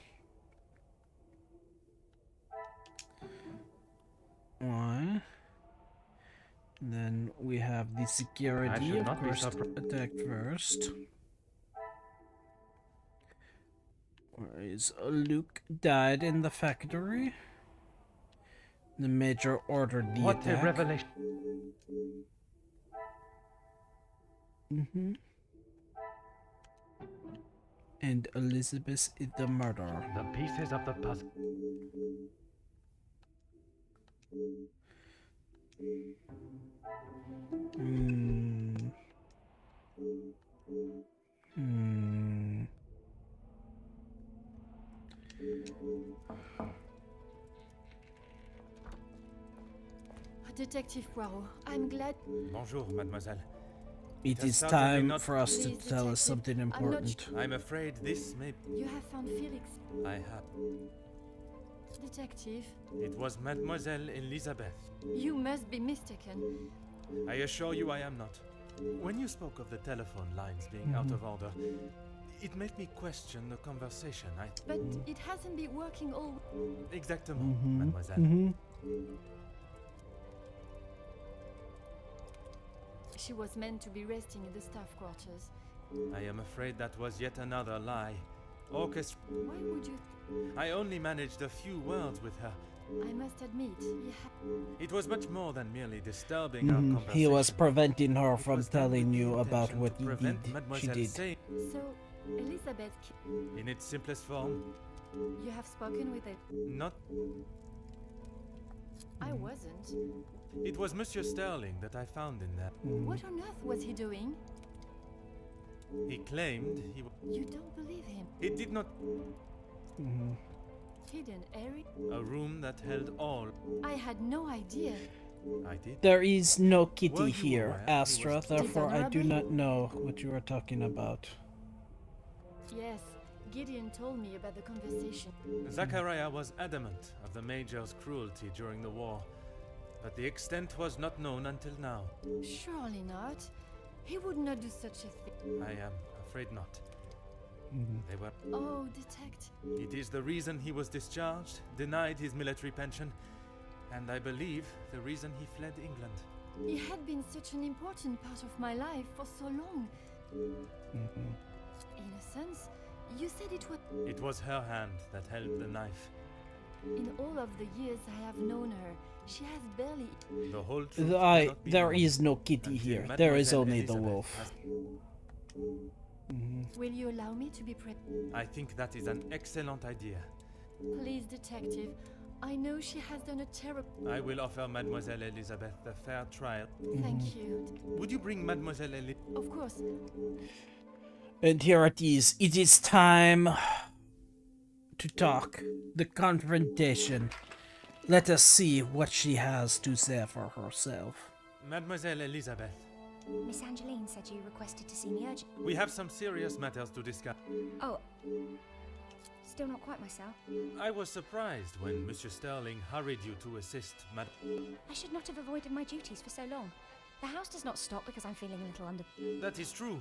why. Then we have the security, of course, attacked first. Where is Luke? Died in the factory. The major ordered the What attack. a revelation! And Elizabeth is the murderer. The pieces of the puzzle... Detective Poirot, I'm glad. Bonjour, mademoiselle. It has is certainly time not- for us to Please, tell us detective, something I'm not important. I'm afraid this may... You have found Felix. I have. Detective, It was Mademoiselle Elizabeth. you must be mistaken. I assure you I am not. When you spoke of the telephone lines being out of order, it made me question the conversation. But it hasn't been working all. Exactement, mademoiselle. She was meant to be resting in the staff quarters. I am afraid that was yet another lie. Orchestra. Why would you? I only managed a few words with her. I must admit, It was much more than merely disturbing our conversation. He was preventing her It from was done telling with you the about intention what to he prevent did. She Mademoiselle did. saying, So, Elizabeth, in its simplest form, you have spoken with a. not. I wasn't. It was Monsieur Sterling that I found in there. What on earth was he doing? He claimed he. You don't believe him. He did not. Hidden Eric? A room that held all. I had no idea. I did. There is no Were kitty you here, aware he Astra, was- therefore I do Dishonorably? not know what you are talking about. Yes, Gideon told me about the conversation. Zachariah was adamant of the Major's cruelty during the war, but the extent was not known until now. Surely not. He would not do such a thing. I am afraid not. They were. Oh, detective. It is the reason he was discharged, denied his military pension, and I believe the reason he fled England. He had been such an important part of my life for so long. In a sense, you said it was. It was her hand that held the knife. In all of the years I have known her, she has barely. The whole truth cannot be There known is no kitty until here. There is Mademoiselle only the Elizabeth wolf. has- Will you allow me to be I think that is an excellent idea. Please, detective. I know she has done a terrible. I will offer Mademoiselle Elizabeth a fair trial. Thank you. Would you bring Mademoiselle Elizabeth? Of course. And here it is. It is time to talk. The confrontation. Let us see what she has to say for herself. Mademoiselle Elizabeth, Miss Angeline said you requested to see me urgent. we have some serious matters to discuss. Oh, still not quite myself. I was surprised when Monsieur Sterling hurried you to assist Mad. I should not have avoided my duties for so long. The house does not stop because I'm feeling a little under. That is true,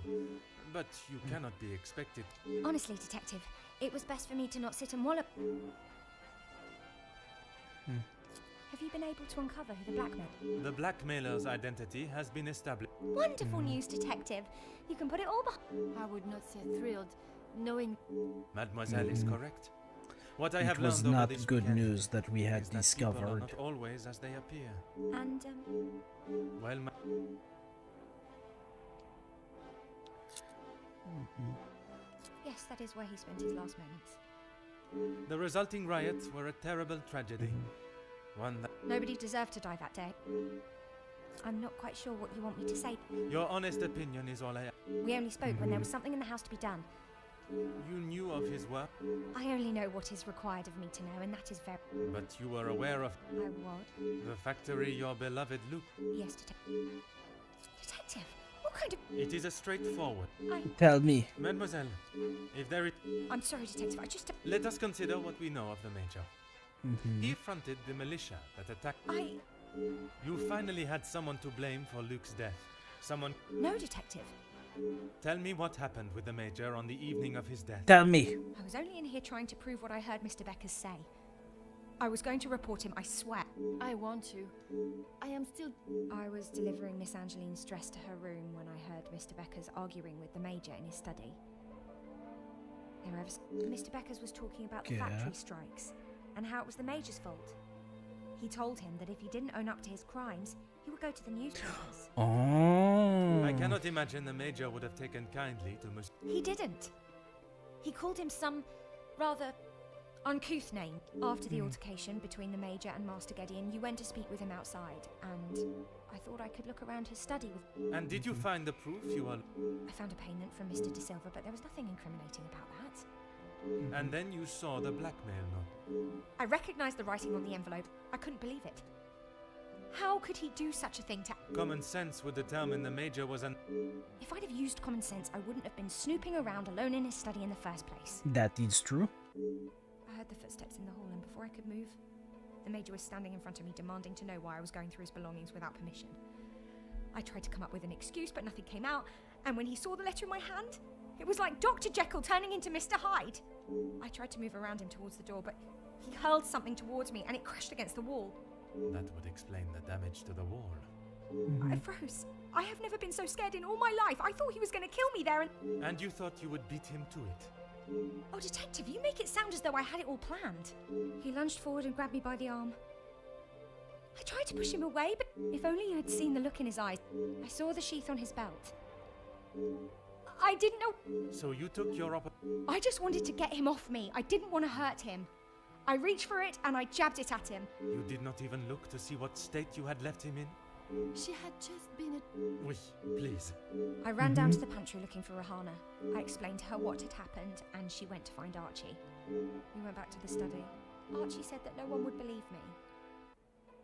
but you cannot be expected. Honestly, detective, it was best for me to not sit and wallop. Have you been able to uncover who the blackmail? The blackmailer's identity has been established. Wonderful news, detective. You can put it all behind. I would not say thrilled, knowing. Mademoiselle is correct. What I have It was learned over not this good weekend news that we had is that people are discovered. not always as they appear. And, Well, yes, that is where he spent his last moments. the resulting riots were a terrible tragedy. One that Nobody deserved to die that day. I'm not quite sure what you want me to say. your honest opinion is all I. We only spoke when there was something in the house to be done. You knew of his work, I only know what is required of me to know, and that is very. but you were aware of I what? the factory your beloved Luke. Yes, detective. Detective, what kind of? It is a straightforward. Tell me. Mademoiselle, if there is. I'm sorry, detective. I just. Let us consider what we know of the Major. He fronted the militia that attacked. You finally had someone to blame for Luke's death. Someone. No, detective. Tell me what happened with the Major on the evening of his death. Tell me. I was only in here trying to prove what I heard Mr. Beckers say. I was going to report him, I swear. I want to. I am still. I was delivering Miss Angeline's dress to her room when I heard Mr. Beckers arguing with the Major in his study. Mr. Beckers was talking about the Yeah. factory strikes and how it was the Major's fault. He told him that if he didn't own up to his crimes, he would go to the newspapers. Oh. I cannot imagine the Major would have taken kindly to Monsieur. He didn't. He called him some rather Uncouth name. After the altercation between the Major and Master Gideon, you went to speak with him outside, and I thought I could look around his study with... And did you find the proof you are... I found a payment from Mr. De Silva, but there was nothing incriminating about that. And then you saw the blackmail note. I recognized the writing on the envelope. I couldn't believe it. How could he do such a thing to... Common sense would determine the Major was an... If I'd have used common sense, I wouldn't have been snooping around alone in his study in the first place. That is true. I heard the footsteps in the hall, and before I could move, the Major was standing in front of me, demanding to know why I was going through his belongings without permission. I tried to come up with an excuse, but nothing came out, and when he saw the letter in my hand, it was like Dr. Jekyll turning into Mr. Hyde. I tried to move around him towards the door, but he hurled something towards me, and it crashed against the wall. That would explain the damage to the wall. I froze. I have never been so scared in all my life. I thought he was going to kill me there, and... And you thought you would beat him to it. Oh, Detective, you make it sound as though I had it all planned. He lunged forward and grabbed me by the arm. I tried to push him away, but if only you had seen the look in his eyes. I saw the sheath on his belt. I didn't know... So you took your I just wanted to get him off me. I didn't want to hurt him. I reached for it and I jabbed it at him. You did not even look to see what state you had left him in? She had just been Oui, please. I ran down to the pantry looking for Rahana. I explained to her what had happened, and she went to find Archie. We went back to the study. Archie said that no one would believe me.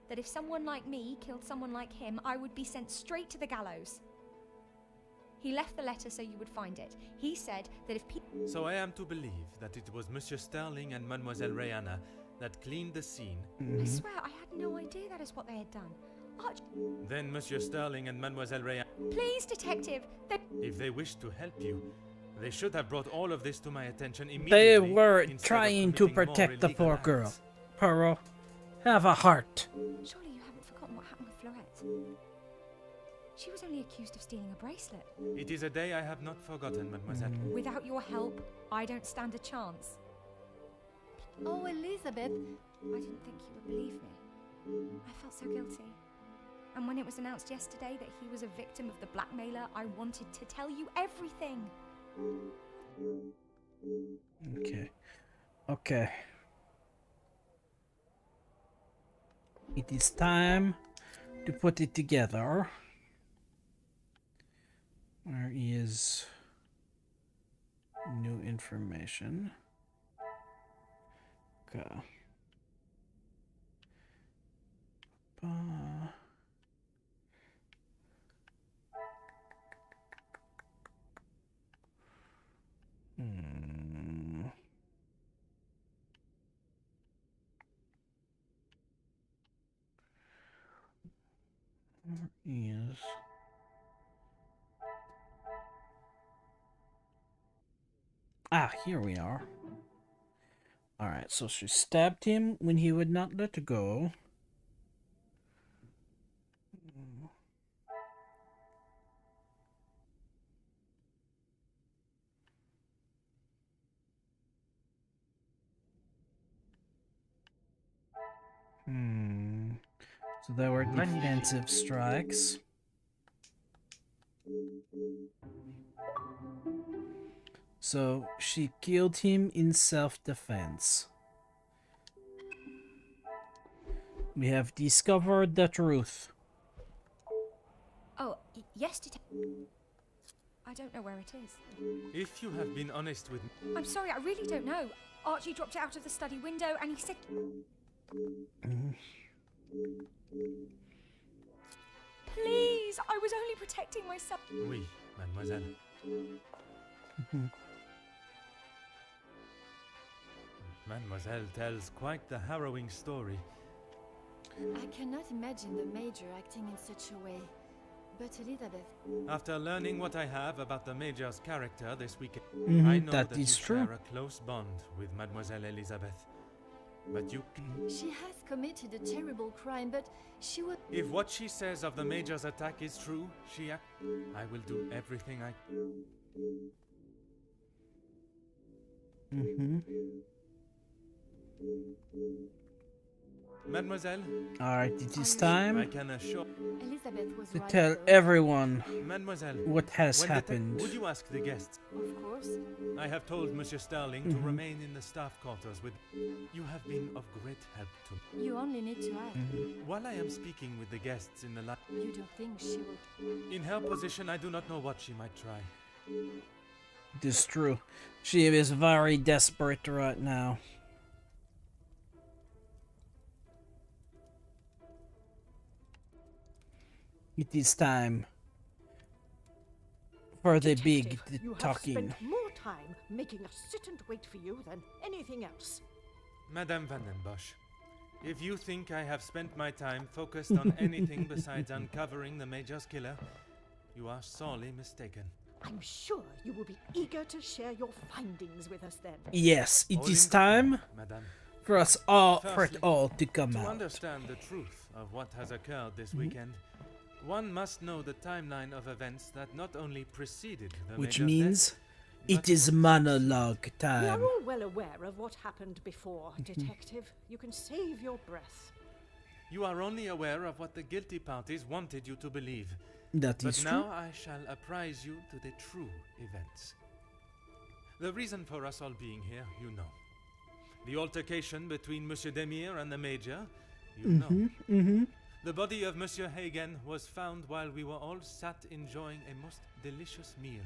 That if someone like me killed someone like him, I would be sent straight to the gallows. He left the letter so you would find it. He said that if people... So I am to believe that it was Monsieur Sterling and Mademoiselle Rihanna that cleaned the scene. I swear, I had no idea that is what they had done. Archie... Then Monsieur Sterling and Mademoiselle Rihanna... Please, Detective, If they wished to help you, they should have brought all of this to my attention immediately. They were instead of trying to committing more protect the illegal poor acts. girl. Pearl, have a heart. Surely you haven't forgotten what happened with Florette. She was only accused of stealing a bracelet. It is a day I have not forgotten, mademoiselle. Without your help, I don't stand a chance. Oh, Elizabeth. I didn't think you would believe me. I felt so guilty. And when it was announced yesterday that he was a victim of the blackmailer, I wanted to tell you everything. Okay. It is time to put it together. Where is new information? Okay. Where is... Ah, here we are. Alright, so she stabbed him when he would not let her go. So there were defensive strikes. So she killed him in self-defense. We have discovered the truth. Oh, yes, Detective. I don't know where it is. If you have been honest with me... I'm sorry, I really don't know. Archie dropped it out of the study window and he said... Please, I was only protecting myself. Oui, mademoiselle. Mademoiselle tells quite the harrowing story. I cannot imagine the Major acting in such a way. But Elizabeth... After learning what I have about the Major's character this weekend, Mhm, I know that that is you true. share a close bond with Mademoiselle Elizabeth. But you... She has committed a terrible crime, but she would... If what she says of the Major's attack is true, I will do everything I... Mademoiselle, Alright, it is I time can assure Elizabeth was to right, tell though. everyone Mademoiselle what has when happened. would you ask the guests? Of course. I have told Monsieur Starling to remain in the staff quarters with. You have been of great help to me. You only need to ask. While I am speaking with the guests in the You don't think she would? in her position, I do not know what she might try. It is true. She is very desperate right now. It is time for the big Detective, you have talking. spent more time making us sit and wait for you than anything else. Madame Van den Bosch, if you think I have spent my time focused on anything besides uncovering the Major's killer, you are sorely mistaken. I'm sure you will be eager to share your findings with us then. Yes, it All is in time Madame. for us all, for it Firstly, all to come To out. understand the truth of what has occurred this weekend, one must know the timeline of events that not only preceded the Which Major's means death, it but is monologue We time. are all well aware of what happened before, Detective. You can save your breath. you are only aware of what the guilty parties wanted you to believe. That But is now true. I shall apprise you to the true events. The reason for us all being here, you know. The altercation between Monsieur Demire and the Major, you know. The body of Monsieur Hagen was found while we were all sat enjoying a most delicious meal.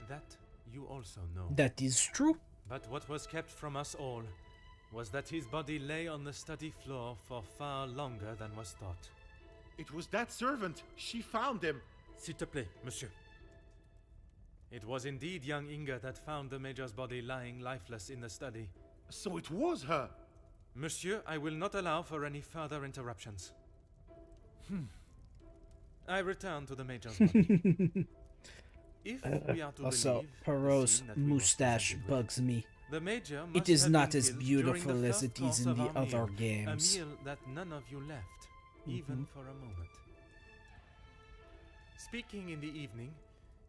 That you also know. That is true. But what was kept from us all was that his body lay on the study floor for far longer than was thought. It was that servant. She found him. S'il te plaît, monsieur. It was indeed young Inga that found the Major's body lying lifeless in the study. So it was her. Monsieur, I will not allow for any further interruptions. I return to the Major's body. If we are to Also, believe the Perot's scene that we were mustache presented with, bugs me. the Major It must is have not been as killed during beautiful the as first it is course in of the our other meal, games. A meal that none of you left, even for a moment. Speaking in the evening,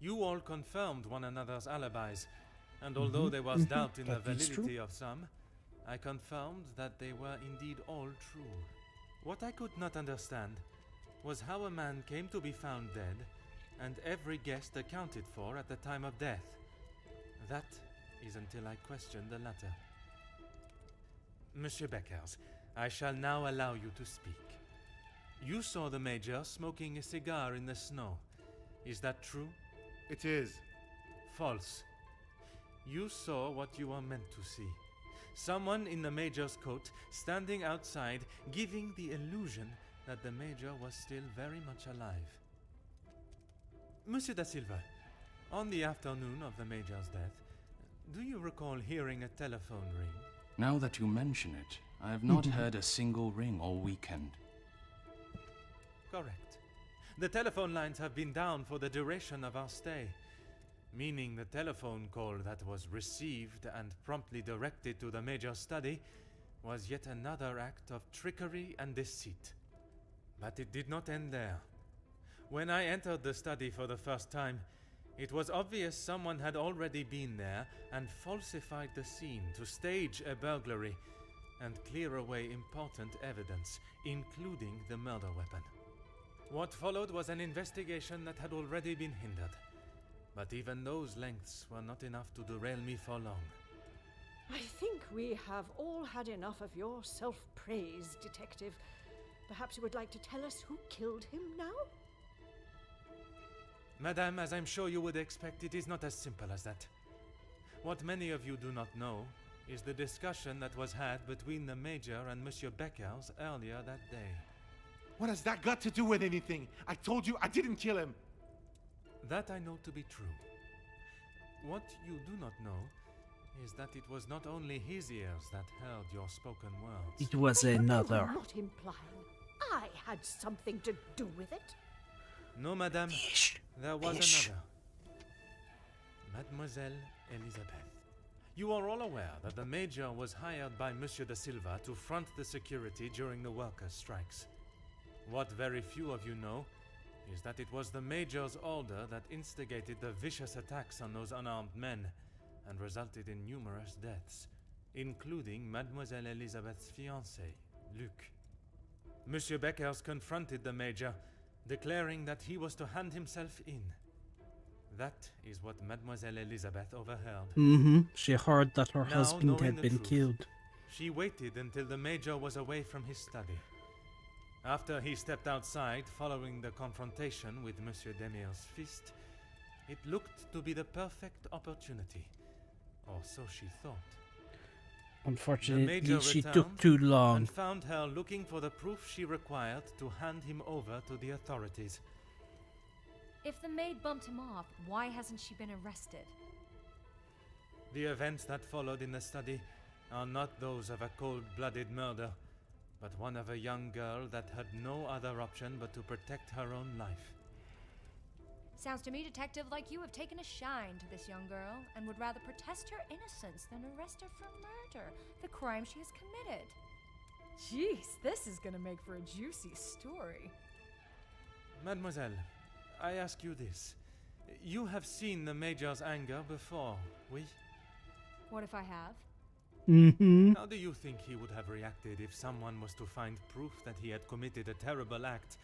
you all confirmed one another's alibis, and although there was doubt in the That is true. validity of some, I confirmed that they were indeed all true. What I could not understand was how a man came to be found dead, and every guest accounted for at the time of death. That is until I questioned the latter. Monsieur Beckers, I shall now allow you to speak. You saw the Major smoking a cigar in the snow. Is that true? It is. False. You saw what you were meant to see. Someone in the Major's coat standing outside, giving the illusion that the Major was still very much alive. Monsieur da Silva, on the afternoon of the Major's death, do you recall hearing a telephone ring? Now that you mention it, I have not heard a single ring all weekend. Correct. The telephone lines have been down for the duration of our stay, meaning the telephone call that was received and promptly directed to the Major's study was yet another act of trickery and deceit. But it did not end there. When I entered the study for the first time, it was obvious someone had already been there and falsified the scene to stage a burglary and clear away important evidence, including the murder weapon. What followed was an investigation that had already been hindered. But even those lengths were not enough to derail me for long. I think we have all had enough of your self-praise, Detective. Perhaps you would like to tell us who killed him now? Madame, as I'm sure you would expect, it is not as simple as that. What many of you do not know is the discussion that was had between the Major and Monsieur Beckers earlier that day. What has that got to do with anything? I told you I didn't kill him. That I know to be true. What you do not know is that it was not only his ears that heard your spoken words. It was I'm another. not implying I had something to do with it. No, Madame, Ish. there was Ish. another. Mademoiselle Elizabeth. You are all aware that the Major was hired by Monsieur da Silva to front the security during the workers' strikes. What very few of you know is that it was the Major's order that instigated the vicious attacks on those unarmed men and resulted in numerous deaths, including Mademoiselle Elizabeth's fiancé, Luc. Monsieur Beckers confronted the Major, declaring that he was to hand himself in. That is what Mademoiselle Elizabeth overheard. She heard that her Now, husband knowing had the been truth, killed. She waited until the Major was away from his study. After he stepped outside following the confrontation with Monsieur Demir's fist, it looked to be the perfect opportunity. Or so she thought. Unfortunately, Major she took returned too long. and found her looking for the proof she required to hand him over to the authorities. If the maid bumped him off, why hasn't she been arrested? The events that followed in the study are not those of a cold-blooded murder, but one of a young girl that had no other option but to protect her own life. Sounds to me, Detective, like you have taken a shine to this young girl and would rather protest her innocence than arrest her for murder, the crime she has committed. Jeez, this is gonna make for a juicy story. Mademoiselle, I ask you this. You have seen the Major's anger before, oui? What if I have? How do you think he would have reacted if someone was to find proof that he had committed a terrible act,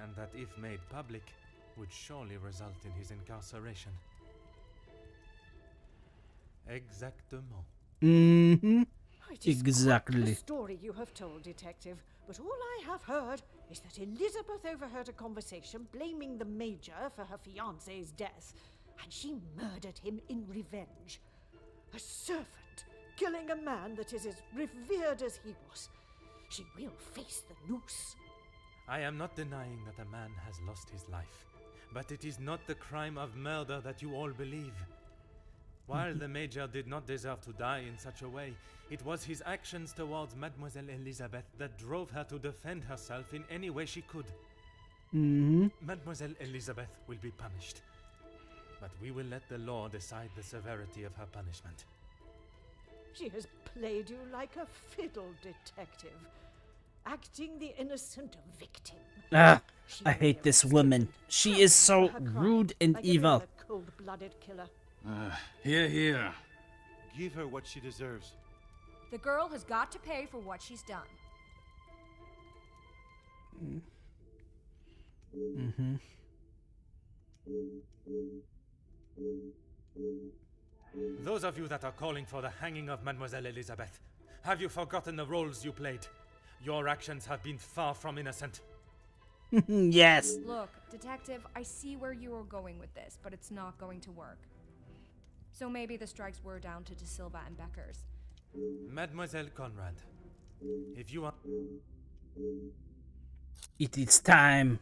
and that if made public, would surely result in his incarceration? Exactement. It is Exactly. quite the story you have told, Detective, but all I have heard is that Elizabeth overheard a conversation blaming the Major for her fiancé's death, and she murdered him in revenge. A servant killing a man that is as revered as he was. She will face the noose. I am not denying that a man has lost his life, but it is not the crime of murder that you all believe. While the Major did not deserve to die in such a way, it was his actions towards Mademoiselle Elizabeth that drove her to defend herself in any way she could. Mademoiselle Elizabeth will be punished, but we will let the law decide the severity of her punishment. She has played you like a fiddle, Detective, acting the innocent victim. Ah, She I will hate be this arrested woman. and She hung is for so her crime, rude and like evil. Any other cold-blooded killer. Here. Give her what she deserves. The girl has got to pay for what she's done. Those of you that are calling for the hanging of Mademoiselle Elizabeth, have you forgotten the roles you played? Your actions have been far from innocent. Yes. Look, Detective, I see where you are going with this, but it's not going to work. So maybe the strikes were down to De Silva and Beckers. Mademoiselle Conrad, if you are... It is time.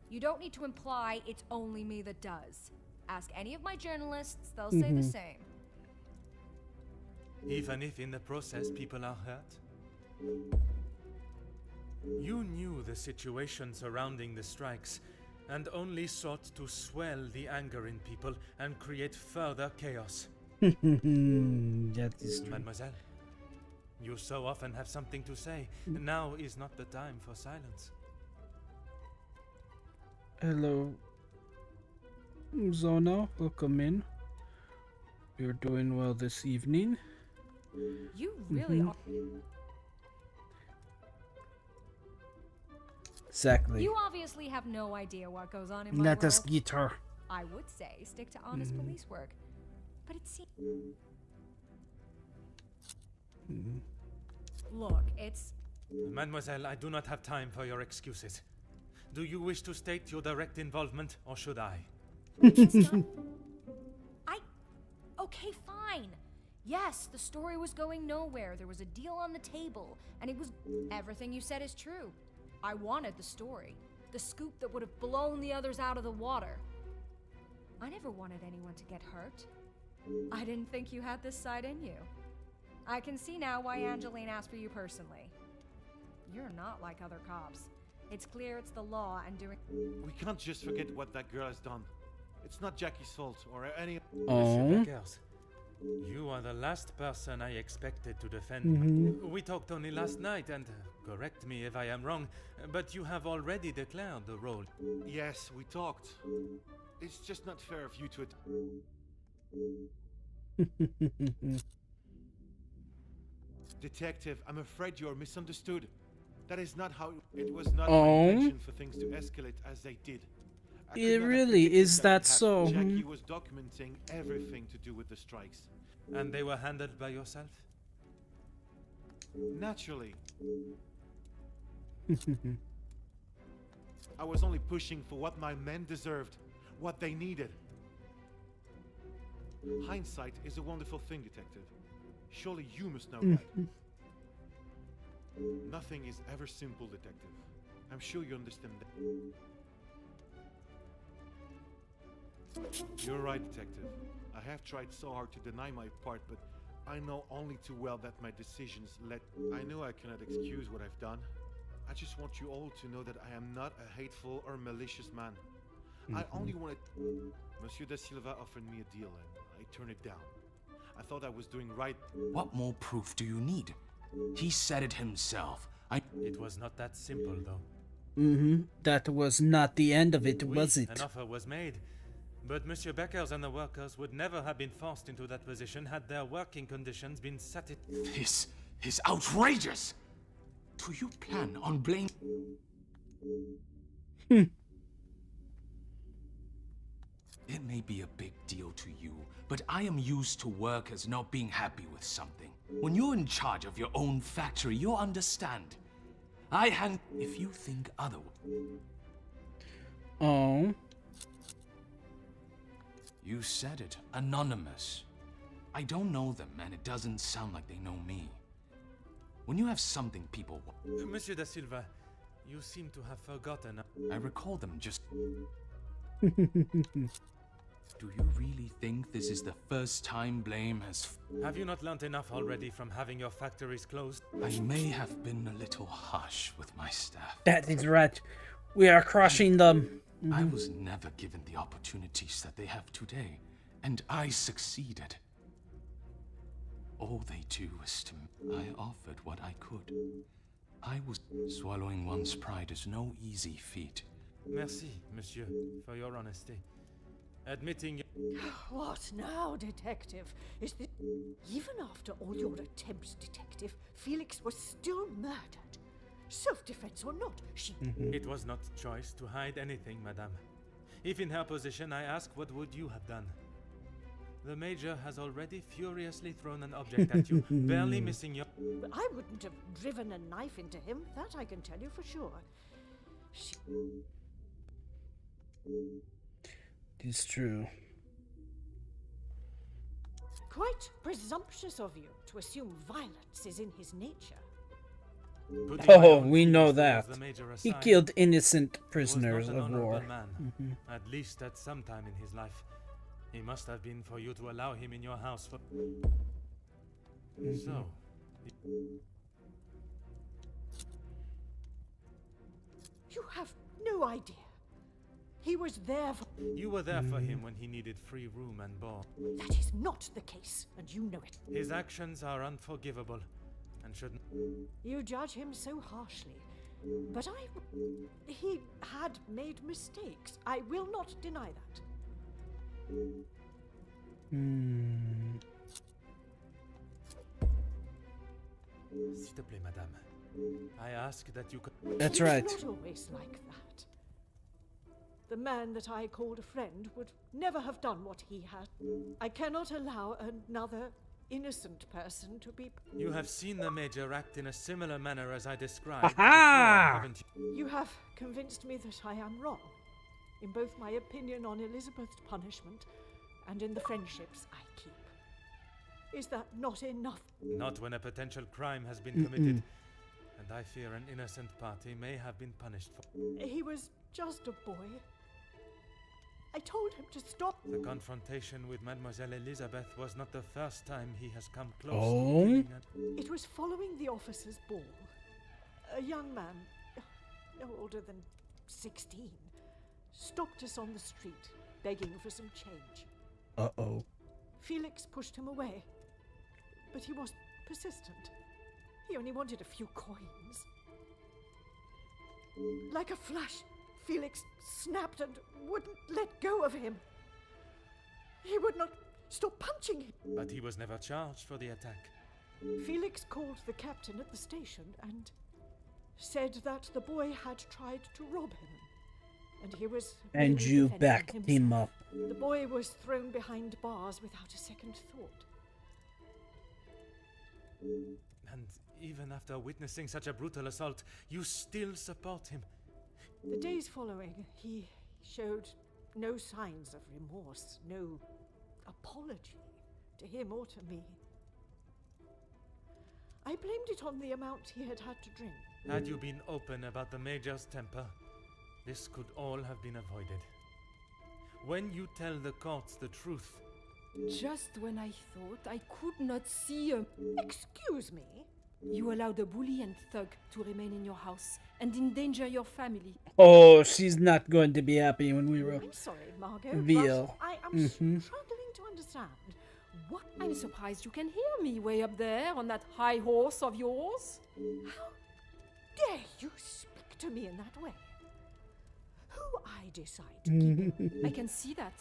You don't need to imply it's only me that does. Ask any of my journalists, they'll say the same. Even if in the process people are hurt? You knew the situation surrounding the strikes and only sought to swell the anger in people and create further chaos. That is true. Mademoiselle, you so often have something to say. Now is not the time for silence. Hello, Zona. Welcome in. You're doing well this evening. You really are. Exactly. You obviously have no idea what goes on in my Let world. us get her. I would say stick to honest police work. But it seems... Look, it's... Mademoiselle, I do not have time for your excuses. Do you wish to state your direct involvement, or should I? Okay, fine. Yes, the story was going nowhere. There was a deal on the table, and it was... Everything you said is true. I wanted the story. The scoop that would have blown the others out of the water. I never wanted anyone to get hurt. I didn't think you had this side in you. I can see now why Angeline asked for you personally. You're not like other cops. It's clear it's the law and doing... We can't just forget what that girl has done. It's not Jackie's fault or any... Oh. Beckers, you are the last person I expected to defend. We talked only last night, and correct me if I am wrong, but you have already declared the role. Yes, we talked. It's just not fair of you to... Detective, I'm afraid you're misunderstood. That is not how it was not my Oh. intention for things to escalate as they did. I could It not have really predicted is that we'd have so? Jackie was documenting everything to do with the strikes. And they were handled by yourself? Naturally. I was only pushing for what my men deserved, what they needed. Hindsight is a wonderful thing, Detective. Surely you must know that. Nothing is ever simple, Detective. I'm sure you understand that. You're right, Detective. I have tried so hard to deny my part, but I know only too well that my decisions led... I know I cannot excuse what I've done. I just want you all to know that I am not a hateful or malicious man. I only wanted... Monsieur Da Silva offered me a deal and I turned it down. I thought I was doing right. What more proof do you need? He said it himself. It was not that simple, though. That was not the end of it, was An it? offer was made, but Monsieur Beckers and the workers would never have been forced into that position had their working conditions been This is outrageous! Do you plan on blaming... It may be a big deal to you, but I am used to workers not being happy with something. When you're in charge of your own factory, you'll understand. If you think otherwise... Oh. You said it. Anonymous. I don't know them, and it doesn't sound like they know me. When you have something people want... Monsieur Da Silva, you seem to have forgotten. I recall them just... Do you really think this is the first time blame has... Have you not learnt enough already from having your factories closed? I may have been a little harsh with my staff. That is right. We are crushing them. I was never given the opportunities that they have today, and I succeeded. All they do is to... I offered what I could. I was... Swallowing one's pride is no easy feat. Merci, monsieur, for your honesty. Admitting... What now, Detective? Is this... Even after all your attempts, Detective, Felix was still murdered. Self-defense or not, she... It was not choice to hide anything, madame. If in her position, I ask, what would you have done? The Major has already furiously thrown an object at you, barely missing your... I wouldn't have driven a knife into him, that I can tell you for sure. She... It's true. Quite presumptuous of you to assume violence is in his nature. Putting my Oh, own we feelings know towards that. the Major He aside, killed innocent he was prisoners not an of honorable war. man, at least at some time in his life. He must have been for you to allow him in your house for... So... You have no idea. He was there for... You were there for him when he needed free room and board. That is not the case, and you know it. His actions are unforgivable, and should... You judge him so harshly. But he had made mistakes. I will not deny that. S'il te plaît, madame. I ask that you could... That's He was right. not always like that. The man that I called a friend would never have done what he had. I cannot allow another innocent person to be... You have seen the Major act in a similar manner as I described Aha! before, haven't you? You have convinced me that I am wrong, in both my opinion on Elizabeth's punishment and in the friendships I keep. Is that not enough? Not when a potential crime has been committed, and I fear an innocent party may have been punished for... He was just a boy. I told him to stop. The confrontation with Mademoiselle Elizabeth was not the first time he has come close Oh? to killing her. It was following the officer's ball. A young man, no older than 16, stopped us on the street, begging for some change. Uh-oh. Felix pushed him away, but he was persistent. He only wanted a few coins. Like a flash, Felix snapped and wouldn't let go of him. He would not stop punching him. But he was never charged for the attack. Felix called the captain at the station and said that the boy had tried to rob him, and he was. And merely you defending backed himself. him up. The boy was thrown behind bars without a second thought. And even after witnessing such a brutal assault, you still support him. The days following, he showed no signs of remorse, no apology to him or to me. I blamed it on the amount he had had to drink. Had you been open about the Major's temper, this could all have been avoided. When you tell the courts the truth, Just when I thought I could not see a... Excuse me? You allowed a bully and thug to remain in your house and endanger your family. Oh, she's not going to be happy when we were. I'm sorry, Margot, Veal. but I am struggling to understand what... I'm surprised you can hear me way up there on that high horse of yours. How dare you speak to me in that way? Who I decide to keep... I can see that.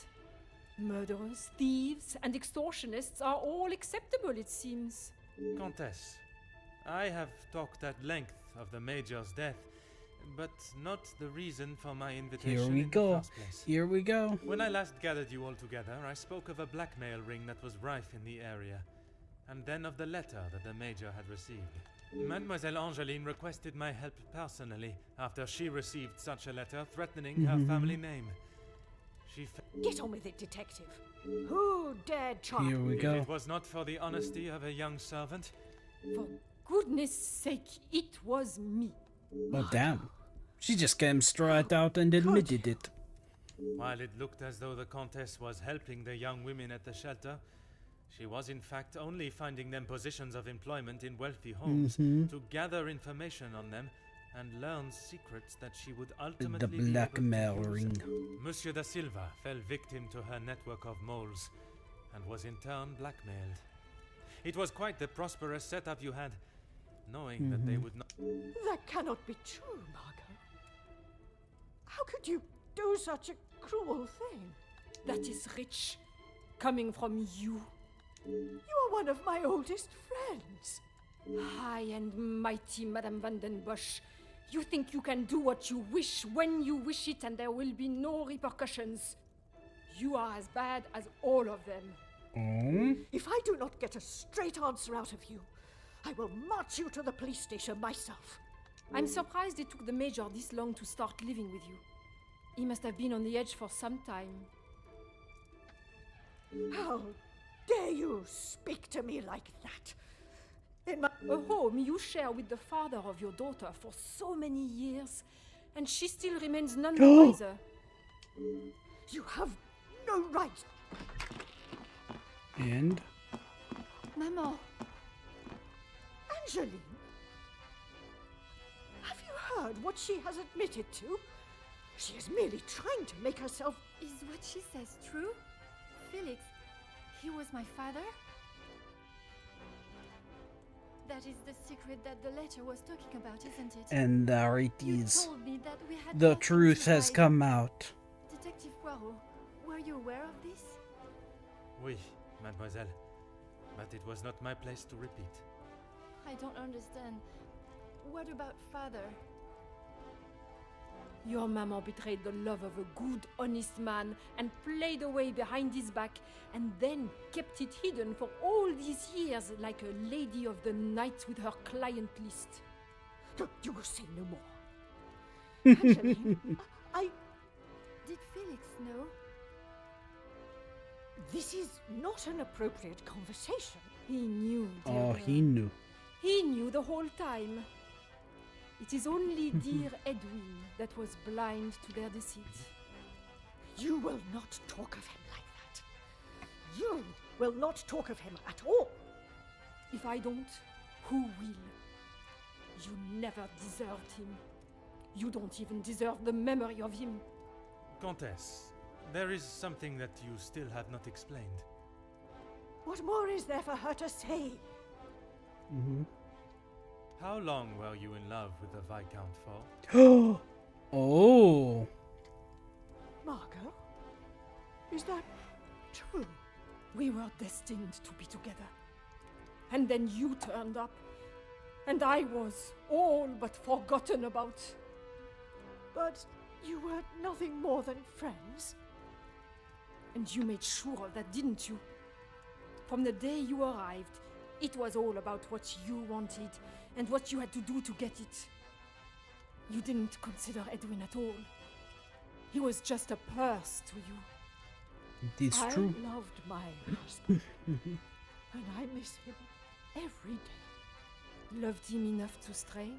Murderers, thieves, and extortionists are all acceptable, it seems. Countess, I have talked at length of the Major's death, but not the reason for my invitation Here we in the go. first place. Here we go. When I last gathered you all together, I spoke of a blackmail ring that was rife in the area, and then of the letter that the Major had received. Mademoiselle Angeline requested my help personally after she received such a letter threatening her family name. She Get on with it, detective. Who dared charge Here we If go. it was not for the honesty of a young servant, For goodness sake, it was me. Well, damn. She just came straight out and admitted it. while it looked as though the Countess was helping the young women at the shelter, she was in fact only finding them positions of employment in wealthy homes to gather information on them and learn secrets that she would ultimately The be able to blackmail use. ring. Monsieur da Silva fell victim to her network of moles and was in turn blackmailed. It was quite the prosperous setup you had, knowing that they would not... That cannot be true, Margot. How could you do such a cruel thing? That is rich. Coming from you. You are one of my oldest friends. High and mighty Madame van den Bosch. You think you can do what you wish when you wish it and there will be no repercussions. You are as bad as all of them. If I do not get a straight answer out of you, I will march you to the police station myself. I'm surprised it took the Major this long to start living with you. He must have been on the edge for some time. How dare you speak to me like that? In my... A home you share with the father of your daughter for so many years, and she still remains none the wiser. You have no right. And? Maman, Angeline? Have you heard what she has admitted to? She is merely trying to make herself... is what she says true? Felix, he was my father? That is the secret that the letter was talking about, isn't it? And there it You is. told me that we had The nothing truth to has hide. come out. Detective Poirot, were you aware of this? Oui, mademoiselle. But it was not my place to repeat. I don't understand. What about father? Your mama betrayed the love of a good, honest man and played away behind his back and then kept it hidden for all these years like a lady of the night with her client list. You will say no more. Angeline, I... Did Felix know? This is not an appropriate conversation. He knew, dear Oh, girl. he knew. He knew the whole time. It is only dear Edwin that was blind to their deceit. You will not talk of him like that. You will not talk of him at all. If I don't, who will? You never deserved him. You don't even deserve the memory of him. Countess, there is something that you still have not explained. What more is there for her to say? How long were you in love with the Viscount for? Oh. Margot? Is that true? We were destined to be together. And then you turned up. and I was all but forgotten about. But you were nothing more than friends. And you made sure of that, didn't you? From the day you arrived, it was all about what you wanted and what you had to do to get it. You didn't consider Edwin at all. He was just a purse to you. It is true. I loved my husband, and I miss him every day. Loved him enough to stray?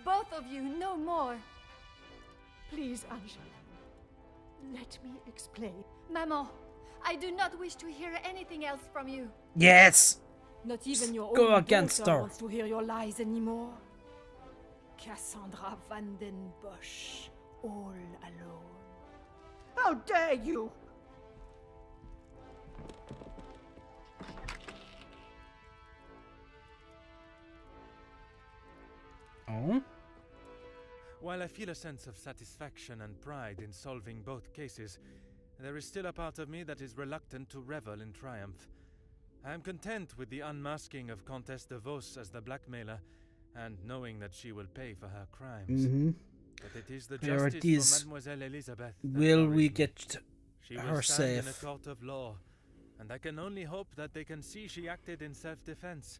Both of you, no more. Please, Angela, let me explain. Maman, I do not wish to hear anything else from you. Yes! Not even your Go own against daughter her. wants to hear your lies anymore. Cassandra van den Bosch, all alone. How dare you! Oh? While I feel a sense of satisfaction and pride in solving both cases, there is still a part of me that is reluctant to revel in triumph. I am content with the unmasking of Countess de Vos as the blackmailer, and knowing that she will pay for her crimes. Mm-hmm. But it is the Priorities. justice for Mademoiselle Elizabeth that Will worries we me. get She her will stand in a safe? court of law, and I can only hope that they can see she acted in self-defense.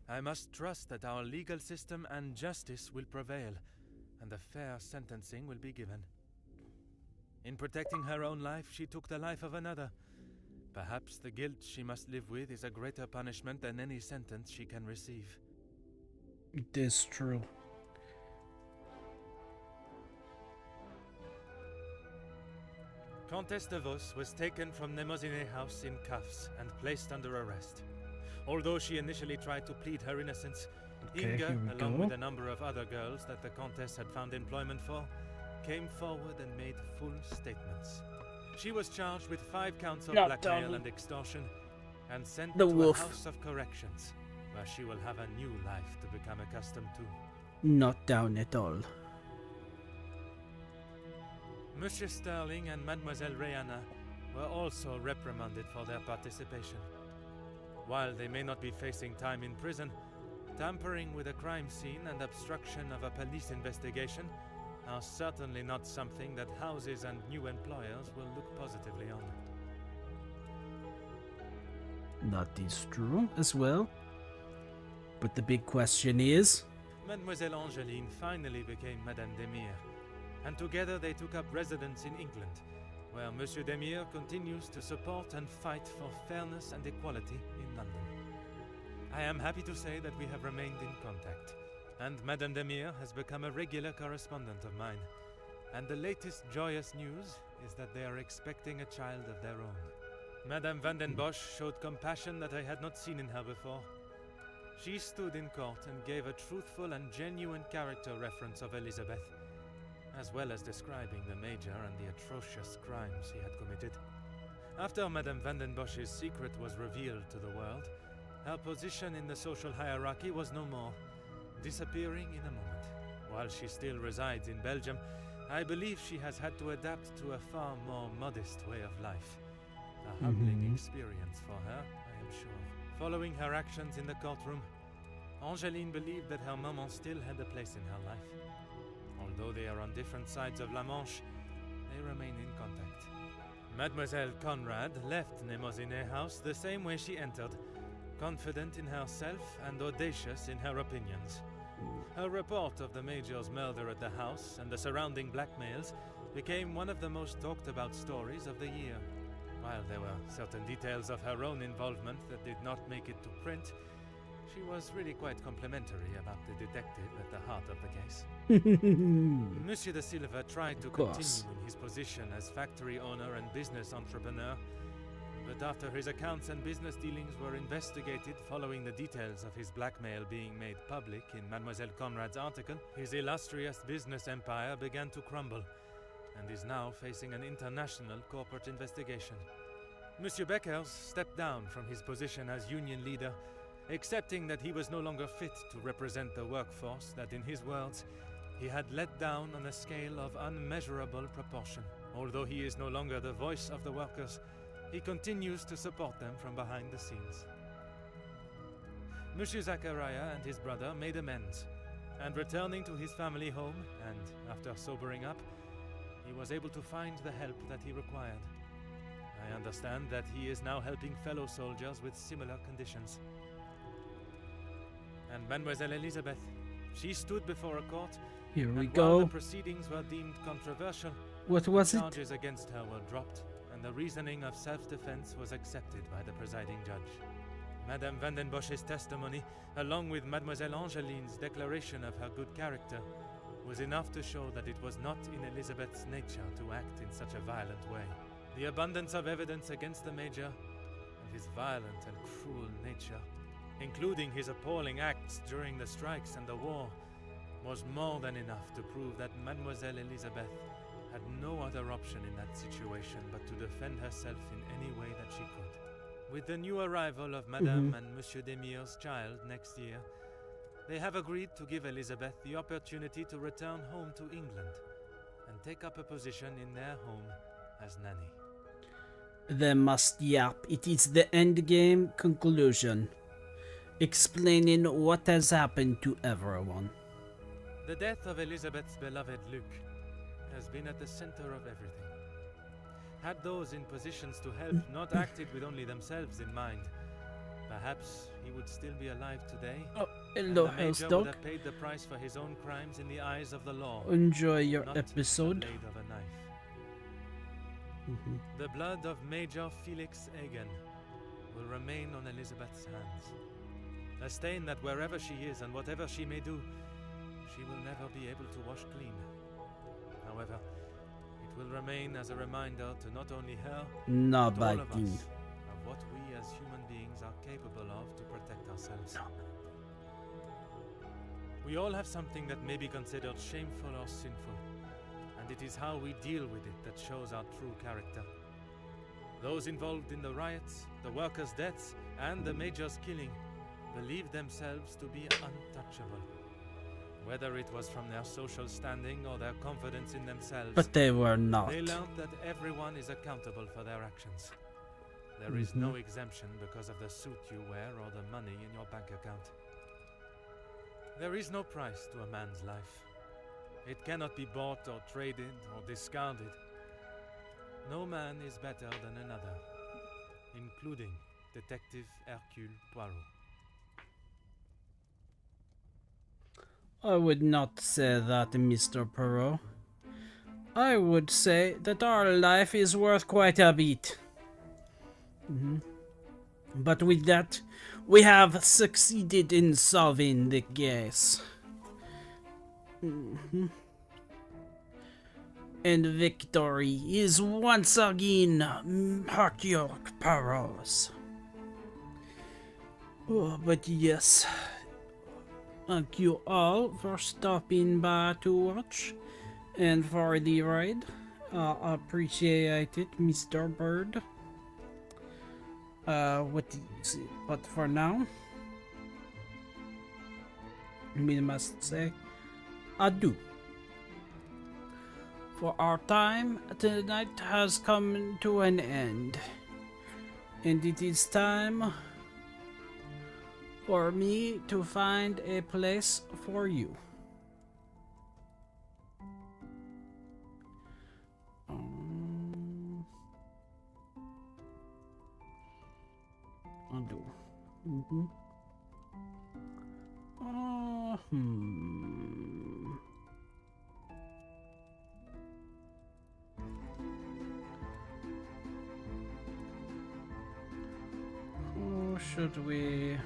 I must trust that our legal system and justice will prevail, and a fair sentencing will be given. In protecting her own life, she took the life of another. Perhaps the guilt she must live with is a greater punishment than any sentence she can receive. It is true. Countess de Vos was taken from Nemozinet House in cuffs and placed under arrest. Although she initially tried to plead her innocence, Okay, Inga, here we along go. with a number of other girls that the Countess had found employment for, came forward and made full statements. She was charged with 5 counts of Not blackmail done. and extortion, and sent The to wolf. a house of corrections, where she will have a new life to become accustomed to. Not down at all. Monsieur Sterling and Mademoiselle Rihanna were also reprimanded for their participation. While they may not be facing time in prison, tampering with a crime scene and obstruction of a police investigation are certainly not something that houses and new employers will look positively on. That is true as well. But the big question is... Mademoiselle Angeline finally became Madame Demire, and together they took up residence in England, where Monsieur Demire continues to support and fight for fairness and equality in London. I am happy to say that we have remained in contact, and Madame Demire has become a regular correspondent of mine. And the latest joyous news is that they are expecting a child of their own. Madame van den Bosch showed compassion that I had not seen in her before. She stood in court and gave a truthful and genuine character reference of Elizabeth, as well as describing the Major and the atrocious crimes he had committed. After Madame van den Bosch's secret was revealed to the world, her position in the social hierarchy was no more, disappearing in a moment. While she still resides in Belgium, I believe she has had to adapt to a far more modest way of life. A humbling experience for her, I am sure. Following her actions in the courtroom, Angeline believed that her maman still had a place in her life. Although they are on different sides of La Manche, they remain in contact. Mademoiselle Conrad left Nemozinet House the same way she entered, confident in herself and audacious in her opinions. Her report of the Major's murder at the house and the surrounding blackmails became one of the most talked about stories of the year. While there were certain details of her own involvement that did not make it to print, she was really quite complimentary about the detective at the heart of the case. Monsieur de Silva tried to continue in his position as factory owner and business entrepreneur, but after his accounts and business dealings were investigated following the details of his blackmail being made public in Mademoiselle Conrad's article, his illustrious business empire began to crumble and is now facing an international corporate investigation. Monsieur Beckers stepped down from his position as union leader, accepting that he was no longer fit to represent the workforce that, in his words, he had let down on a scale of unmeasurable proportion. Although he is no longer the voice of the workers, he continues to support them from behind the scenes. Monsieur Zachariah and his brother made amends, and returning to his family home, and after sobering up, he was able to find the help that he required. I understand that he is now helping fellow soldiers with similar conditions. And Mademoiselle Elizabeth, she stood before a court. Here we and while the go. proceedings were deemed controversial, What was it? charges against her were dropped, and the reasoning of self-defense was accepted by the presiding judge. Madame Vandenbosch's testimony, along with Mademoiselle Angeline's declaration of her good character, was enough to show that it was not in Elizabeth's nature to act in such a violent way. The abundance of evidence against the Major, and his violent and cruel nature, including his appalling acts during the strikes and the war, was more than enough to prove that Mademoiselle Elizabeth had no other option in that situation but to defend herself in any way that she could. With the new arrival of Madame and Monsieur Demire's child next year, they have agreed to give Elizabeth the opportunity to return home to England and take up a position in their home as nanny. They must yap. It is the endgame conclusion, explaining what has happened to everyone. The death of Elizabeth's beloved Luc has been at the center of everything. Had those in positions to help not acted with only themselves in mind, perhaps he would still be alive today. Oh, and hello, the house Major dog. would have paid the price for his own crimes in the eyes of the law. Enjoy your not episode. the blade of a knife. The blood of Major Felix Egan will remain on Elizabeth's hands. A stain that wherever she is and whatever she may do, she will never be able to wash clean. However, it will remain as a reminder to not only her, No but all of biting. us, of what we as human beings are capable of to protect ourselves. We all have something that may be considered shameful or sinful, and it is how we deal with it that shows our true character. Those involved in the riots, the workers' deaths, and the Major's killing believed themselves to be untouchable, whether it was from their social standing or their confidence in themselves. But they were not. They learned that everyone is accountable for their actions. There is no exemption because of the suit you wear or the money in your bank account. There is no price to a man's life. It cannot be bought or traded or discarded. No man is better than another, including Detective Hercule Poirot. I would not say that, Mr. Poirot. I would say that our life is worth quite a bit. But with that, we have succeeded in solving the case. And victory is once again Hercule Poirot's. Oh, but yes. Thank you all for stopping by to watch and for the ride. I appreciate it, Mr. Bird. What do you see? But for now, we must say adieu. For our time tonight has come to an end, and it is time for me to find a place for you. Undo. Who should we?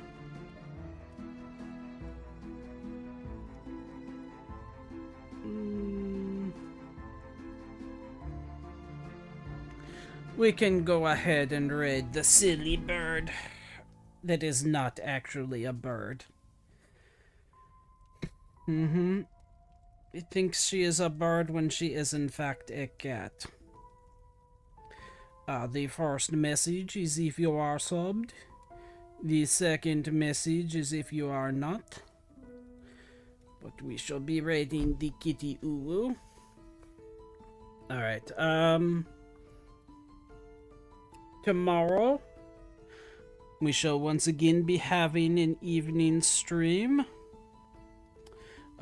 We can go ahead and raid the silly bird. That is not actually a bird. It thinks she is a bird when she is in fact a cat. The first message is if you are subbed. The second message is if you are not. But we shall be raiding the kitty uwu. Alright, tomorrow we shall once again be having an evening stream.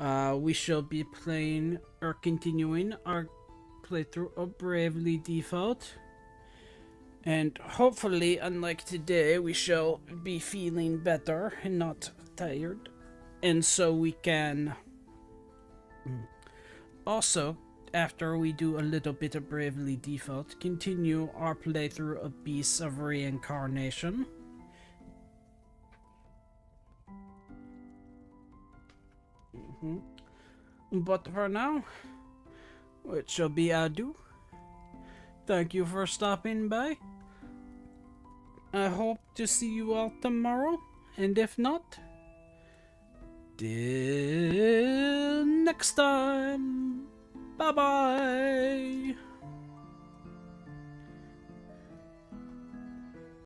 We shall be playing or continuing our playthrough of Bravely Default. And hopefully, unlike today, we shall be feeling better and not tired. And so we can also, after we do a little bit of Bravely Default, continue our playthrough of Beasts of Reincarnation. But for now, it shall be adieu. Thank you for stopping by. I hope to see you all tomorrow, and if not, till next time. Bye bye.